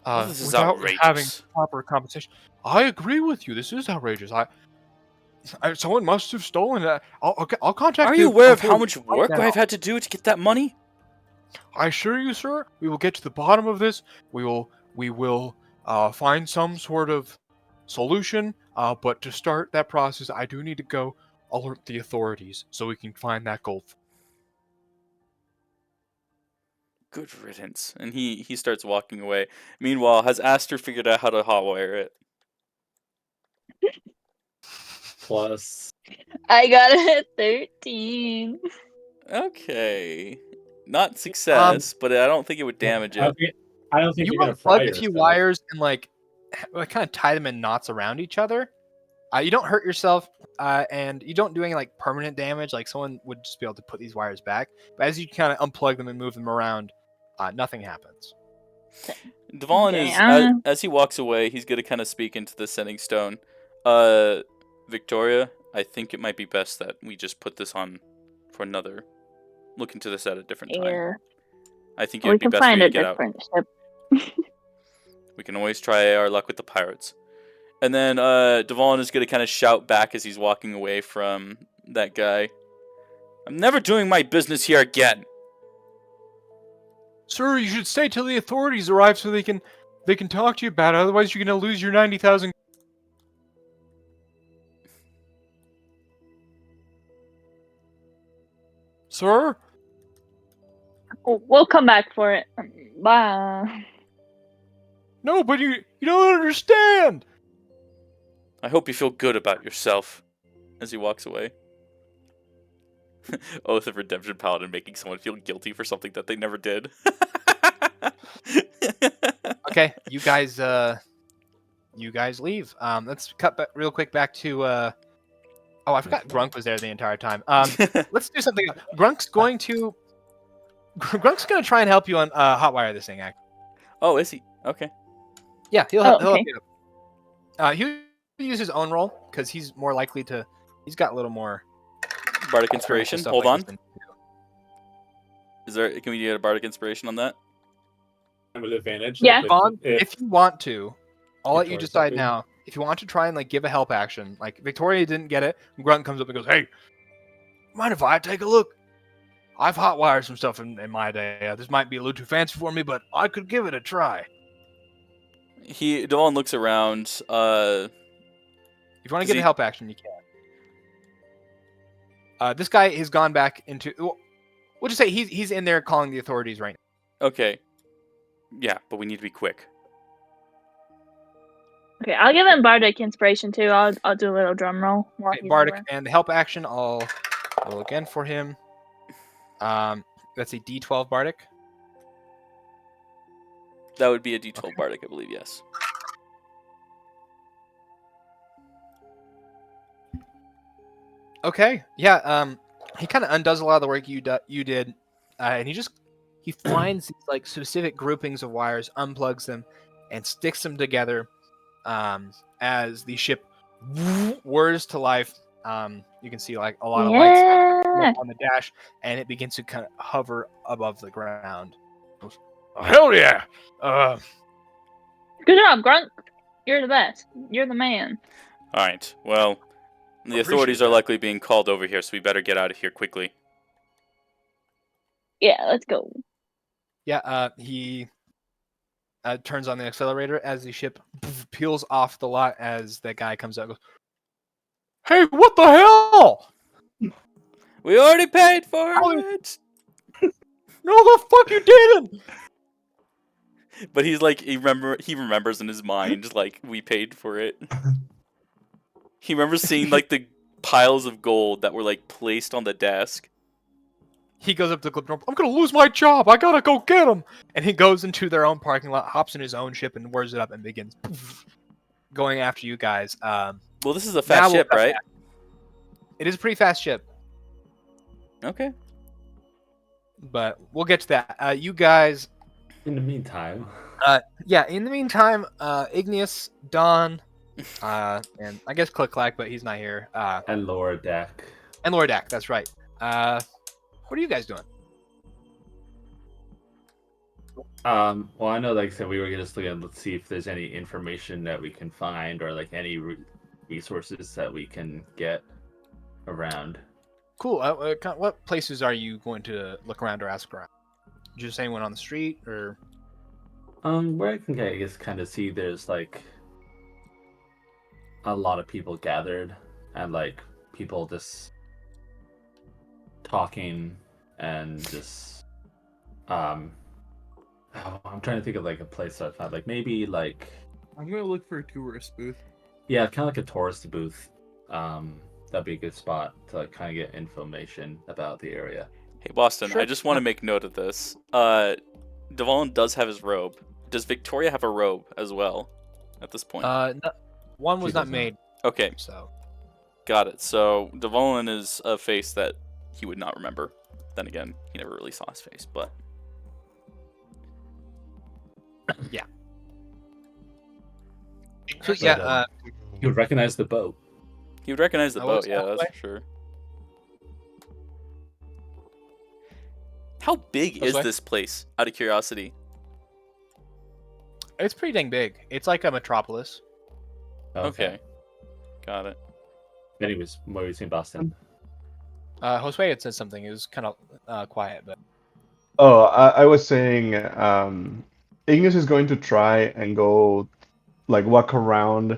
This is without outrageous. having proper compensation. I agree with you. This is outrageous. Someone must have stolen that. I'll contact. Are you aware of how authorities much right work now. I've had to do to get that money? I assure you, sir, we will get to the bottom of this. We will find some sort of solution. But to start that process, I do need to go alert the authorities so we can find that gold. Good riddance. And he starts walking away. Meanwhile, has Aster figured out how to hotwire it? Plus, I got a 13. Okay. Not success, but I don't think it would damage it. I don't think You you're gonna unplug fry a few yourself. wires and like kind of tie them in knots around each other. You don't hurt yourself, and you don't do any like permanent damage. Like someone would just be able to put these wires back. But as you kind of unplug them and move them around, nothing happens. Devon Okay, is as he walks away, he's gonna kind of speak into the sending stone. Victoria, I think it might be best that we just put this on for another. Look into this at a different time. Yeah. I think We it'd be can best for find you a to get out. different ship. We can always try our luck with the pirates. And then Devon is gonna kind of shout back as he's walking away from that guy. I'm never doing my business here again. Sir, you should stay till the authorities arrive so they can talk to you about it. Otherwise, you're gonna lose your 90,000. Sir? We'll come back for it. Bye. No, but you don't understand. I hope you feel good about yourself. As he walks away. Oath of Redemption Paladin making someone feel guilty for something that they never did. Okay, you guys leave. Let's cut back real quick back to oh, I forgot Grunk was there the entire time. Let's do something. Grunk's going to try and help you on hotwire this thing. Actually. Oh, is he? Okay. Yeah, he'll Oh, help okay. you. He'll use his own roll because he's more likely to. He's got a little more Bardic Inspiration. stuff Hold like on. this than you do. Can we get a Bardic Inspiration on that? With advantage. Yeah. Vaughn, if you want to, I'll let you Victoria's decide helping. now. If you want to try and like give a help action, like Victoria didn't get it, Grunt comes up and goes, "Hey, mind if I take a look? I've hotwired some stuff in my day. This might be a little too fancy for me, but I could give it a try." Devon looks around. If you want to Does give he- a help action, you can. This guy has gone back into. We'll just say he's in there calling the authorities right now. Okay. Yeah, but we need to be quick. Okay, I'll give him Bardic Inspiration too. I'll do a little drum roll while Okay, he's Bardic away. and the help action. I'll roll again for him. That's a D12 Bardic. That would be a D12 Bardic, I believe, yes. Okay, yeah. He kind of undoes a lot of the work you did, and he finds these like specific groupings of wires, unplugs them, and sticks them together. As the ship whirs to life, you can see like a lot of lights Yeah. on the dash, and it begins to kind of hover above the ground. Hell yeah! Good job, Grunt. You're the best. You're the man. All right. Well, the authorities Appreciate are that. likely being called over here, so we better get out of here quickly. Yeah, let's go. Yeah, he turns on the accelerator as the ship peels off the lot as that guy comes out and goes, "Hey, what the hell? We already paid for Oh, it. No, the fuck you didn't!" But he's like, he remembers in his mind, like, we paid for it. He remembers seeing, like, the piles of gold that were, like, placed on the desk. He goes up to the clip. I'm gonna lose my job. I gotta go get him. And he goes into their own parking lot, hops in his own ship, and whirs it up and begins going after you guys. Well, this is a Now fast we'll ship, cut right? back. It is a pretty fast ship, Okay. but we'll get to that. You guys, In the meantime, yeah. In the meantime, Igneous, Don, and I guess Click Clack, but he's not here. and lower deck. And Lordak. That's right. What are you guys doing? Well, I know, like I said, we were just looking let's see if there's any information that we can find or like any resources that we can get around. Cool. What places are you going to look around or ask around? Just anyone on the street, or Where I can, I guess, kind of see there's like a lot of people gathered and like people just talking and just I'm trying to think of like a place that I found like maybe like I'm gonna look for a tourist booth. yeah, kind of like a tourist booth. That'd be a good spot to like kind of get information about the area. Hey, Boston, Sure. I just want to make note of this. Devon does have his robe. Does Victoria have a robe as well at this point? one was She not does not. made, Okay, so got it. So Devon is a face that he would not remember. Then again, he never really saw his face, but so But, yeah. You would recognize the boat. he would recognize the I will boat. Yeah, step that's away. for sure. How big This is way. this place? Out of curiosity. It's pretty dang big. It's like a metropolis. Okay, got it. Anyways, what were you saying, Boston? Josue had said something. It was kind of quiet, but Oh, I was saying, Ignis is going to try and go, like, walk around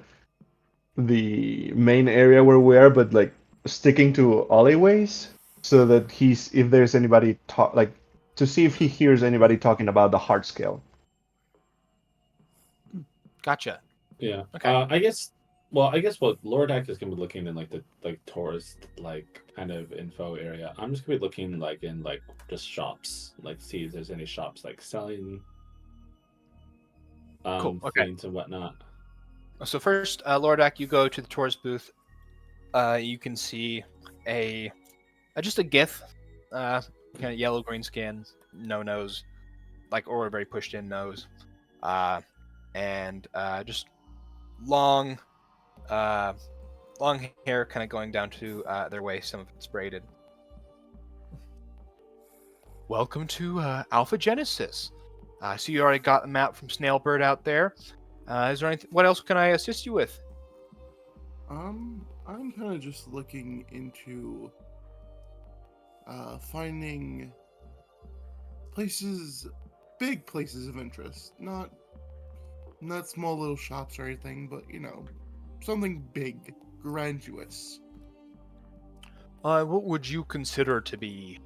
the main area where we are, but like sticking to alleyways, so that if there's anybody like to see if he hears anybody talking about the heart scale. gotcha. Yeah. Okay. I guess. Well, I guess what Lordak is gonna be looking in like the tourist like kind of info area. I'm just gonna be looking like in like just shops, like see if there's any shops like selling Cool, okay. things and whatnot. So first, Lordak, you go to the tourist booth. You can see just a GIF, kind of yellow green skin, no nose, like or a very pushed in nose, and just long hair, kind of going down to their waist. Some of it's braided. Welcome to Alpha Genesis. I see you already got the map from Snailbird out there. Is there anything? What else can I assist you with? I'm kind of just looking into finding places, big places of interest, not small little shops or anything, but something big, grandiose. What would you consider to be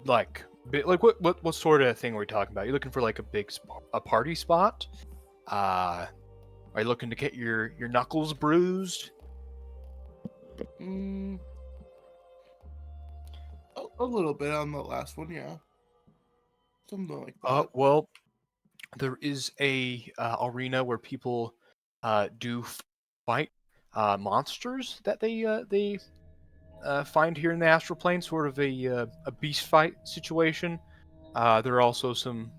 like what sort of thing are we talking about? You looking for like a party spot? Are you looking to get your knuckles bruised? A little bit on the last one, yeah. Something like that. Well, there is a arena where people do fight monsters that they find here in the astral plane, sort of a beast fight situation. There are also some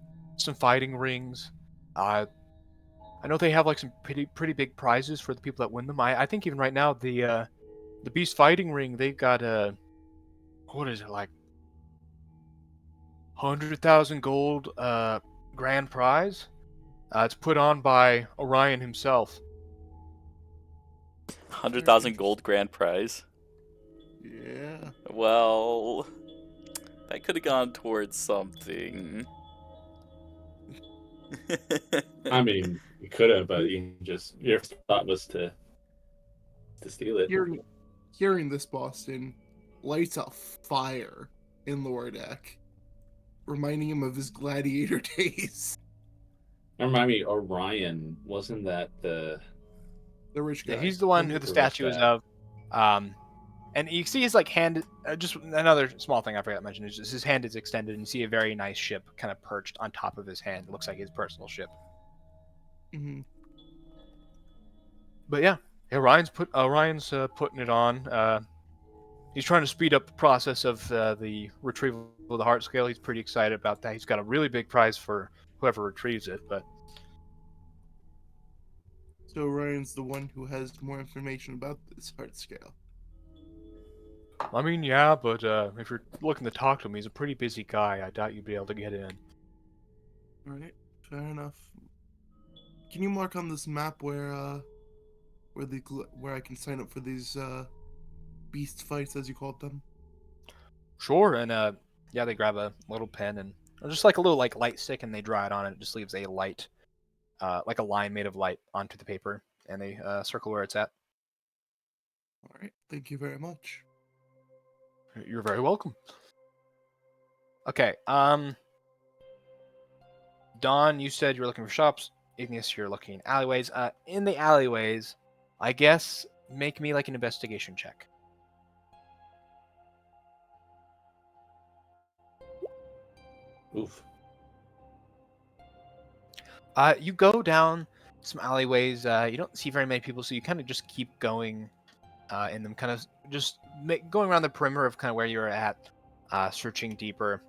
fighting rings. I know they have like some pretty big prizes for the people that win them. I think even right now the beast fighting ring, they've got what is it, like 100,000 gold grand prize. It's put on by Orion himself. 100,000 gold grand prize. Yeah. Well, that could have gone towards something. I mean, you could have, but your thought was to steal it. Hearing this, Boston lights a fire in Lordak, reminding him of his gladiator days. Remind me, Orion, wasn't that the rich guy? Yeah, he's the one who the The rich statue is guy. of. And you see his like hand. Just another small thing I forgot to mention is just his hand is extended, and you see a very nice ship kind of perched on top of his hand. It looks like his personal ship. Mm-hmm. But yeah, Orion's putting it on. He's trying to speed up the process of the retrieval of the heart scale. He's pretty excited about that. He's got a really big prize for whoever retrieves it. But So Ryan's the one who has more information about this heart scale. I mean, yeah, but if you're looking to talk to him, he's a pretty busy guy. I doubt you'd be able to get in. Alright, fair enough. Can you mark on this map where I can sign up for these beast fights, as you called them? Sure, and yeah, they grab a little pen and or just like a little like light stick, and they draw it on, and it just leaves a light, like a line made of light onto the paper, and they circle where it's at. Alright, thank you very much. You're very welcome. Okay, Don, you said you were looking for shops. Ignis, you're looking alleyways. In the alleyways, I guess make me like an investigation check. oof? You go down some alleyways. You don't see very many people, so you kind of just keep going in them, kind of just going around the perimeter of kind of where you're at, searching deeper.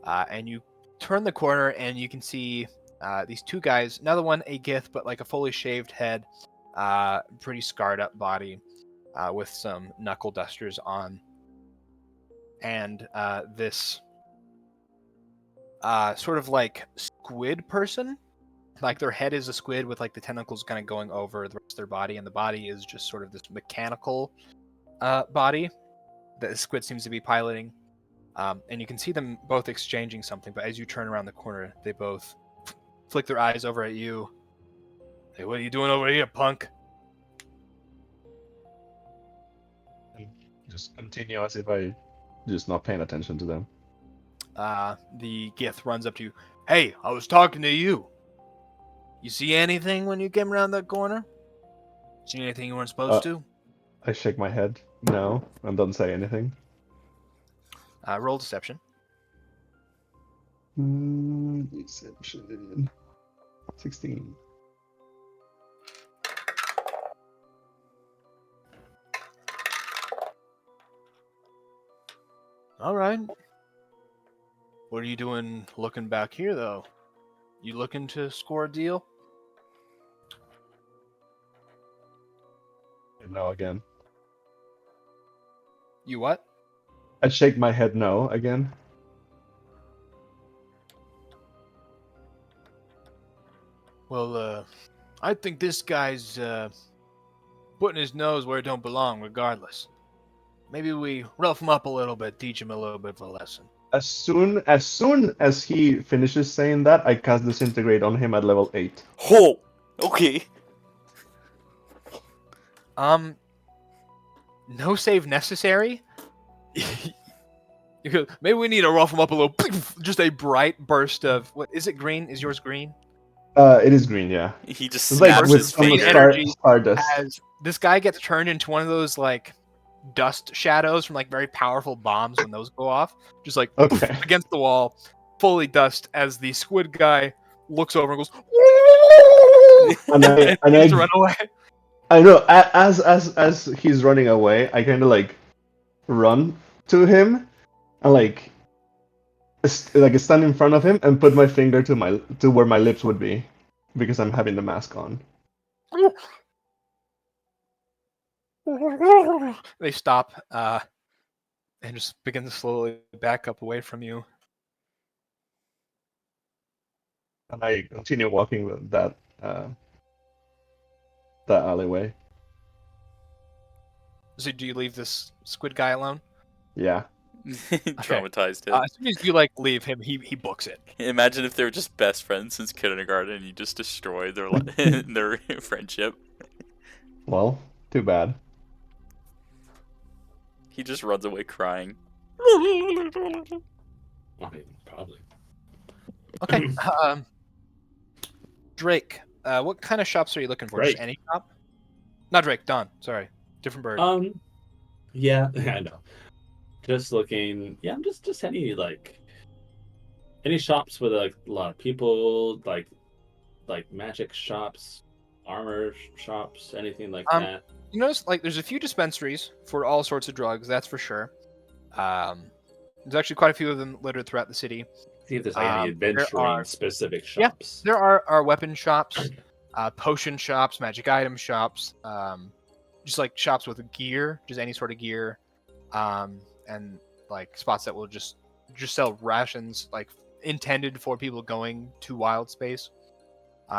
And you turn the corner, and you can see these two guys. Another one, a Gith, but like a fully shaved head, pretty scarred up body, with some knuckle dusters on, and this sort of like squid person. Like their head is a squid with like the tentacles kind of going over the rest of their body, and the body is just sort of this mechanical body that the squid seems to be piloting. And you can see them both exchanging something, but as you turn around the corner, they both flick their eyes over at you. Hey, what are you doing over here, punk? Just continue as if I just not paying attention to them. The Gith runs up to you. Hey, I was talking to you. You see anything when you came around that corner? See anything you weren't supposed to? I shake my head. No, and don't say anything. Roll deception. Deception. 16. All right. What are you doing looking back here, though? You looking to score a deal? No again. You what? I shake my head no again. Well, I think this guy's putting his nose where it don't belong, regardless. Maybe we rough him up a little bit, teach him a little bit of a lesson. As soon as he finishes saying that, I cast Disintegrate on him at level 8. Oh, okay. No save necessary. You go, maybe we need to rough him up a little. Just a bright burst of what is it? Green? Is yours green? It is green, yeah. He just It's like snaps with his some fake finger. energy. stardust. As this guy gets turned into one of those like dust shadows from like very powerful bombs when those go off, just like Okay. against the wall, fully dust. As the squid guy looks over and goes, And I begins to run away. I know. As he's running away, I kind of like run to him and like stand in front of him and put my finger to where my lips would be because I'm having the mask on. They stop. and just begin to slowly back up away from you. And I continue walking that that alleyway. So do you leave this squid guy alone? Yeah. Traumatized him. As soon as you like leave him, he books it. Imagine if they were just best friends since kindergarten and you just destroyed their their friendship. Well, too bad. He just runs away crying. I mean, probably. Okay. Drake, what kind of shops are you looking for? Just Drake. any shop? Not Drake. Don. Sorry, different bird. Yeah, I know. Just looking. Yeah, I'm just any shops with like a lot of people, like magic shops, armor shops, anything like that. You notice like there's a few dispensaries for all sorts of drugs. That's for sure. There's actually quite a few of them littered throughout the city. See if there's like any adventuring specific Yeah, shops. there are weapon shops, potion shops, magic item shops, just like shops with gear, just any sort of gear, and like spots that will just sell rations like intended for people going to Wildspace.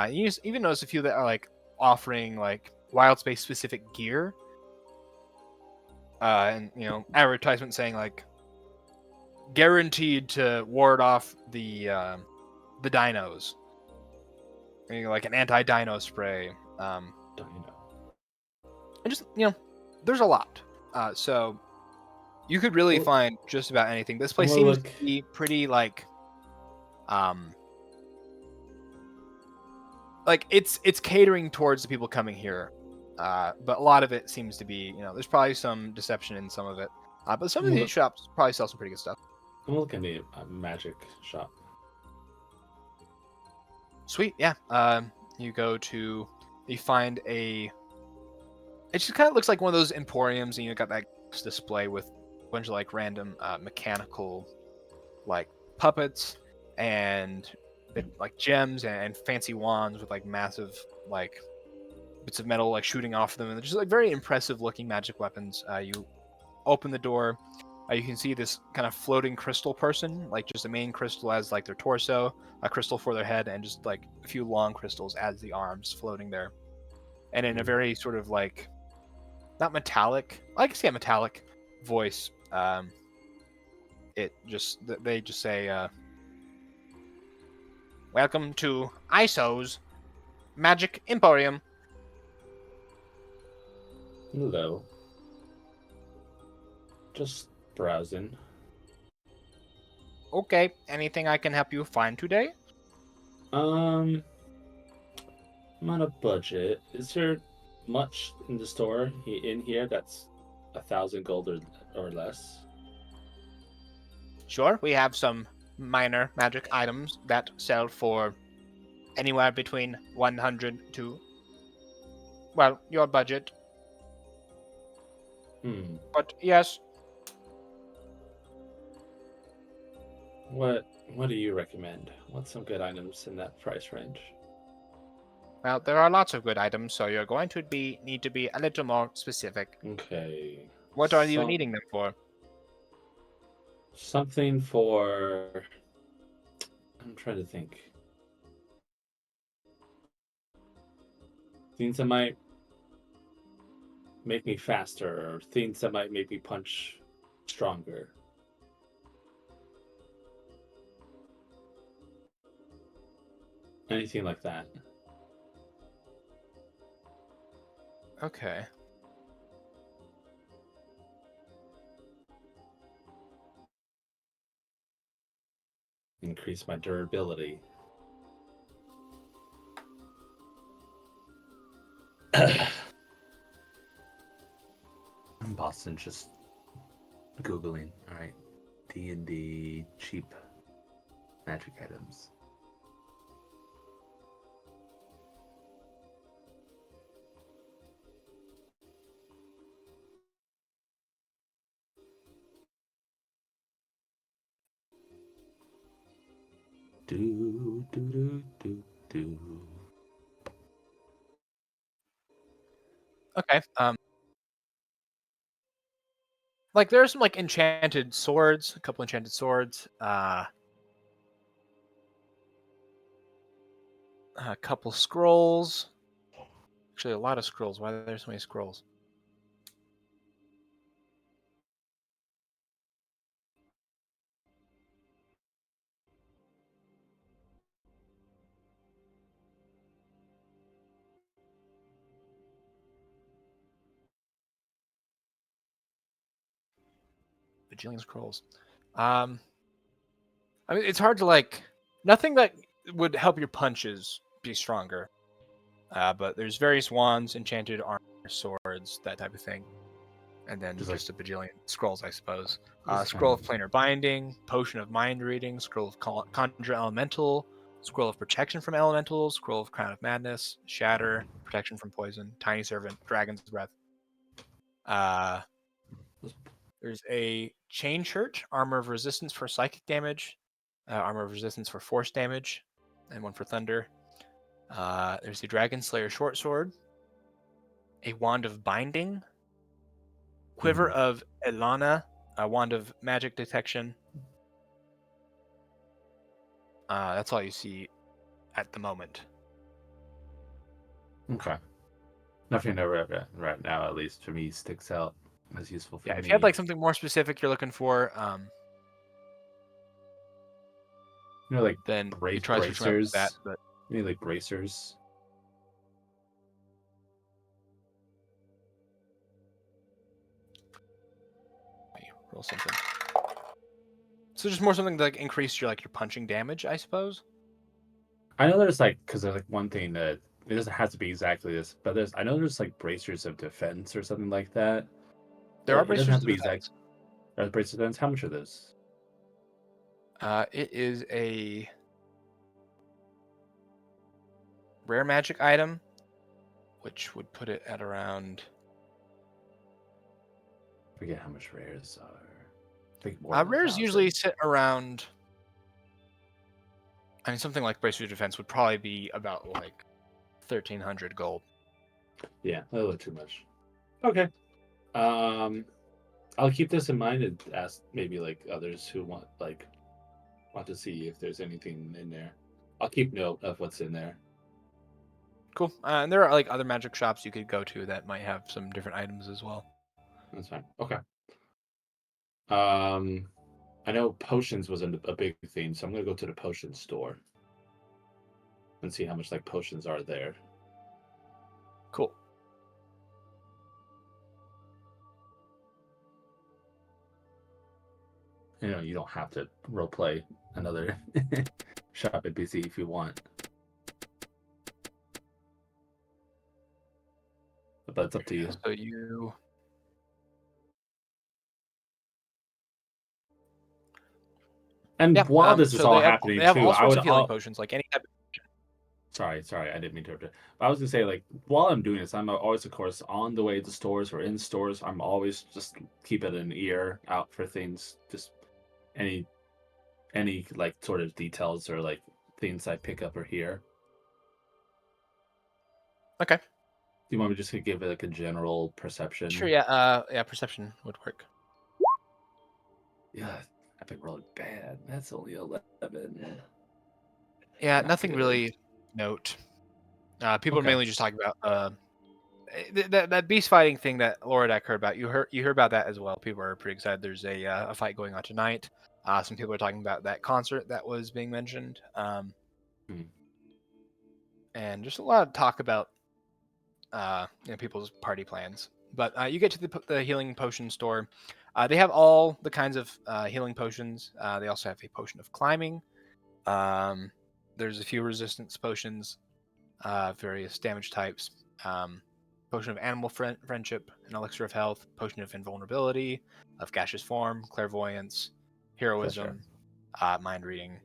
You even notice a few that are like offering like Wildspace specific gear, and advertisement saying like guaranteed to ward off the dinos. Like an anti-dino spray. Dino. And just there's a lot. So you could really find just about anything. This place seems to be pretty like it's catering towards the people coming here. But a lot of it seems to be, there's probably some deception in some of it. But some of these shops probably sell some pretty good stuff. I'm looking at a magic shop. Sweet, yeah. You find it just kind of looks like one of those emporiums, and you got that display with a bunch of like random mechanical like puppets and like gems and fancy wands with like massive like bits of metal like shooting off them, and they're just like very impressive looking magic weapons. You open the door. You can see this kind of floating crystal person, like just a main crystal as like their torso, a crystal for their head, and just like a few long crystals as the arms floating there. And in a very sort of like, not metallic, I can see a metallic voice. They just say, "Welcome to ISO's Magic Emporium." Hello. Just browsing. Okay, anything I can help you find today? I'm on a budget. Is there much in the store in here that's 1,000 gold or less? Sure, we have some minor magic items that sell for anywhere between 100 to, well, your budget. But yes. What do you recommend? What's some good items in that price range? Well, there are lots of good items, so you're going to need to be a little more specific. Okay. What are you needing them for? Something for... I'm trying to think. Things that might make me faster, or things that might make me punch stronger. Anything like that. Okay. Increase my durability. Boston just Googling. All right. D&D cheap magic items. Do, do, do, do, do. Okay. Like there are some like enchanted swords, a couple enchanted swords, a couple scrolls. Actually, a lot of scrolls. Why are there so many scrolls? Bajillion scrolls. I mean, it's hard to like nothing that would help your punches be stronger. But there's various wands, enchanted armor, swords, that type of thing, and then Just just like- a bajillion scrolls, I suppose. Just Scroll of kind planar binding, potion of mind reading, scroll of conjure elemental, scroll of protection from elementals, scroll of crown of madness, shatter, protection from poison, tiny servant, dragon's breath. There's a chain shirt, armor of resistance for psychic damage, armor of resistance for force damage, and one for thunder. There's the Dragon Slayer short sword, a wand of binding, quiver of Elana, a wand of magic detection. That's all you see at the moment. Okay. Nothing that right now, at least for me, sticks out as useful for Yeah, me. if you had like something more specific you're looking for, you know, like then you try switching up with bracers. that. But You need like bracers. roll something. So just more something to like increase your punching damage, I suppose. I know there's like because there's like one thing that it doesn't have to be exactly this, but I know there's like bracers of defense or something like that. There are It doesn't bracers have of to be defense. exact. Are bracers of defense? How much are those? It is a rare magic item, which would put it at around. I forget how much rares are. I think more than Rares 1,000. usually sit around. I mean, something like Bracer of Defense would probably be about like 1,300 gold. Yeah, a little too much. Okay. I'll keep this in mind and ask maybe like others who want to see if there's anything in there. I'll keep note of what's in there. Cool. And there are like other magic shops you could go to that might have some different items as well. That's fine. Okay. I know potions was a big theme, so I'm gonna go to the potion store and see how much like potions are there. Cool. You know, you don't have to roleplay another shop at BC if you want. But that's up to you. So you. And Yeah, while this is so all they have, happening they have too, all I sorts would of healing potions, like any type of. Sorry, I didn't mean to interrupt. But I was gonna say, like, while I'm doing this, I'm always, of course, on the way to stores or in stores. I'm always just keeping an ear out for things, just any like sort of details or like things I pick up or hear. Okay. Do you want me just to give it like a general perception? Sure. Yeah. Yeah. Perception would work. Yeah, I've been rolling bad. That's only 11. Yeah. Not Nothing good. really note. People are Okay. mainly just talking about that beast fighting thing that Loradak heard about. You heard about that as well. People are pretty excited. There's a fight going on tonight. Some people are talking about that concert that was being mentioned. And just a lot of talk about people's party plans. But you get to the healing potion store. They have all the kinds of healing potions. They also have a potion of climbing. There's a few resistance potions, various damage types. Potion of animal friendship, an elixir of health, potion of invulnerability, of gaseous form, clairvoyance, heroism, mind reading.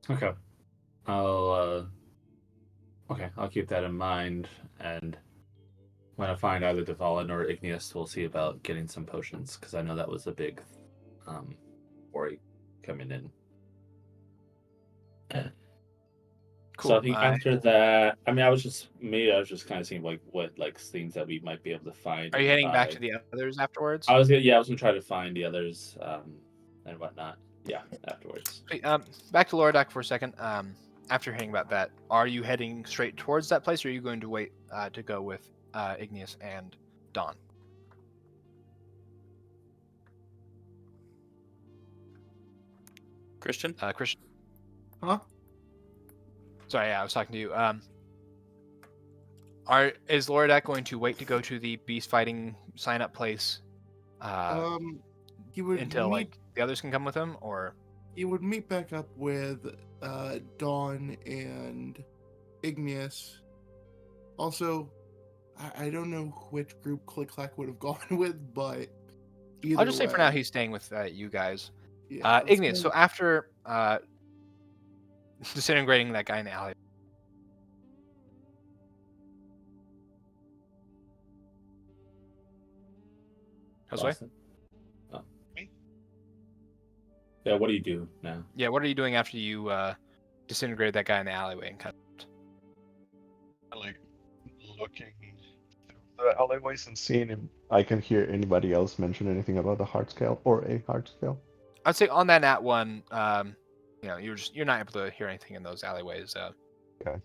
Okay. I'll keep that in mind, and when I find either Devalin or Igneous, we'll see about getting some potions, because I know that was a big worry coming in. Cool. So I think after that, I mean, I was just kind of seeing like what like things that we might be able to find. Are you heading back nearby. to the others afterwards? I was gonna try to find the others and whatnot. Yeah, afterwards. Okay, back to Lordak for a second. After hearing about that, are you heading straight towards that place, or are you going to wait to go with Igneous and Dawn? Christian? Christian? Huh? Sorry, yeah, I was talking to you. Is Lordak going to wait to go to the beast fighting sign up place He would until meet. like the others can come with him, or He would meet back up with Dawn and Igneous. Also, I don't know which group Click Clack would have gone with, but either I'll just say for way, now he's staying with you guys. yeah, Igneous. So after disintegrating that guy in the alley. Josue? Boston? Oh. Yeah, what do you do now? Yeah, what are you doing after you disintegrated that guy in the alleyway and kind of Like looking through the alleyways and seeing if I can hear anybody else mention anything about the heart scale or a heart scale. I'd say on that nat one, you're not able to hear anything in those alleyways. Okay.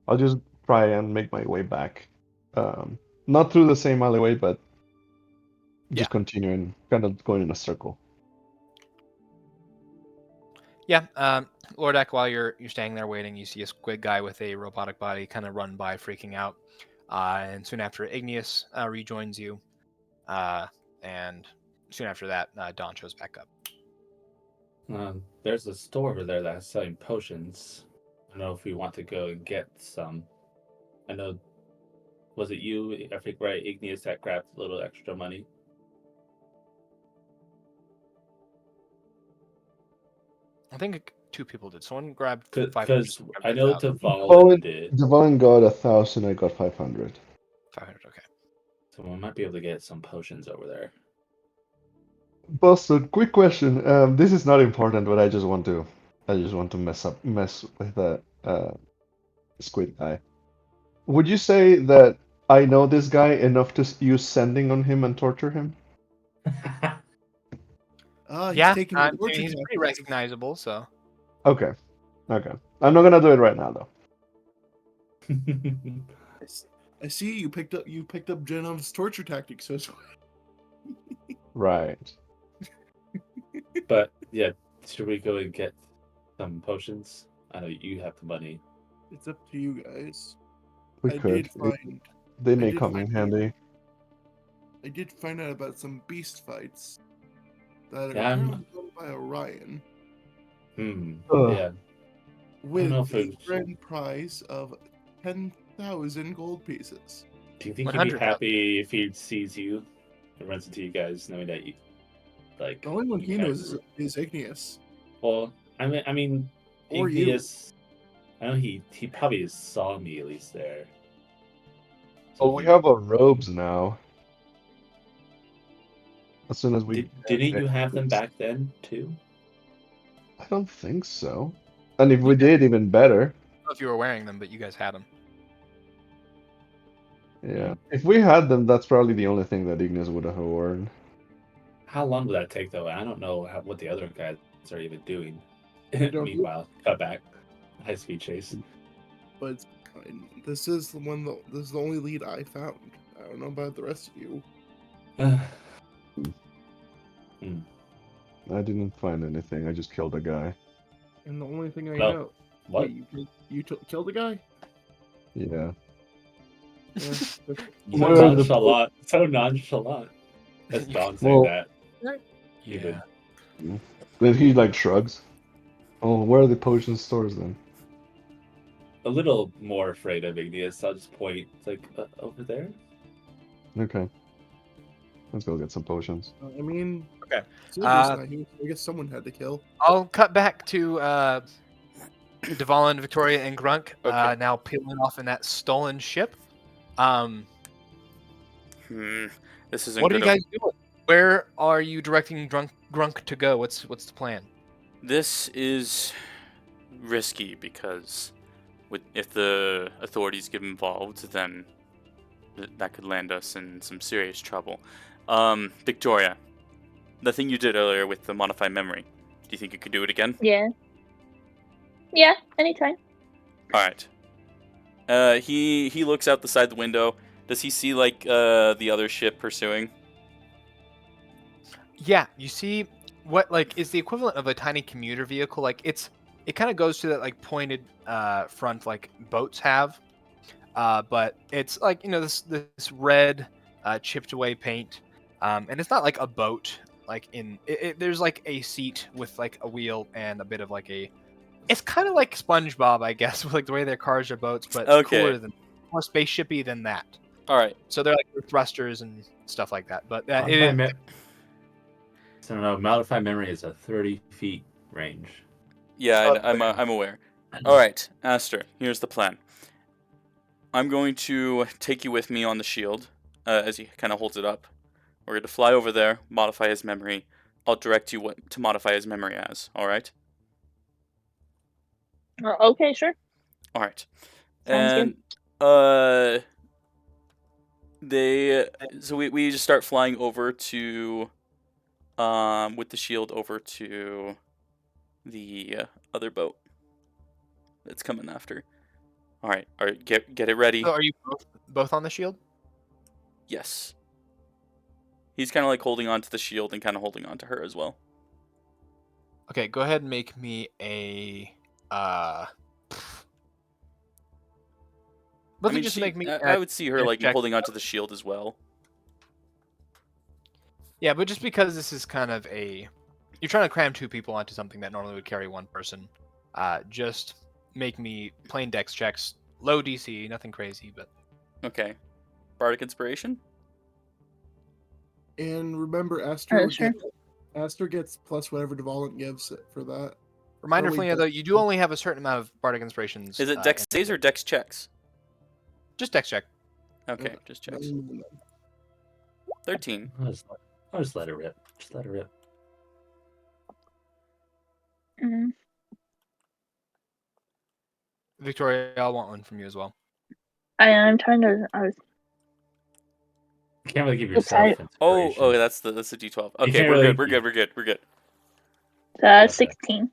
I'll just try and make my way back. Not through the same alleyway, but just continuing, kind of going in a circle. Yeah, Lordak, while you're staying there waiting, you see a squid guy with a robotic body kind of run by, freaking out. And soon after, Igneous rejoins you. And soon after that, Dawn shows back up. There's a store over there that's selling potions. I don't know if we want to go and get some. I know, was it you, I think, right, Igneous, that grabbed a little extra money? I think 2 people did. Someone grabbed 500. Because I know Deval Devon did. Devon got 1,000, I got 500. 500, okay. So we might be able to get some potions over there. Boston, quick question. This is not important, but I just want to mess with the squid guy. Would you say that I know this guy enough to use sending on him and torture him? Yeah, taking I the mean, torture he's pretty tactics. recognizable, so. Okay. I'm not gonna do it right now though. I see you picked up Genov's torture tactics. So Right. But yeah, should we go and get some potions? I know you have the money. it's up to you guys. We I could. did find. They I may did come in find- handy. I did find out about some beast fights that are Yeah, I'm- currently run by Orion Ugh. Yeah. with know if a it's- grand prize of 10,000 gold pieces. Do you think he'd be 100,000. happy if he sees you and runs into you guys, knowing that you, like? The only one he you knows guys- is Igneous. Well, I mean, Or you. Igneous. I know he probably saw me at least there. Oh, we have our robes now. As soon as we Didn't you have them back then too? I don't think so. And if we did, even better. I don't know if you were wearing them, but you guys had them. Yeah. If we had them, that's probably the only thing that Ignis would have worn. How long would that take though? I don't know what the other guys are even doing. don't- Meanwhile, cut back, high speed chase. But it's fine. This is the one. This is the only lead I found. I don't know about the rest of you. I didn't find anything. I just killed a guy. And the only thing I No. know. What? Wait, you killed a guy? Yeah. Yeah. So What are the- nonchalant. So nonchalant. That's Don saying Well- that. Yeah. Even. Then he like shrugs. Oh, where are the potion stores then? A little more afraid of Igneous. I'll just point. It's like over there. Okay. Let's go get some potions. I mean, Okay. Silver's not here, so I guess someone had to kill. I'll cut back to Devalin, Victoria, and Grunk Okay. now peeling off in that stolen ship. This isn't What are you gonna- guys doing? Where are you directing Grunk to go? What's the plan? This is risky because if the authorities get involved, then that could land us in some serious trouble. Victoria, the thing you did earlier with the modify memory, do you think you could do it again? Yeah. Yeah, anytime. All right. He looks out the side the window. Does he see like the other ship pursuing? Yeah, you see what like is the equivalent of a tiny commuter vehicle. Like it kind of goes to that like pointed front like boats have, but it's like this red chipped away paint, and it's not like a boat. Like there's like a seat with like a wheel and a bit of like a. It's kind of like SpongeBob, I guess, with like the way their cars are boats, but Okay. more spaceshipy than that. All right. So they're like thrusters and stuff like that. But it Modify is. So no, modify memory is a 30 feet range. Yeah, I'm aware. All right, Aster, here's the plan. I'm going to take you with me on the shield as he kind of holds it up. We're going to fly over there, modify his memory. I'll direct you what to modify his memory as. All right. Okay, sure. All right. Sounds And we just start flying over to with the shield over to the other boat that's coming after. All right, get it ready. So are you both on the shield? Yes. He's kind of like holding on to the shield and kind of holding on to her as well. Okay, go ahead and make me a. I mean, I would see her like check. holding onto the shield as well. Yeah, but just because this is kind of you're trying to cram two people onto something that normally would carry one person, just make me plain dex checks, low DC, nothing crazy, but. Okay. Bardic Inspiration? And remember, Sure. Aster gets plus whatever Devolent gives for that. Reminder, Or we Felina, though, you do only have a certain amount of Bardic Inspirations. Is it dex saves or dex checks? Just dex check. Okay, just checks. 13. I'll just let it rip. Just let it rip. good. Victoria, I'll want one from you as well. I'm trying to. I was. You can't really give Oops, yourself Oh, inspiration. that's the D12. You Okay, can't we're really- good. We're good. Okay. 16.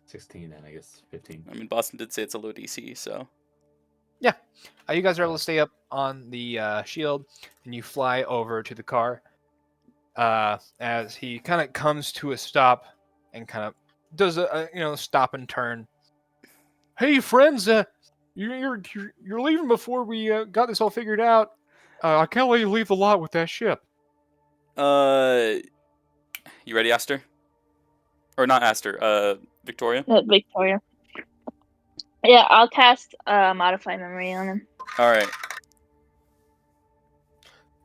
16 and I guess 15. I mean, Boston did say it's a low DC, so. You guys are able to stay up on the shield, and you fly over to the car. As he kind of comes to a stop, and kind of does a stop and turn. Hey, friends, you're leaving before we got this all figured out. I can't let you leave the lot with that ship. You ready, Aster? Or not Aster, Victoria? Victoria. Yeah, I'll cast Modify Memory on him. Alright.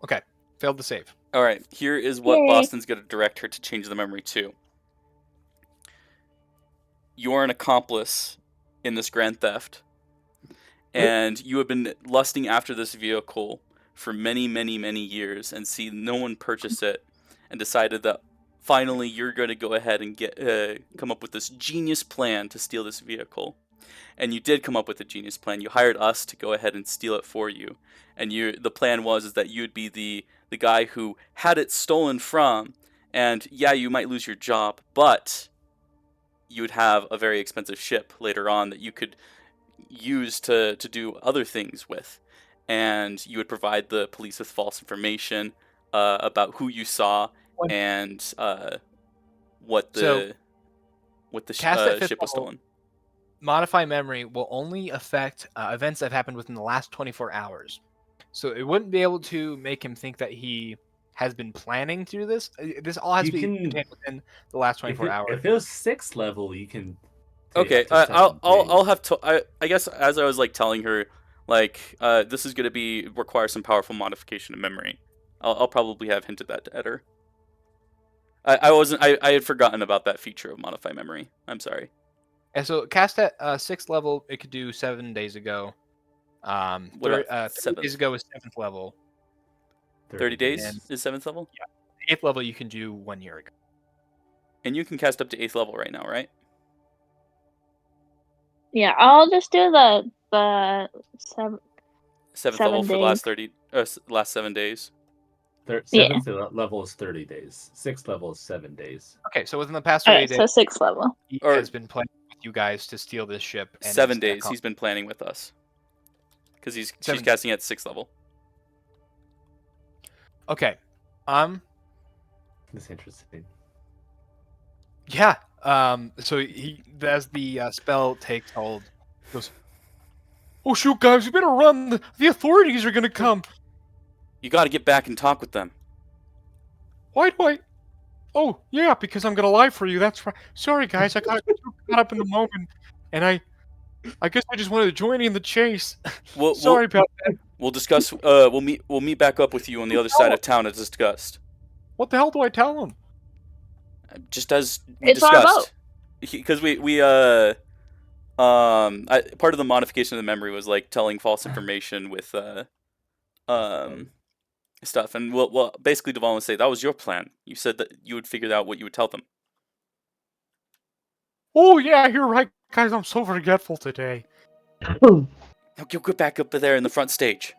Okay, failed to save. Alright, here is what Yay. Boston's going to direct her to change the memory to. You are an accomplice in this grand theft, and you have been lusting after this vehicle for many, many, many years and see no one purchase it, and decided that finally you're going to go ahead and come up with this genius plan to steal this vehicle. And you did come up with a genius plan. You hired us to go ahead and steal it for you. And the plan is that you'd be the guy who had it stolen from. And yeah, you might lose your job, but you would have a very expensive ship later on that you could use to do other things with. And you would provide the police with false information about who you saw and what the ship was stolen. Modify Memory will only affect events that have happened within the last 24 hours. So it wouldn't be able to make him think that he has been planning to do this. This all has to be contained within the last 24 hours. If it was 6th level, you can. Okay, I'll have to. I guess as I was like telling her, like this is gonna require some powerful modification of memory. I'll probably have hinted that at her. I had forgotten about that feature of modify memory. I'm sorry. And so cast at 6th level, it could do 7 days ago. 7 days ago was 7th level. 30 days is 7th level? Yeah. 8th level you can do 1 year ago. And you can cast up to 8th level right now, right? Yeah, I'll just do the 7 7th level for the days. last 7 days. Seventh level is 30 days. 6th level is 7 days. Okay, so within the past Okay, 30 days, so 6th level. he Or- has been playing with you guys to steal this ship. And 7 it's gonna days come- he's been planning with us. Because she's 7 casting at 6th level. Okay. That's interesting. Yeah. So as the spell takes hold, he goes, "Oh shoot, guys, we better run. The authorities are gonna come. You got to get back and talk with them. Why do I? Oh yeah, because I'm gonna lie for you. That's right. Sorry, guys, I got too caught up in the moment, and I guess I just wanted to join in the chase. Sorry about that. We'll discuss. We'll meet back up with you on the other side of town as discussed. What the hell do I tell them? Just as we It's our boat. discussed. Because part of the modification of the memory was like telling false information with stuff, and well, basically Devon would say that was your plan. You said that you would figure out what you would tell them. Oh yeah, you're right, guys. I'm so forgetful today. Now go get back up there in the front stage.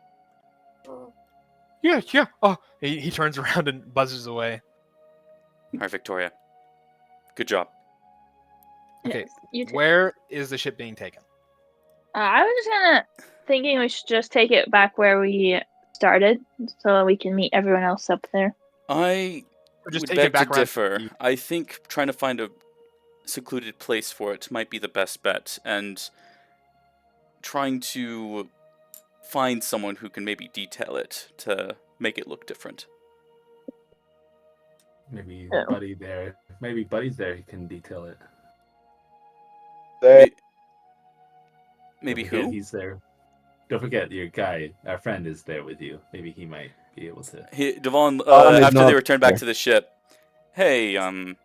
Yeah. Oh, he turns around and buzzes away. All right, Victoria. Good job. Okay, Yes, you too. where is the ship being taken? I was just thinking we should just take it back where we started, so we can meet everyone else up there. I Or just would take beg it back to around differ. the- I think trying to find a secluded place for it might be the best bet, and trying to find someone who can maybe detail it to make it look different. Maybe Yeah. Buddy there. Maybe Buddy's there. He can detail it. Maybe Don't forget who? He's there. Don't forget your guy, our friend, is there with you. Maybe he might be able to. Devon, I'm after they not return back there. to the ship, hey, do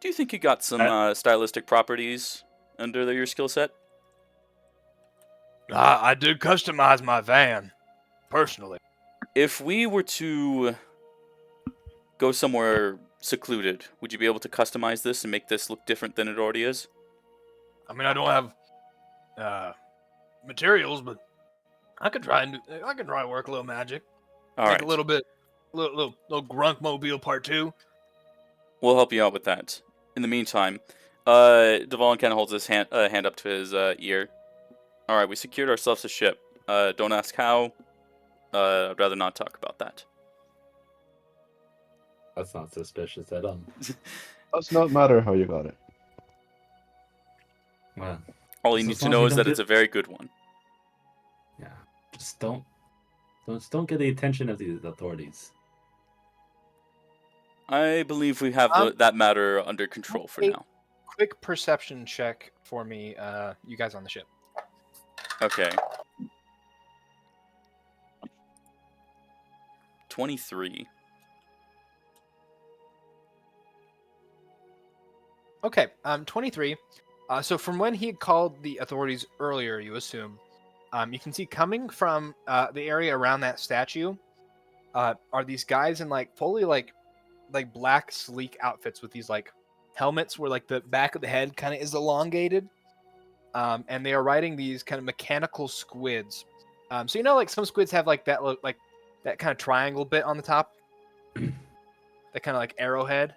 you think you got some stylistic properties under your skill set? I do customize my van, personally. If we were to go somewhere secluded, would you be able to customize this and make this look different than it already is? I mean, I don't have materials, but I could try and work a little magic. All Make right, a little bit, little Grunk Mobile Part 2. we'll help you out with that. In the meantime, Devon kind of holds his hand up to his ear. All right, we secured ourselves a ship. Don't ask how. I'd rather not talk about that. That's not suspicious at all. Does not matter how you got it. Well, All you So need as to long as know we is don't that get- it's a very good one. yeah. Just don't get the attention of the authorities. I believe we have that matter under control for okay. now. Quick perception check for me, you guys on the ship. Okay. 23. Okay, 23. So from when he had called the authorities earlier, you assume, you can see coming from the area around that statue are these guys in like fully like black sleek outfits with these like helmets where like the back of the head kind of is elongated, and they are riding these kind of mechanical squids. So you know, like some squids have like that like that kind of triangle bit on the top, that kind of like arrowhead.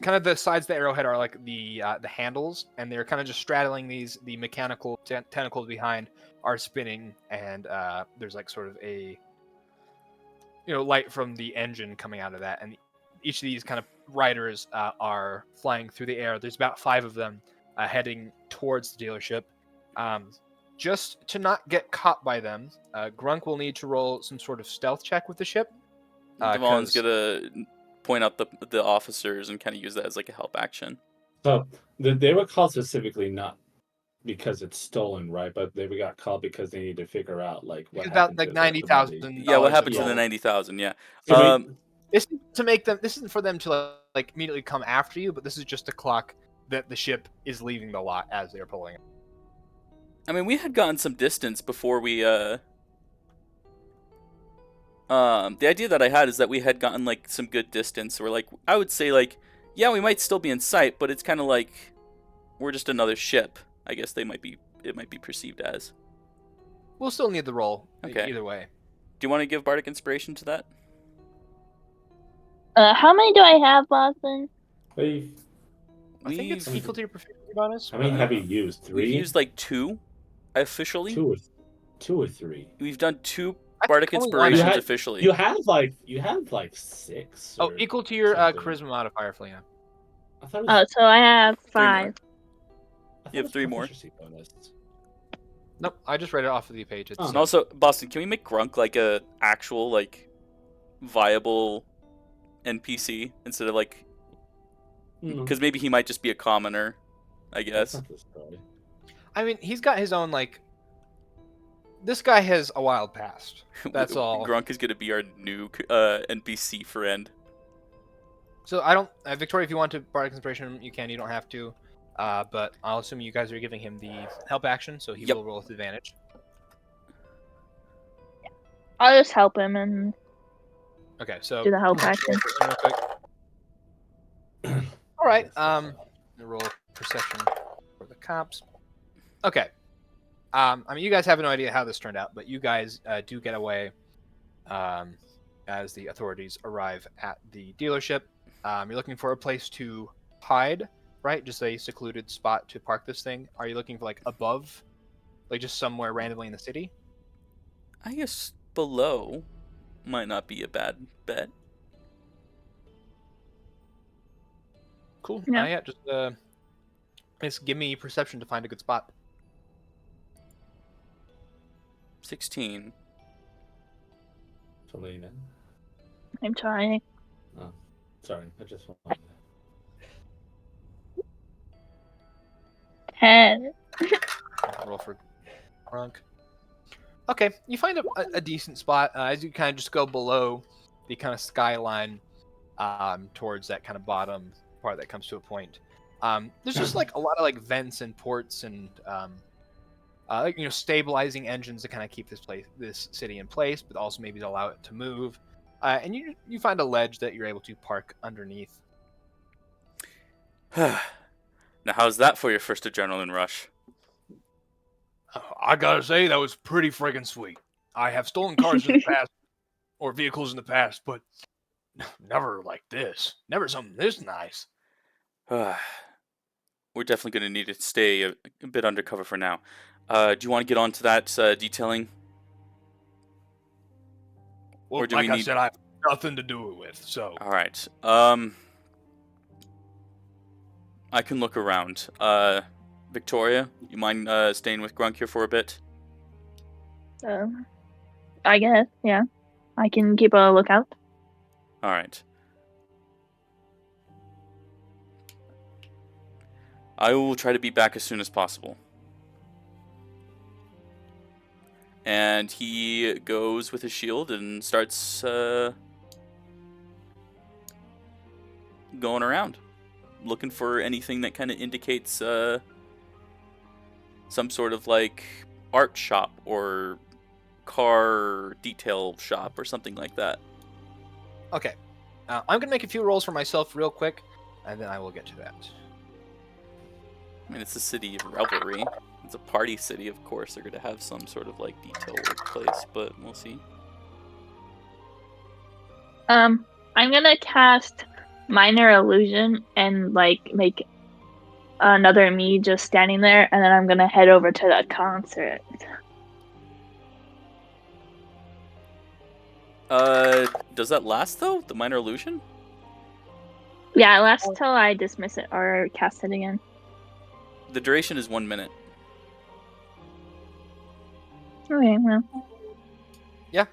Kind of the sides of the arrowhead are like the handles, and they're kind of just straddling the mechanical tentacles behind are spinning, and there's like sort of a light from the engine coming out of that, and each of these kind of riders are flying through the air. There's about 5 of them heading towards the dealership. Just to not get caught by them, Grunk will need to roll some sort of stealth check with the ship. Devon's 'Cause- gonna point out the officers and kind of use that as like a help action. So they were called specifically not because it's stolen, right? But they got called because they need to figure out like what It's about happened like to the money. $90,000. Yeah, what happened to yeah. the 90,000? Yeah. So we- This is to make them. This isn't for them to like immediately come after you, but this is just to clock that the ship is leaving the lot as they are pulling it. I mean, we had gotten some distance before we. The idea that I had is that we had gotten like some good distance. We're like, I would say like, yeah, we might still be in sight, but it's kind of like we're just another ship. I guess it might be perceived as. We'll still need the roll. Okay. Either way. Do you want to give Bardic Inspiration to that? How many do I have, Boston? We've, I think it's We've- equal to your proficiency bonus. how many have you used? 3? We've used like 2 officially. 2 or 3. We've done 2 I Bardic think only one. Inspirations You officially. You have like 6. Oh, or equal to your something. charisma modifier, Felina. I thought it Oh, was, so I have 3 more. 5. I thought You have it was 3 more. proficiency bonus. Nope, I just read it off of the page. It's Oh. And also, Boston, can we make Grunk like a actual like viable NPC instead of like because maybe he might just be a commoner, I That's guess. not this guy. I mean, he's got his own like. This guy has a wild past. That's all. Grunk is gonna be our new NPC friend. So I don't, Victoria. If you want to bardic inspiration, you can. You don't have to. But I'll assume you guys are giving him the help action, so he Yep. will roll with advantage. I'll just help him and Okay, so do the help action. real quick. All right. Roll perception for the cops. Okay. I mean, you guys have no idea how this turned out, but you guys do get away as the authorities arrive at the dealership. You're looking for a place to hide, right? Just a secluded spot to park this thing. Are you looking for like above, like just somewhere randomly in the city? I guess below might not be a bad bet. Cool. Yeah. Yeah. Just give me perception to find a good spot. 16. Felina. I'm trying. Oh, sorry. I just wanted. 10. Roll for Grunk. Okay, you find a decent spot as you kind of just go below the kind of skyline towards that kind of bottom part that comes to a point. There's just like a lot of like vents and ports and like stabilizing engines to kind of keep this city in place, but also maybe to allow it to move. And you find a ledge that you're able to park underneath. Now, how's that for your first adrenaline rush? I gotta say, that was pretty friggin' sweet. I have stolen cars in the past, or vehicles in the past, but never like this. Never something this nice. We're definitely going to need to stay a bit undercover for now. Do you want to get on to that detailing? Well, Or do like we I need- said, I have nothing to do it with, so. All right. I can look around. Victoria, you mind staying with Grunk here for a bit? I guess, yeah. I can keep a lookout. All right. I will try to be back as soon as possible. And he goes with his shield and starts going around, looking for anything that kind of indicates some sort of like art shop or car detail shop or something like that. Okay. I'm gonna make a few rolls for myself real quick, and then I will get to that. I mean, it's a city of revelry. It's a party city, of course. They're going to have some sort of like detail place, but we'll see. I'm gonna cast Minor Illusion and like make another me just standing there, and then I'm gonna head over to the concert. Does that last though? The minor illusion? Yeah, it lasts till I dismiss it or cast it again. The duration is 1 minute. Okay, well. Yeah.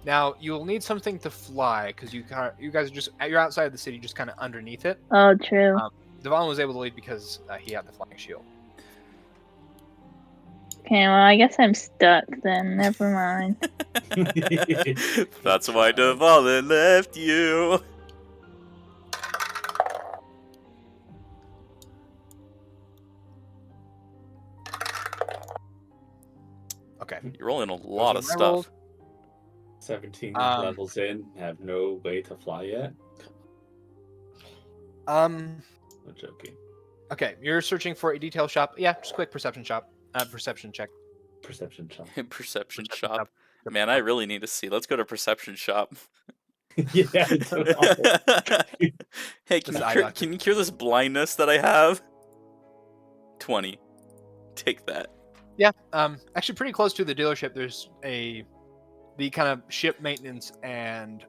Now you'll need something to fly because you guys are you're outside the city, just kind of underneath it. Oh, true. Devon was able to lead because he had the flying shield. Okay, well, I guess I'm stuck then. Never mind. That's why Devalin left you. Okay. You're rolling a lot of Those are my rolls. stuff. 17 Um, levels in, have no way to fly yet. Um, I'm joking. Okay, you're searching for a detail shop. Yeah, just quick perception shop. Perception check. Perception shop. Perception Perception shop. shop. Man, I really need to see. Let's go to perception shop. Yeah, it's so awful. Hey, This is eye doctor. can you cure this blindness that I have? 20. Take that. Yeah, actually pretty close to the dealership. There's the kind of ship maintenance and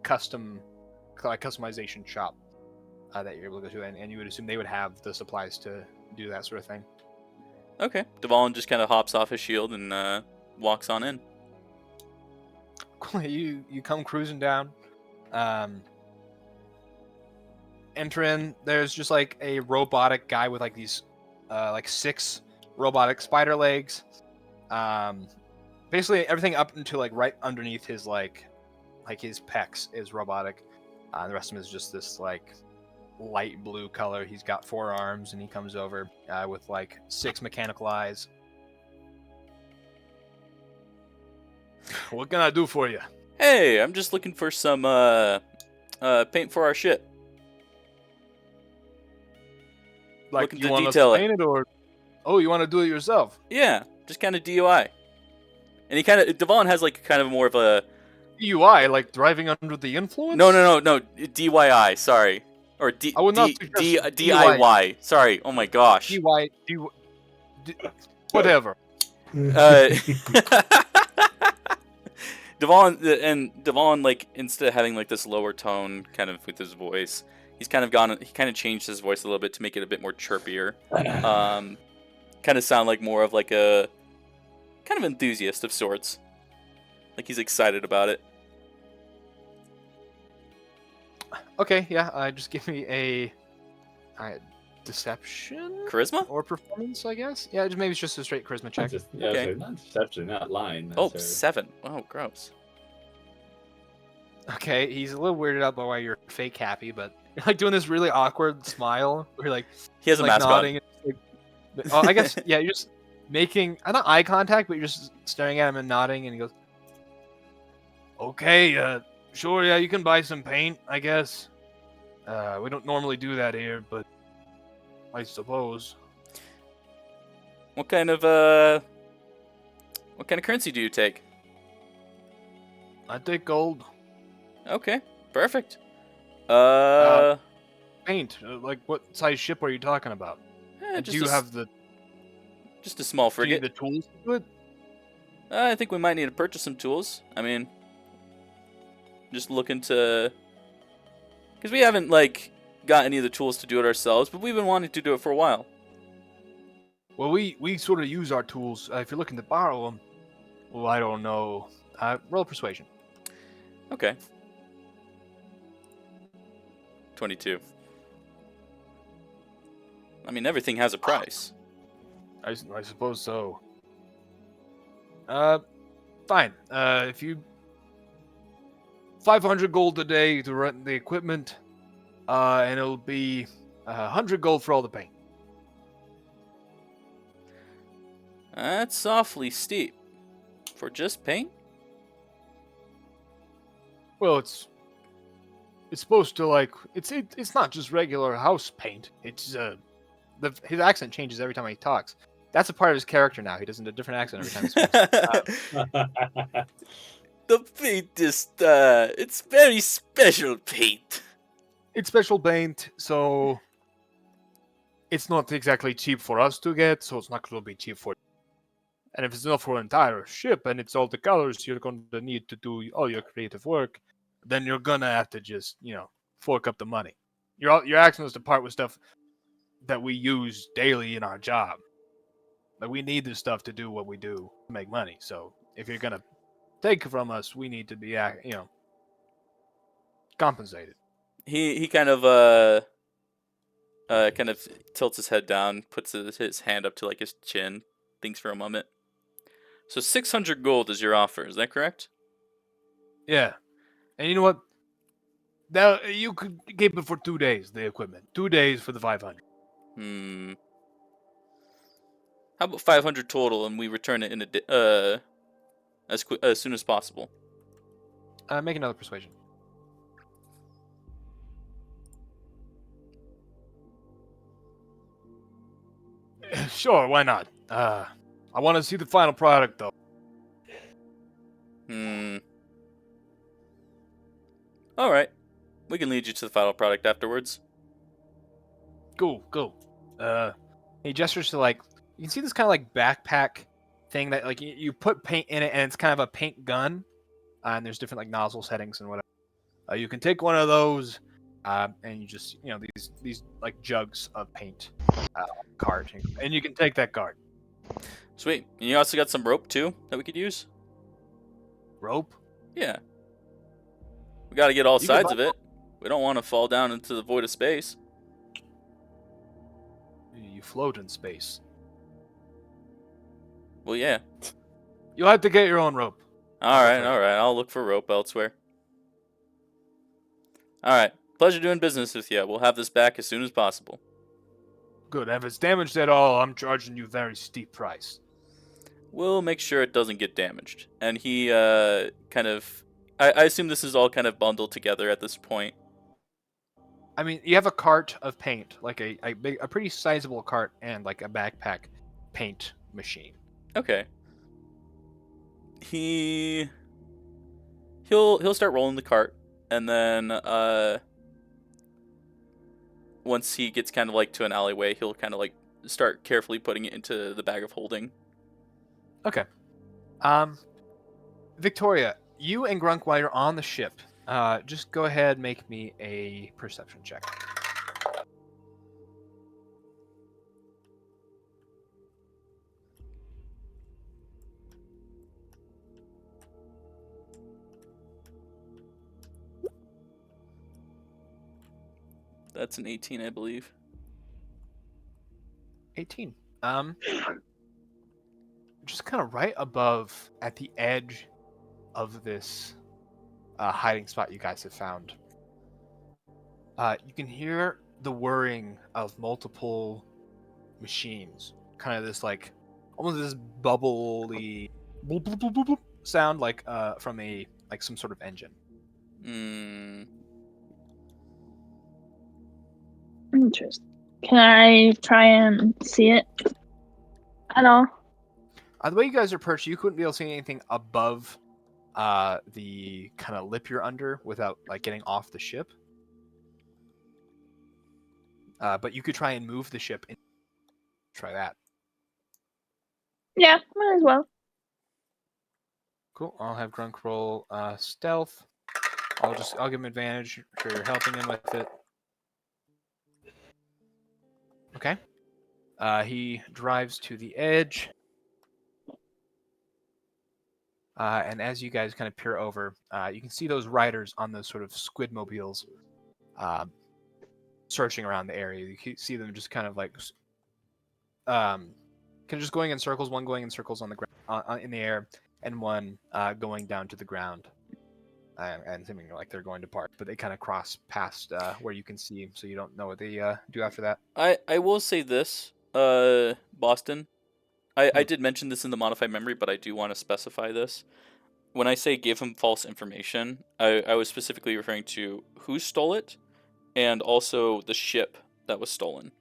customization shop that you're able to go to, and you would assume they would have the supplies to do that sort of thing. Okay. Duvallin just kind of hops off his shield and walks on in. You come cruising down, enter in. There's just like a robotic guy with like these like 6 robotic spider legs. Basically everything up until like right underneath his like his pecs is robotic. The rest of him is just this like light blue color. He's got 4 arms, and he comes over with like 6 mechanical eyes. What can I do for you? Hey, I'm just looking for some paint for our ship. Like, Looking you to want us detail to it. paint it, or you want to do it yourself? Yeah, just kind of DUI. And he kind of Duvallin has like kind of more of a DUI, like driving under the influence? no DYI. Sorry, or I would not suggest DIY. Sorry. Oh my gosh. DUI, whatever. Duvallin, like, instead of having like this lower tone kind of with his voice, he kind of changed his voice a little bit to make it a bit more chirpier. Kind of sound like more of like a kind of enthusiast of sorts. Like he's excited about it. Okay, yeah, just give me a deception Charisma? or performance, I guess. Yeah, maybe it's just a straight charisma check. Okay. Not deception, not lying. Oh, necessarily. 7. Oh, gross. Okay, he's a little weirded out by why you're fake happy, but you're like doing this really awkward smile. Where you're like, He has a like mask nodding. on. And, like, I guess yeah, you're just making not eye contact, but you're just staring at him and nodding, and he goes, "Okay, sure, yeah, you can buy some paint, I guess. We don't normally do that here, but I suppose." What kind of currency do you take? I take gold. Okay, perfect. Paint. Like, what size ship are you talking about? And do you have the just a small do you need frigate? the tools to do it? I think we might need to purchase some tools. I mean, just looking to, because we haven't like got any of the tools to do it ourselves, but we've been wanting to do it for a while. Well, we sort of use our tools. If you're looking to borrow them, well, I don't know. Roll persuasion. Okay. 22. I mean, everything has a price. I suppose so. Fine. If you 500 gold a day to rent the equipment, and it'll be 100 gold for all the paint. That's awfully steep. For just paint? Well, it's supposed to like it's not just regular house paint. It's his accent changes every time he talks. That's a part of his character now. He does a different accent every time he speaks. The paint is, it's very special paint. It's special paint, so it's not exactly cheap for us to get, so it's not going to be cheap for you. And if it's not for an entire ship and it's all the colors you're going to need to do all your creative work, then you're going to have to just, fork up the money. Your accent is to part with stuff that we use daily in our job. Like, we need this stuff to do what we do to make money. So if you're going to take from us, we need to be, compensated. He kind of tilts his head down, puts his hand up to like his chin, thinks for a moment. So 600 gold is your offer, is that correct? Yeah. And you know what? Now, you could keep it for 2 days, the equipment. 2 days for the 500. How about 500 total, and we return it in as soon as possible? Make another persuasion. Sure, why not? I want to see the final product, though. All right. We can lead you to the final product afterwards. Cool. He gestures to like you can see this kind of like backpack thing that like you put paint in it and it's kind of a paint gun, and there's different like nozzle settings and whatever. You can take one of those, and you just these like jugs of paint, cart, and you can take that cart. Sweet. And you also got some rope too that we could use. Rope. Yeah. We got to get all You can sides buy- of it. We don't want to fall down into the void of space. You float in space. Well, yeah. You'll have to get your own rope. All right. I'll look for rope elsewhere. All right. Pleasure doing business with you. We'll have this back as soon as possible. Good. If it's damaged at all, I'm charging you very steep price. We'll make sure it doesn't get damaged. And he kind of... I assume this is all kind of bundled together at this point. I mean, you have a cart of paint, like a pretty sizable cart, and like a backpack paint machine. Okay. He'll start rolling the cart, and then once he gets kind of like to an alleyway, he'll kind of like start carefully putting it into the bag of holding. Okay. Victoria, you and Grunk, while you're on the ship, just go ahead, make me a perception check. That's an 18, I believe. 18. Just kind of right above at the edge of this hiding spot you guys have found. You can hear the whirring of multiple machines. Kind of this like almost this bubbly boop, boop, boop, boop, boop sound like from a like some sort of engine. Interesting. Can I try and see it at all? The way you guys are perched, you couldn't be able to see anything above the kind of lip you're under without like getting off the ship. But you could try and move the ship. Try that. Yeah, might as well. Cool. I'll have Grunk roll stealth. I'll give him advantage. Sure, you're helping him with it. Okay. He drives to the edge. And as you guys kind of peer over, you can see those riders on those sort of squidmobiles searching around the area. You can see them just kind of like kind of just going in circles, one going in circles on the ground, in the air, and one going down to the ground. And seeming like they're going to park, but they kind of cross past where you can see, so you don't know what they do after that. I will say this, Boston. I did mention this in the modified memory, but I do want to specify this. When I say give him false information, I was specifically referring to who stole it, and also the ship that was stolen.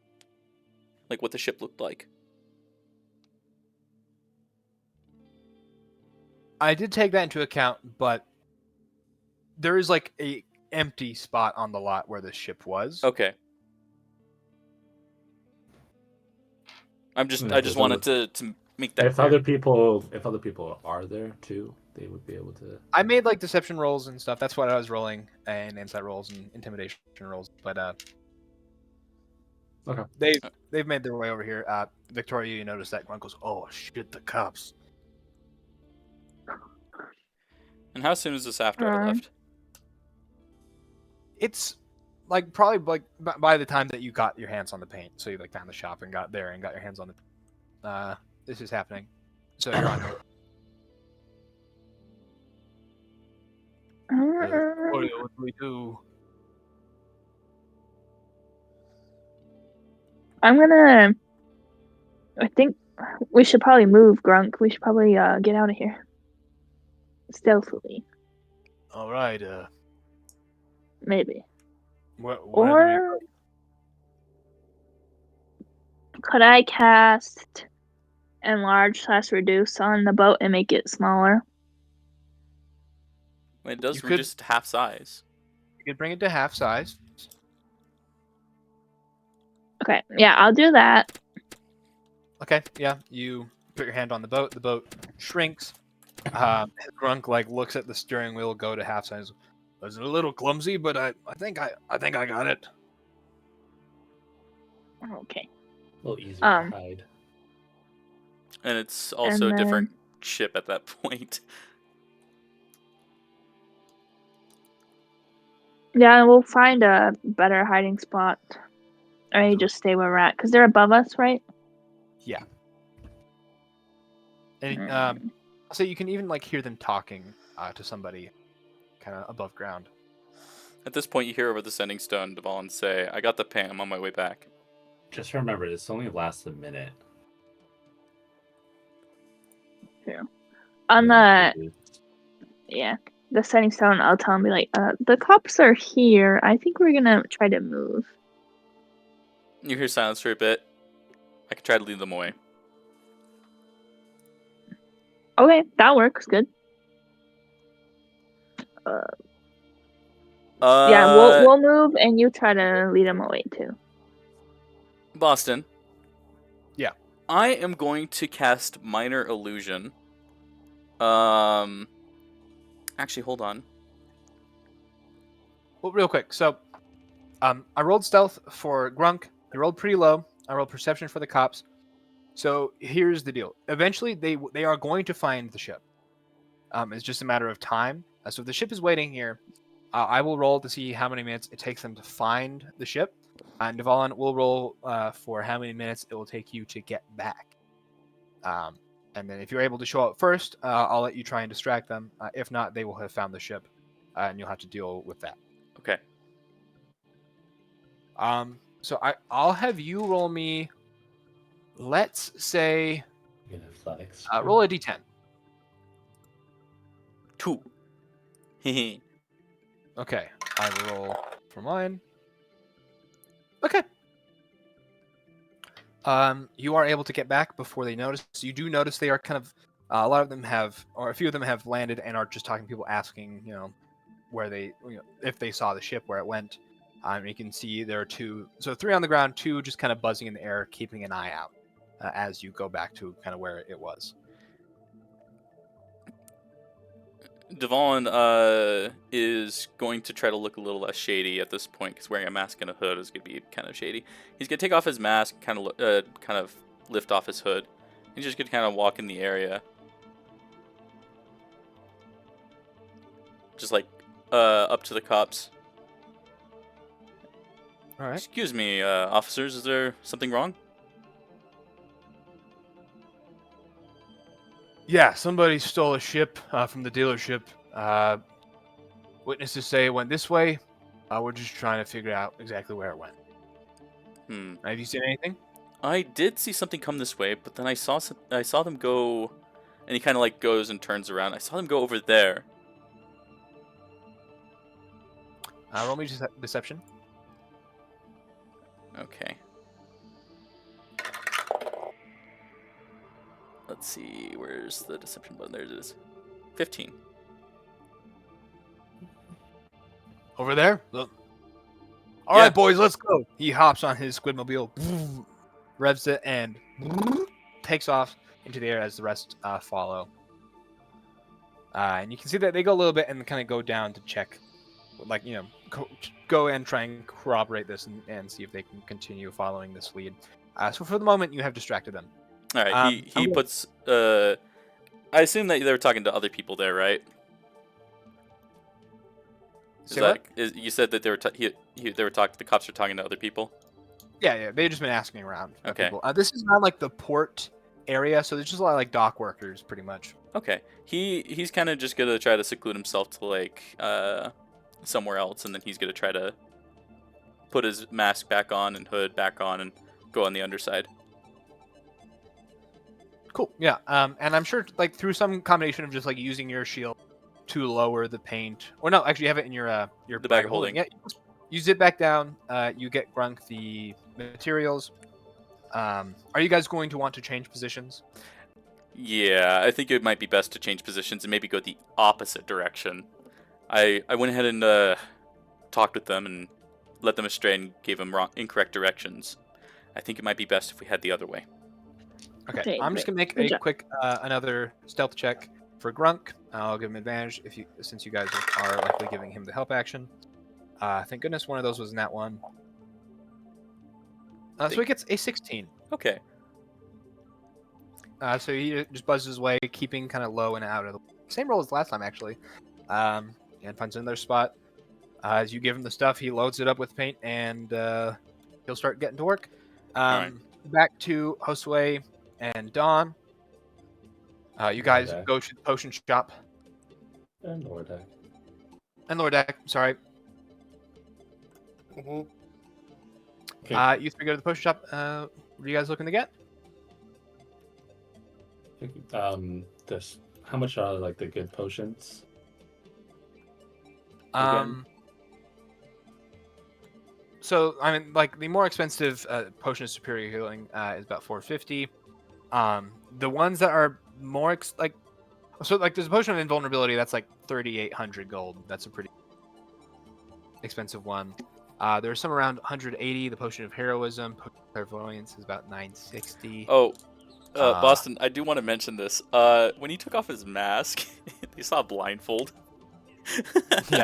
Like what the ship looked like. I did take that into account, but there is like a empty spot on the lot where the ship was. Okay. I just wanted to make that If clear. other people are there too, they would be able to. I made like deception rolls and stuff. That's what I was rolling, and insight rolls and intimidation rolls. But Okay. they've made their way over here. Victoria, you notice that Grunk goes, "Oh shit, the cops!" And how soon is this after I left? It's like probably like by the time that you got your hands on the paint, so you like found the shop and got there and got your hands on the. This is happening, so you're on. What do we do? I think we should probably move, Grunk. We should probably get out of here stealthily. All right. Maybe. Where Or Could I cast enlarge/reduce on the boat and make it smaller? It does You could- reduce to half size. You could bring it to half size. Okay, yeah, I'll do that. Okay, yeah. You put your hand on the boat shrinks. Grunk like looks at the steering wheel, go to half size. Was it a little clumsy, but I think I got it. Okay. A little easier Um, to hide. And it's also a then- different ship at that point. Yeah, we'll find a better hiding spot. Or you just stay where we're at, because they're above us, right? Yeah. And Mm. so you can even like hear them talking to somebody, kind of above ground. At this point, you hear over the sending stone Dvalin say, "I got the ping. I'm on my way back." Just remember, this only lasts a minute. On Yeah, the the setting stone, I'll tell him, be like, the cops are here. I think we're gonna try to move. You hear silence for a bit. I can try to lead them away. Okay, that works. Good. Yeah, we'll move, and you try to lead them away too. Boston. Yeah. I am going to cast Minor Illusion. Actually, hold on. Well, real quick. So, I rolled stealth for Grunk. He rolled pretty low. I rolled perception for the cops. So here's the deal. Eventually, they are going to find the ship. It's just a matter of time. So if the ship is waiting here, I will roll to see how many minutes it takes them to find the ship. And Dvalin will roll for how many minutes it will take you to get back. And then if you're able to show up first, I'll let you try and distract them. If not, they will have found the ship, and you'll have to deal with that. Okay. So I'll have you roll me. Let's say Get athletics. roll a d10. 2. Hehe. Okay, I will roll for mine. Okay. You are able to get back before they notice. You do notice they are kind of. A lot of them have, or a few of them have landed and are just talking to people, asking, where they, if they saw the ship, where it went. You can see there are 2, so 3 on the ground, 2 just kind of buzzing in the air, keeping an eye out as you go back to kind of where it was. Dvalin is going to try to look a little less shady at this point, because wearing a mask and a hood is going to be kind of shady. He's going to take off his mask, kind of lift off his hood. He's just going to kind of walk in the area. Just like up to the cops. All right. Excuse me, officers, is there something wrong? Yeah, somebody stole a ship from the dealership. Witnesses say it went this way. We're just trying to figure out exactly where it went. Have you seen anything? I did see something come this way, but then I saw them go, and he kind of like goes and turns around. I saw them go over there. Roll me deception. Okay. Let's see, where's the deception button? There it is. 15. Over there? Look. All Yeah. right, boys, let's go. He hops on his squidmobile, revs it, and takes off into the air as the rest follow. And you can see that they go a little bit and kind of go down to check, like, go and try and corroborate this and see if they can continue following this lead. So for the moment, you have distracted them. All right, he puts. I assume that they were talking to other people there, right? Say what? You said that they were the cops were talking to other people. Yeah, they've just been asking around. Okay. People. This is not like the port area, so there's just a lot of like dock workers, pretty much. Okay, he's kind of just gonna try to seclude himself to like somewhere else, and then he's gonna try to put his mask back on and hood back on and go on the underside. Cool. Yeah. And I'm sure like through some combination of just like using your shield to lower the paint, or no, actually you have it in your The bag of holding. Yeah. You zip back down. You get Grunk the materials. Are you guys going to want to change positions? Yeah, I think it might be best to change positions and maybe go the opposite direction. I went ahead and talked with them and led them astray and gave them incorrect directions. I think it might be best if we head the other way. Okay, Great, I'm just great. gonna make Good a job. quick another stealth check for Grunk. I'll give him advantage since you guys are likely giving him the help action. Thank goodness one of those was in that one. So he gets a 16. Okay. So he just buzzes his way, keeping kind of low and out of the same roll as last time actually. And finds another spot. As you give him the stuff, he loads it up with paint, and he'll start getting to work. Alright. Back to Josue and Dawn. You guys Okay. go to the potion shop. And Lordak. And Lordak, sorry. Hmm. Okay. You three go to the potion shop. What are you guys looking to get? This. How much are like the good potions? So I mean, like the more expensive potion of superior healing is about 450. The ones that are more there's a potion of invulnerability that's like 3,800 gold. That's a pretty expensive one. There's some around 180. The potion of heroism, potion of clairvoyance is about 960. Oh, Boston, I do want to mention this. When he took off his mask, you saw a blindfold. Yeah.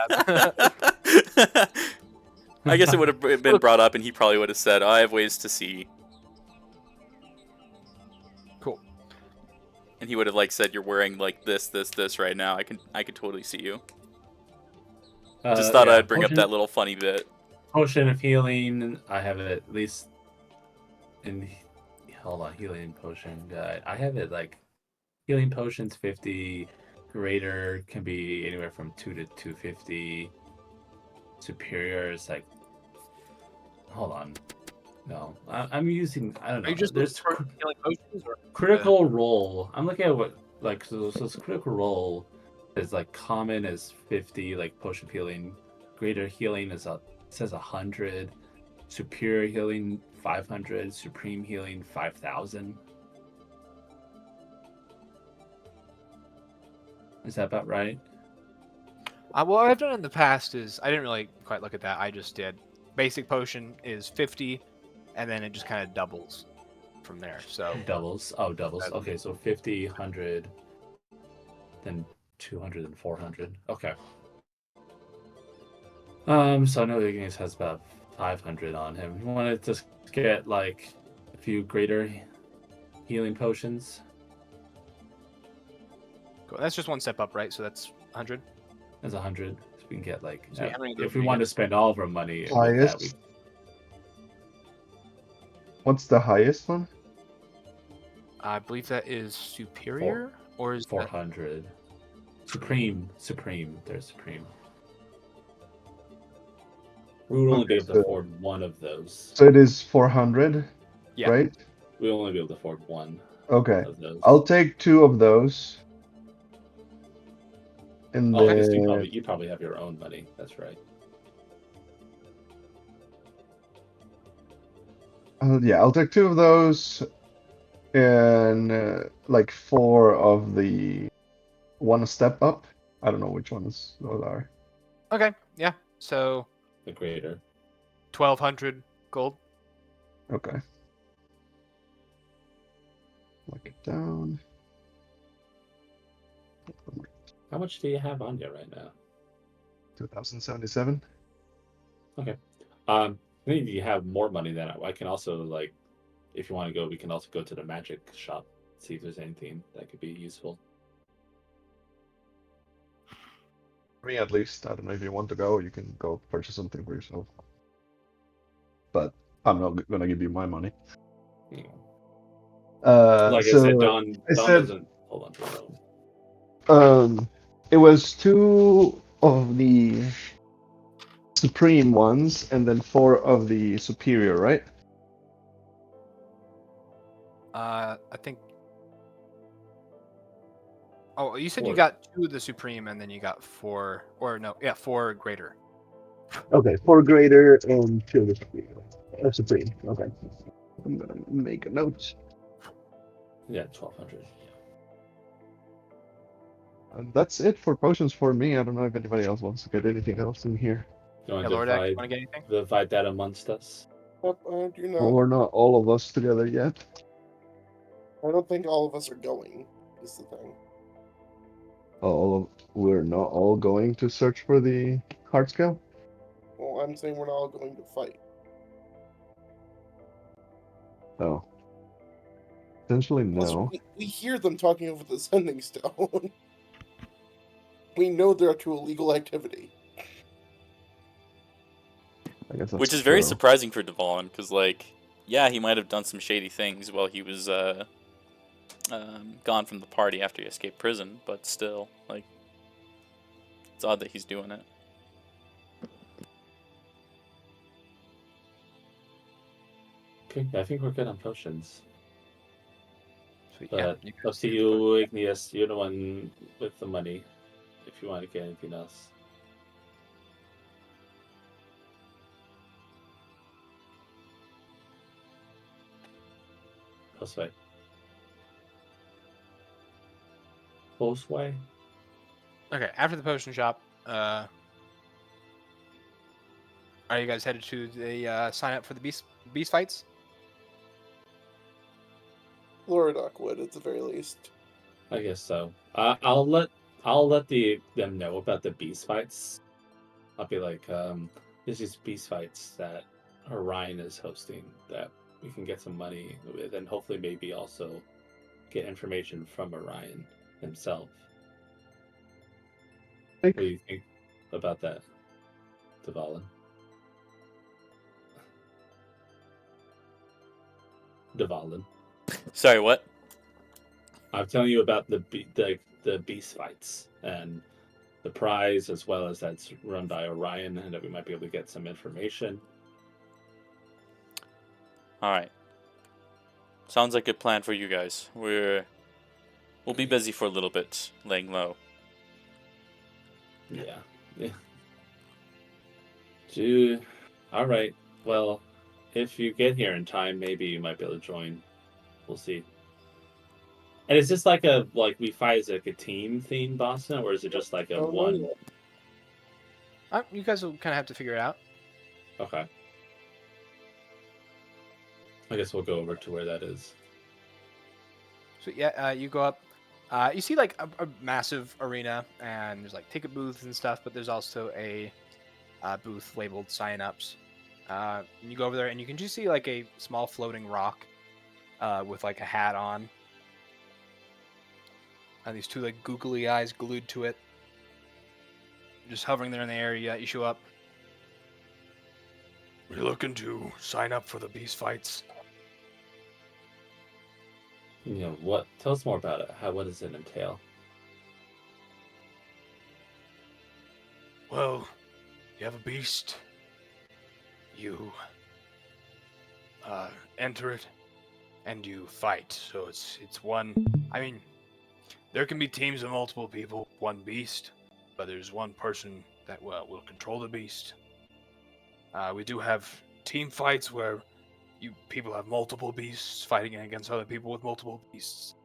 I guess it would have been brought up, and he probably would have said, "I have ways to see." Cool. And he would have like said, "You're wearing like this right now. I can totally see you." Just thought Yeah, I'd bring up that little funny bit. potion of healing. I have it at least in. Hold on, healing potion. I have it like healing potions 50. Greater can be anywhere from 2 to 250. Superior is like. Hold on. No, I'm using. I don't know. Are you just There's looking for healing potions? Or... critical role. I'm looking at what like so it's critical role is like common is 50, like potion healing. Greater healing is says 100. Superior healing 500. Supreme healing 5,000. Is that about right? What I've done in the past is I didn't really quite look at that. I just did basic potion is 50, and then it just kind of doubles from there. So Doubles. Oh, doubles. Okay, so 50, 100, then 200 and 400. Okay. So I know Ignis has about 500 on him. You want to just get like a few greater healing potions? cool. That's just one step up, right? So that's 100. That's 100. So we can get like So how many if do we you want get? to spend all of our money with that, Highest. What's the highest one? I believe that is superior, or is that 400. Supreme. There's Supreme. We would only be able to so- afford one of those. So it is 400, Yeah. right? We would only be able to afford one Okay. of those. I'll take 2 of those. And Oh, I guess then you probably have your own money. That's right. yeah, I'll take 2 of those, and like 4 of the one step up. I don't know which ones those are. okay? Yeah. So The greater. 1,200 gold. Okay. Lock it down. How much do you have on you right now? 2077. I think you have more money than I can also like. If you want to go, we can also go to the magic shop, see if there's anything that could be useful. For me, at least. I don't know if you want to go. You can go purchase something for yourself. But I'm not gonna give you my money. Like I So said, Don said- doesn't hold on to it. it was 2 of the supreme ones, and then 4 of the superior, right? I think. Oh, you said you 4. got 2 of the supreme, and then you got 4, or no, yeah, 4 greater. Okay, 4 greater and 2 of the supreme. Supreme. Okay. I'm gonna make a note. Yeah, 1200. And that's it for potions for me. I don't know if anybody else wants to get anything else in here. You want Yeah, to Lord, divide, want to get anything? divide that amongst us? Do you know? Well, we're not all of us together yet. I don't think all of us are going. Is the thing. We're not all going to search for the heart scale. Well, I'm saying we're not all going to fight. Oh, essentially Plus, no. we hear them talking over the sending stone. We know they're up to illegal activity. I guess that's Which is very true. surprising for Devon, because, like, yeah, he might have done some shady things while he was gone from the party after he escaped prison, but still, like, it's odd that he's doing it. Okay, I think we're good on potions. Sweet. But Yeah, you up guys to do you, Igneous. You're the one with the money. If you want to get anything else. Postway. Postway? Okay, after the potion shop, are you guys headed to the sign up for the beast fights? Loridoc would, at the very least. I guess so. I'll let them know about the beast fights. I'll be like, there's these beast fights that Orion is hosting that we can get some money with, and hopefully maybe also get information from Orion himself. What do you think about that, Devalin? Devalin. Sorry, what? I'm telling you about the beast fights and the prize, as well as that's run by Orion, and that we might be able to get some information. All right. Sounds like a plan for you guys. We'll be busy for a little bit, laying low. Yeah. Dude. All right. Well, if you get here in time, maybe you might be able to join. We'll see. And is this like we fight as like a team theme, Boston, or is it just like a Oh, no, one? yeah. You guys will kind of have to figure it out. Okay. I guess we'll go over to where that is. So yeah, you go up. You see like a massive arena, and there's like ticket booths and stuff, but there's also a booth labeled sign-ups. And you go over there, and you can just see like a small floating rock with like a hat on, and these two like googly eyes glued to it, just hovering there in the air. You show up. We're looking to sign up for the beast fights. You know what? Tell us more about it. What does it entail? Well, you have a beast. You enter it, and you fight. So it's one. I mean, there can be teams of multiple people, one beast, but there's one person that will control the beast. We do have team fights where people have multiple beasts fighting against other people with multiple beasts.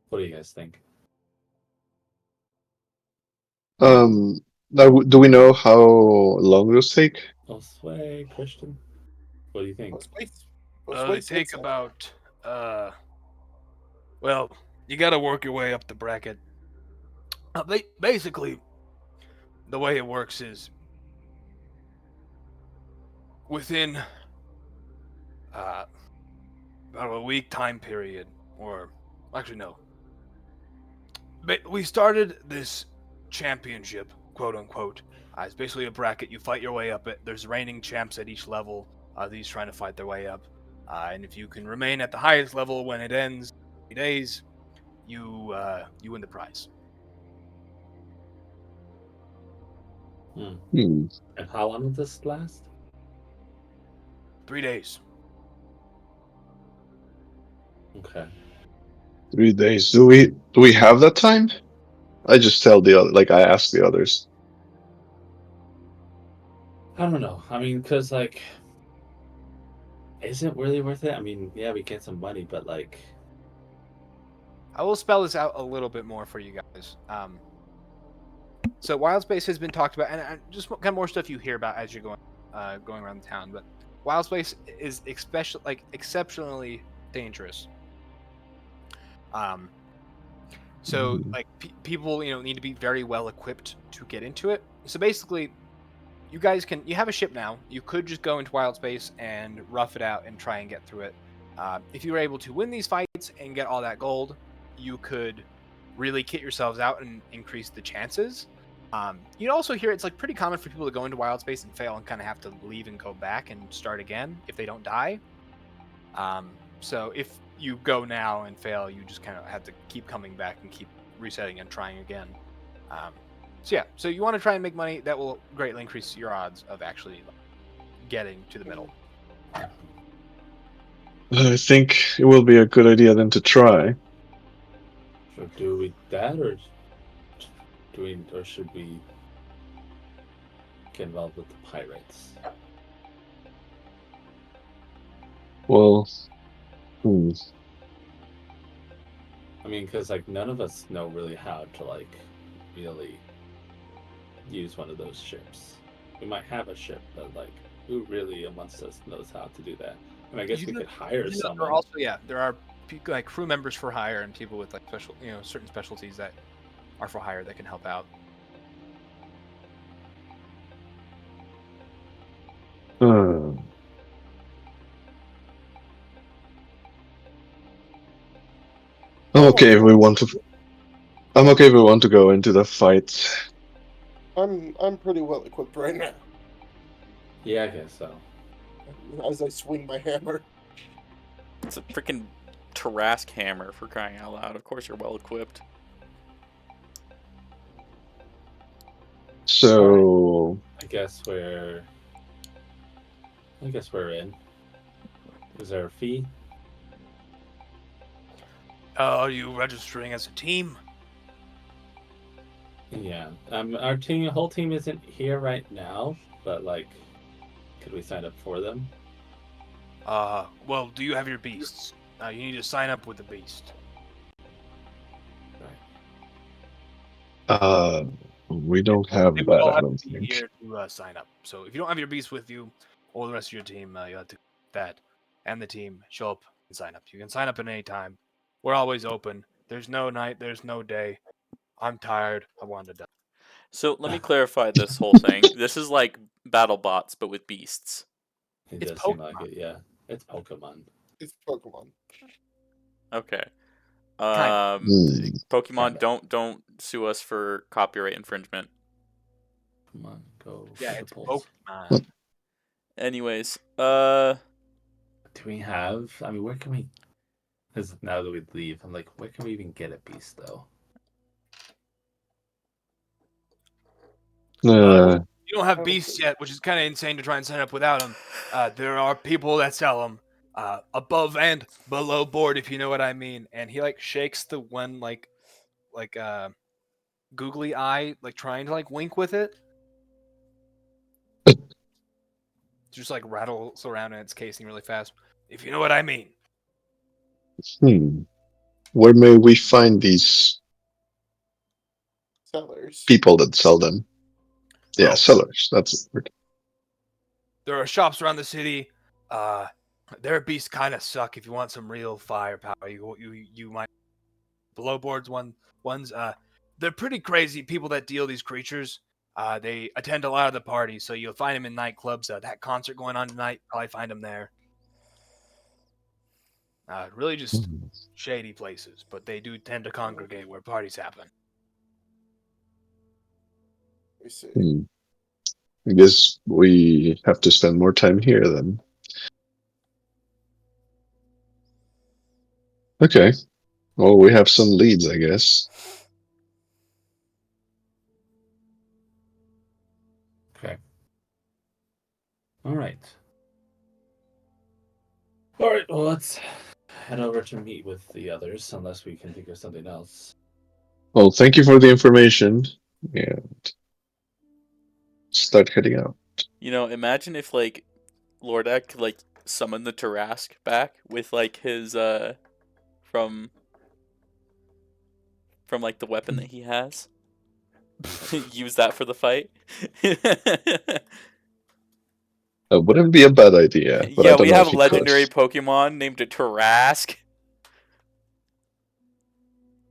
What do you guys think? Do we know how long those take? Oh, sway, Christian. What do you think? They take about well, you got to work your way up the bracket. Basically, the way it works is within about a week time period, or actually no. We started this championship, quote unquote. It's basically a bracket. You fight your way up it. There's reigning champs at each level. These trying to fight their way up, and if you can remain at the highest level when it ends, 3 days, you win the prize. And how long will this last? 3 days. Okay. 3 days. Do we have that time? I just tell the other, like I ask the others. I don't know. I mean, because like, is it really worth it? I mean, yeah, we get some money, but like, I will spell this out a little bit more for you guys. So Wildspace has been talked about, and just kind of more stuff you hear about as you're going around the town. But Wildspace is exceptionally dangerous. So like people need to be very well equipped to get into it. So basically, you have a ship now. You could just go into Wildspace and rough it out and try and get through it. If you were able to win these fights and get all that gold, you could really kit yourselves out and increase the chances. You'd also hear it's like pretty common for people to go into Wildspace and fail and kind of have to leave and go back and start again if they don't die. So if you go now and fail, you just kind of have to keep coming back and keep resetting and trying again. So you want to try and make money. That will greatly increase your odds of actually getting to the middle. I think it will be a good idea then to try. so do we that, or should we get involved with the pirates? Well, I mean, because like none of us know really how to like really use one of those ships. We might have a ship, but like, who really amongst us knows how to do that? And I guess we could hire someone. There are also, there are like crew members for hire and people with like special, certain specialties that are for hire that can help out. I'm okay if we want to. I'm okay if we want to go into the fight. I'm pretty well equipped right now. Yeah, I guess so. As I swing my hammer. It's a freaking Tarask hammer, for crying out loud. Of course you're well equipped. So I guess we're in. Is there a fee? Are you registering as a team? Yeah. Our whole team isn't here right now, but like, could we sign up for them? Well, do you have your beasts? You need to sign up with the beast. we don't have They that. will I have don't to be think. here to sign up. So if you don't have your beast with you, or the rest of your team, you have to that and the team show up and sign up. You can sign up at any time. We're always open. There's no night. There's no day. I'm tired. I want to die. So let me clarify this whole thing. This is like battle bots, but with beasts. It It's does seem Pokemon. like it. Yeah, it's Pokemon. It's Pokemon. Okay. Hmm. Pokemon, Kinda. don't sue us for copyright infringement. Come on, go. Yeah, for it's the polls. Pokemon. Anyways, Do we have? I mean, where can we? Because now that we leave, I'm like, where can we even get a beast though? You don't have beasts yet, which is kind of insane to try and sign up without them. There are people that sell them above and below board, if you know what I mean. And he like shakes the one like googly eye, like trying to like wink with it. Just like rattles around in its casing really fast, if you know what I mean. Where may we find these Sellers. people that sell them? Yeah, Well, sellers. That's the word. There are shops around the city. Their beasts kind of suck. If you want some real firepower, you might below boards ones. They're pretty crazy people that deal these creatures. They attend a lot of the parties, so you'll find them in nightclubs. That concert going on tonight, probably find them there. Really just shady places, but they do tend to congregate where parties happen. We see. I guess we have to spend more time here then. Okay. Well, we have some leads, I guess. Okay. All right. All right. Well, let's head over to meet with the others, unless we can think of something else. Well, thank you for the information, and start heading out. You know, imagine if like Lordak could like summon the Tarask back with like his from like the weapon that he has. Use that for the fight. That wouldn't be a bad idea, but I Yeah, don't we know have if a he could. legendary Pokemon named a Tarask.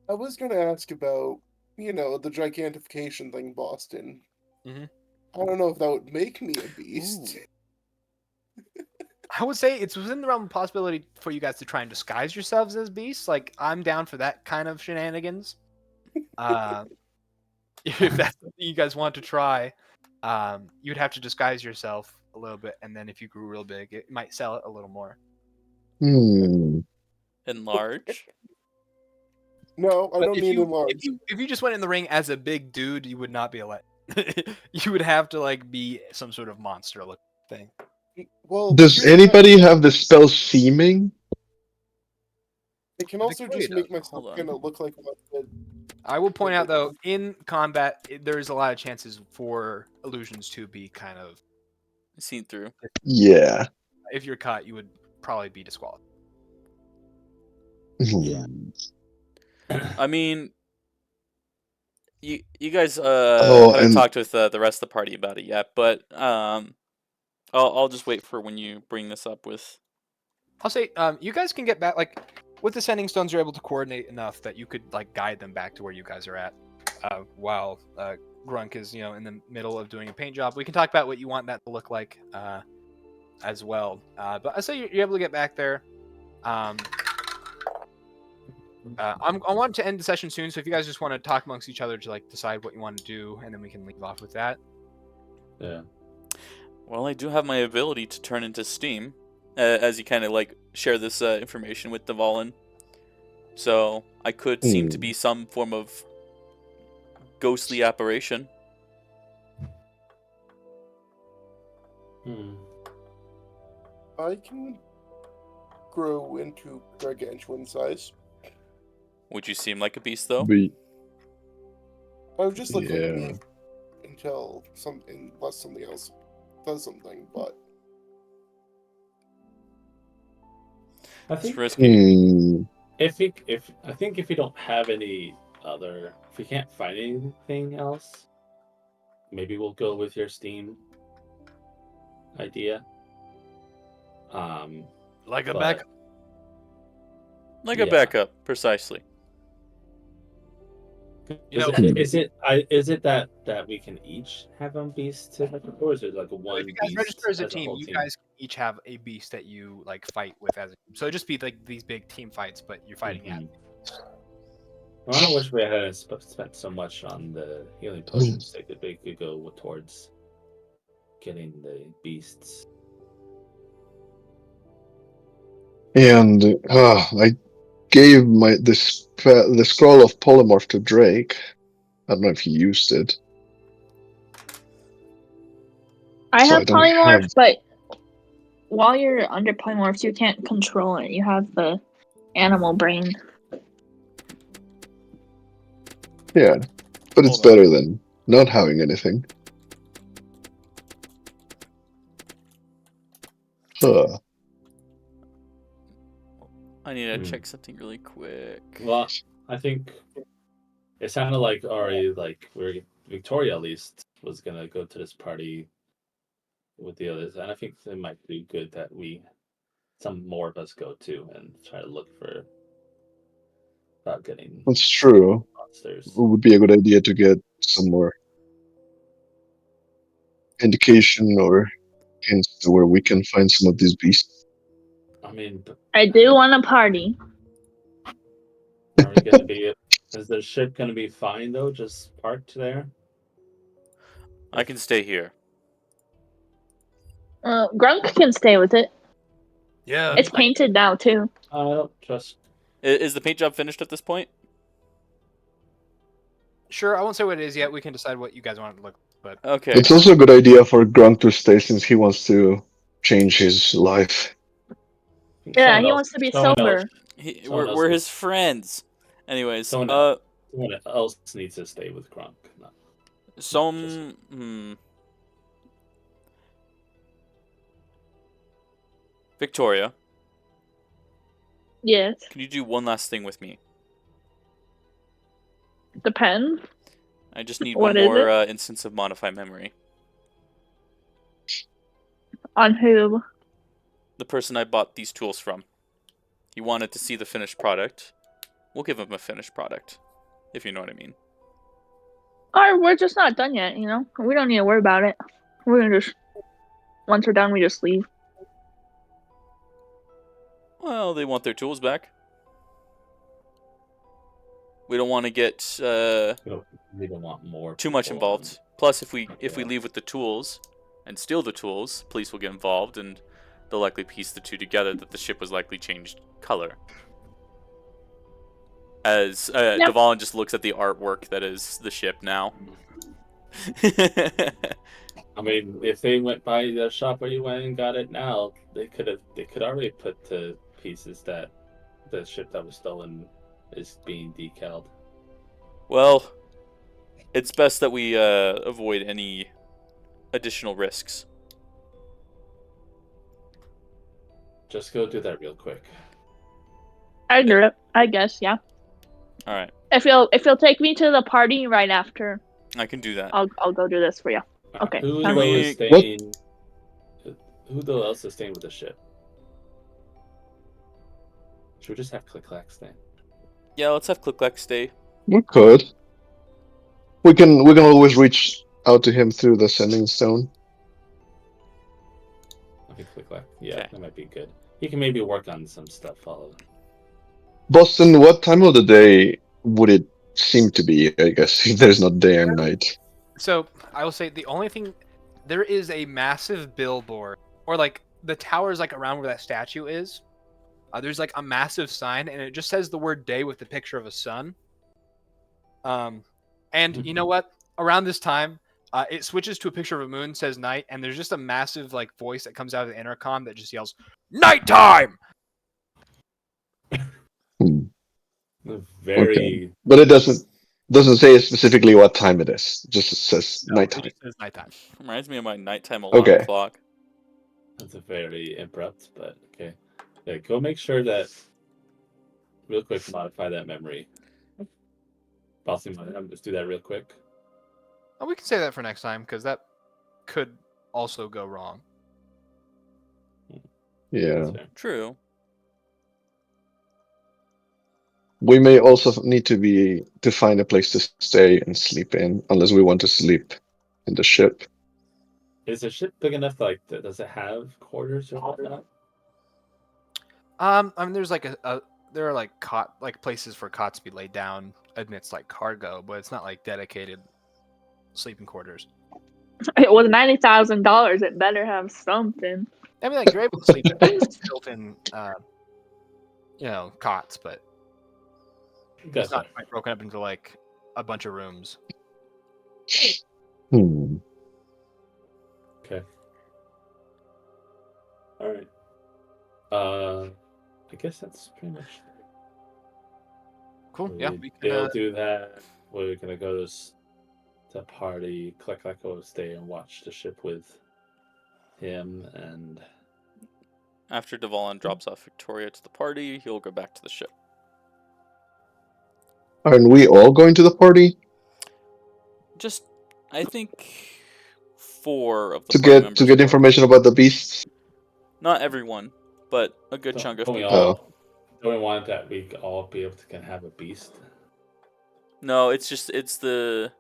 I was gonna ask about, the gigantification thing, Boston. Mhm. I don't know if that would make me a beast. I would say it's within the realm of possibility for you guys to try and disguise yourselves as beasts. Like, I'm down for that kind of shenanigans. If that's something you guys want to try, you'd have to disguise yourself a little bit, and then if you grew real big, it might sell it a little more. Enlarge. No, I But don't if mean you enlarge. if you just went in the ring as a big dude, you would not be allowed. You would have to like be some sort of monster looking thing. Well, Does here's the anybody have the spell Seeming? I can I also think just Chloe make does. myself Hold on. kind of look like what the I will point out though, in combat, there's a lot of chances for illusions to be kind of. Seen through. Yeah. If you're caught, you would probably be disqualified. Yeah. I mean, you guys Oh, haven't and talked with the rest of the party about it yet, but I'll just wait for when you bring this up with. I'll say, you guys can get back, like, with the sending stones, you're able to coordinate enough that you could, like, guide them back to where you guys are at, while Grunk is, in the middle of doing a paint job. We can talk about what you want that to look like, as well. But I say you're able to get back there. I want to end the session soon, so if you guys just want to talk amongst each other to, like, decide what you want to do, and then we can leave off with that. Yeah. Well, I do have my ability to turn into steam, as you kind of like share this information with Dvalin. So I could seem to be some form of ghostly apparition. I can grow into gargantuan size. Would you seem like a beast, though? I would just look like Yeah. me until unless something else does something, but I It's think risky. if we don't have any other, if we can't find anything else, maybe we'll go with your Steam idea. Like a But- backup. Like a Yeah. backup, precisely. Is it that we can each have a beast to have, or is it like a one If you guys beast register as a whole team, you team? guys each have a beast that you like fight with as a team. So it'd just be like these big team fights, but you're fighting at. Well, I wish we hadn't spent so much on the healing potions. They could go towards getting the beasts. And I gave the scroll of polymorph to Drake. I don't know if he used it. I So have I don't polymorph, have- but while you're under polymorphs, you can't control it. You have the animal brain. Yeah, but it's Hold on. better than not having anything. Huh. I need to check something really quick. Well, I think it sounded like already Victoria at least was gonna go to this party with the others, and I think it might be good that some more of us go too and try to look for about getting That's true. monsters. It would be a good idea to get some more indication or hints to where we can find some of these beasts. I mean, I do want a party. are we gonna be? Is the ship gonna be fine though? Just parked there? I can stay here. Grunk can stay with it. Yeah. It's painted now too. I don't trust. Is the paint job finished at this point? Sure, I won't say what it is yet. We can decide what you guys want it to look. But Okay. It's also a good idea for Grunk to stay since he wants to change his life. Yeah, he wants to be someone sober. else- He, Someone else we're can- his friends. Anyways, Someone Someone else needs to stay with Grunk. Victoria, Yes. can you do one last thing with me? Depends. I just need What one is more it? instance of modify memory. On who? The person I bought these tools from. He wanted to see the finished product. We'll give him a finished product, if you know what I mean. Or we're just not done yet, you know? We don't need to worry about it. We're gonna just, once we're done, we just leave. Well, they want their tools back. We don't want to get We don't want more. too much people involved. Plus, if we leave with the tools and steal the tools, police will get involved and they'll likely piece the two together that the ship was likely changed color. As Duvallin just looks at the artwork that is the ship now. I mean, if they went by the shop where you went and got it now, they could already put to pieces that the ship that was stolen is being decaled. Well, it's best that we avoid any additional risks. Just go do that real quick. I do it, I guess, yeah. All right, If you'll take me to the party right after, I can do that. I'll go do this for you. Okay. Who sounds though good. is staying? Who though else is staying with the ship? Should we just have Click Clack stay? Yeah, let's have Click Clack stay. We could. We can always reach out to him through the sending stone. Okay, Click Clack. Yeah, Okay. that might be good. He can maybe work on some stuff. Boston, what time of the day would it seem to be, I guess, if there's not day and night? So I will say the only thing, there is a massive billboard, or like the towers like around where that statue is. There's like a massive sign, and it just says the word day with the picture of a sun. And you know what? Around this time, it switches to a picture of a moon, says night, and there's just a massive like voice that comes out of the intercom that just yells, "Nighttime!" Very. Okay. But it doesn't say specifically what time it is. It just says No, nighttime. it just says nighttime. Reminds me of my nighttime alarm Okay. clock. That's a very abrupt, but okay. Yeah, go make sure that. Real quick, modify that memory. Bossing, just do that real quick. Oh, we can say that for next time because that could also go wrong. Yeah. That's fair. True. We may also need to find a place to stay and sleep in, unless we want to sleep in the ship. Is the ship big enough? Like, does it have quarters or whatnot? I mean, there's like there are like places for cots to be laid down amidst like cargo, but it's not like dedicated sleeping quarters. It was $90,000. It better have something. I mean, like you're able to sleep in built-in, cots, but it's not quite broken up into like a bunch of rooms. Hmm. Okay. All right. I guess that's pretty much. Cool. Yeah, we They'll can. do that. We're gonna go to the party. Click will stay and watch the ship with him, and After Duvallin drops off Victoria to the party, he'll go back to the ship. Aren't we all going to the party Just, I think, 4 of the to party get members will. information about the beasts? Not everyone, but a good chunk of Don't we people. all? Don't we want that we all be able to have a beast? No, it's the.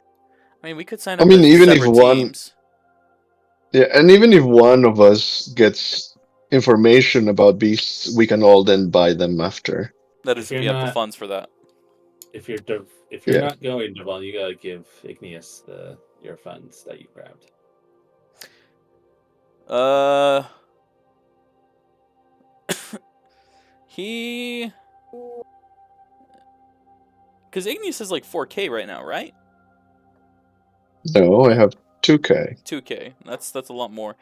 I mean, we could sign I up mean, as even if separate one- teams. Yeah, and even if one of us gets information about beasts, we can all then buy them after. That is, if we have the funds for that. If you're Yeah. not going, Devon, you gotta give Igneous your funds that you grabbed. He. Because Igneous is like 4K right now, right? No, I have 2K. 2K. That's a lot more.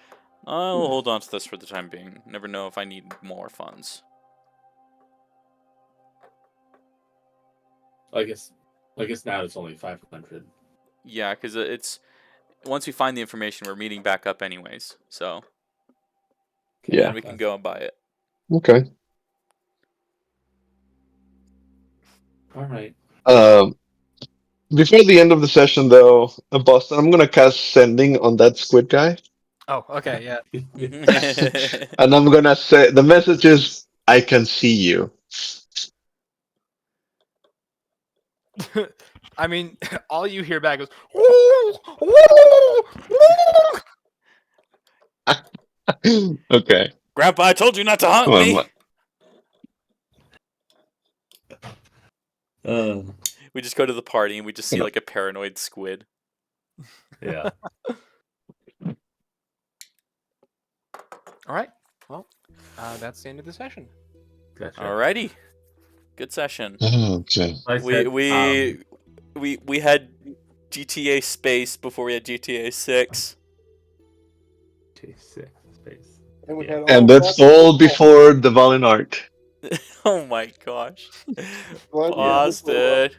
I'll hold on to this for the time being. Never know if I need more funds. I guess I guess now it's only 500. Yeah, because it's once we find the information, we're meeting back up anyways. So Yeah. then we can go and buy it. Okay. All right. Before the end of the session, though, Boston, I'm gonna cast Sending on that squid guy, Oh, okay, yeah. and I'm gonna say the message is, "I can see you." I mean, all you hear back is. Okay. Grandpa, I told you not to hunt Come on, me. what? We just go to the party and we just see Yeah. like a paranoid squid. Yeah. All right. Well, that's the end of the session. Gotcha. Alrighty, good session. Okay. Like I We said, we had GTA Space before we had GTA 6. T6 space. And we Yeah. had And all that's that all before. before the Valiant Art. Oh my gosh, Glad we Yeah. had this little- Boston.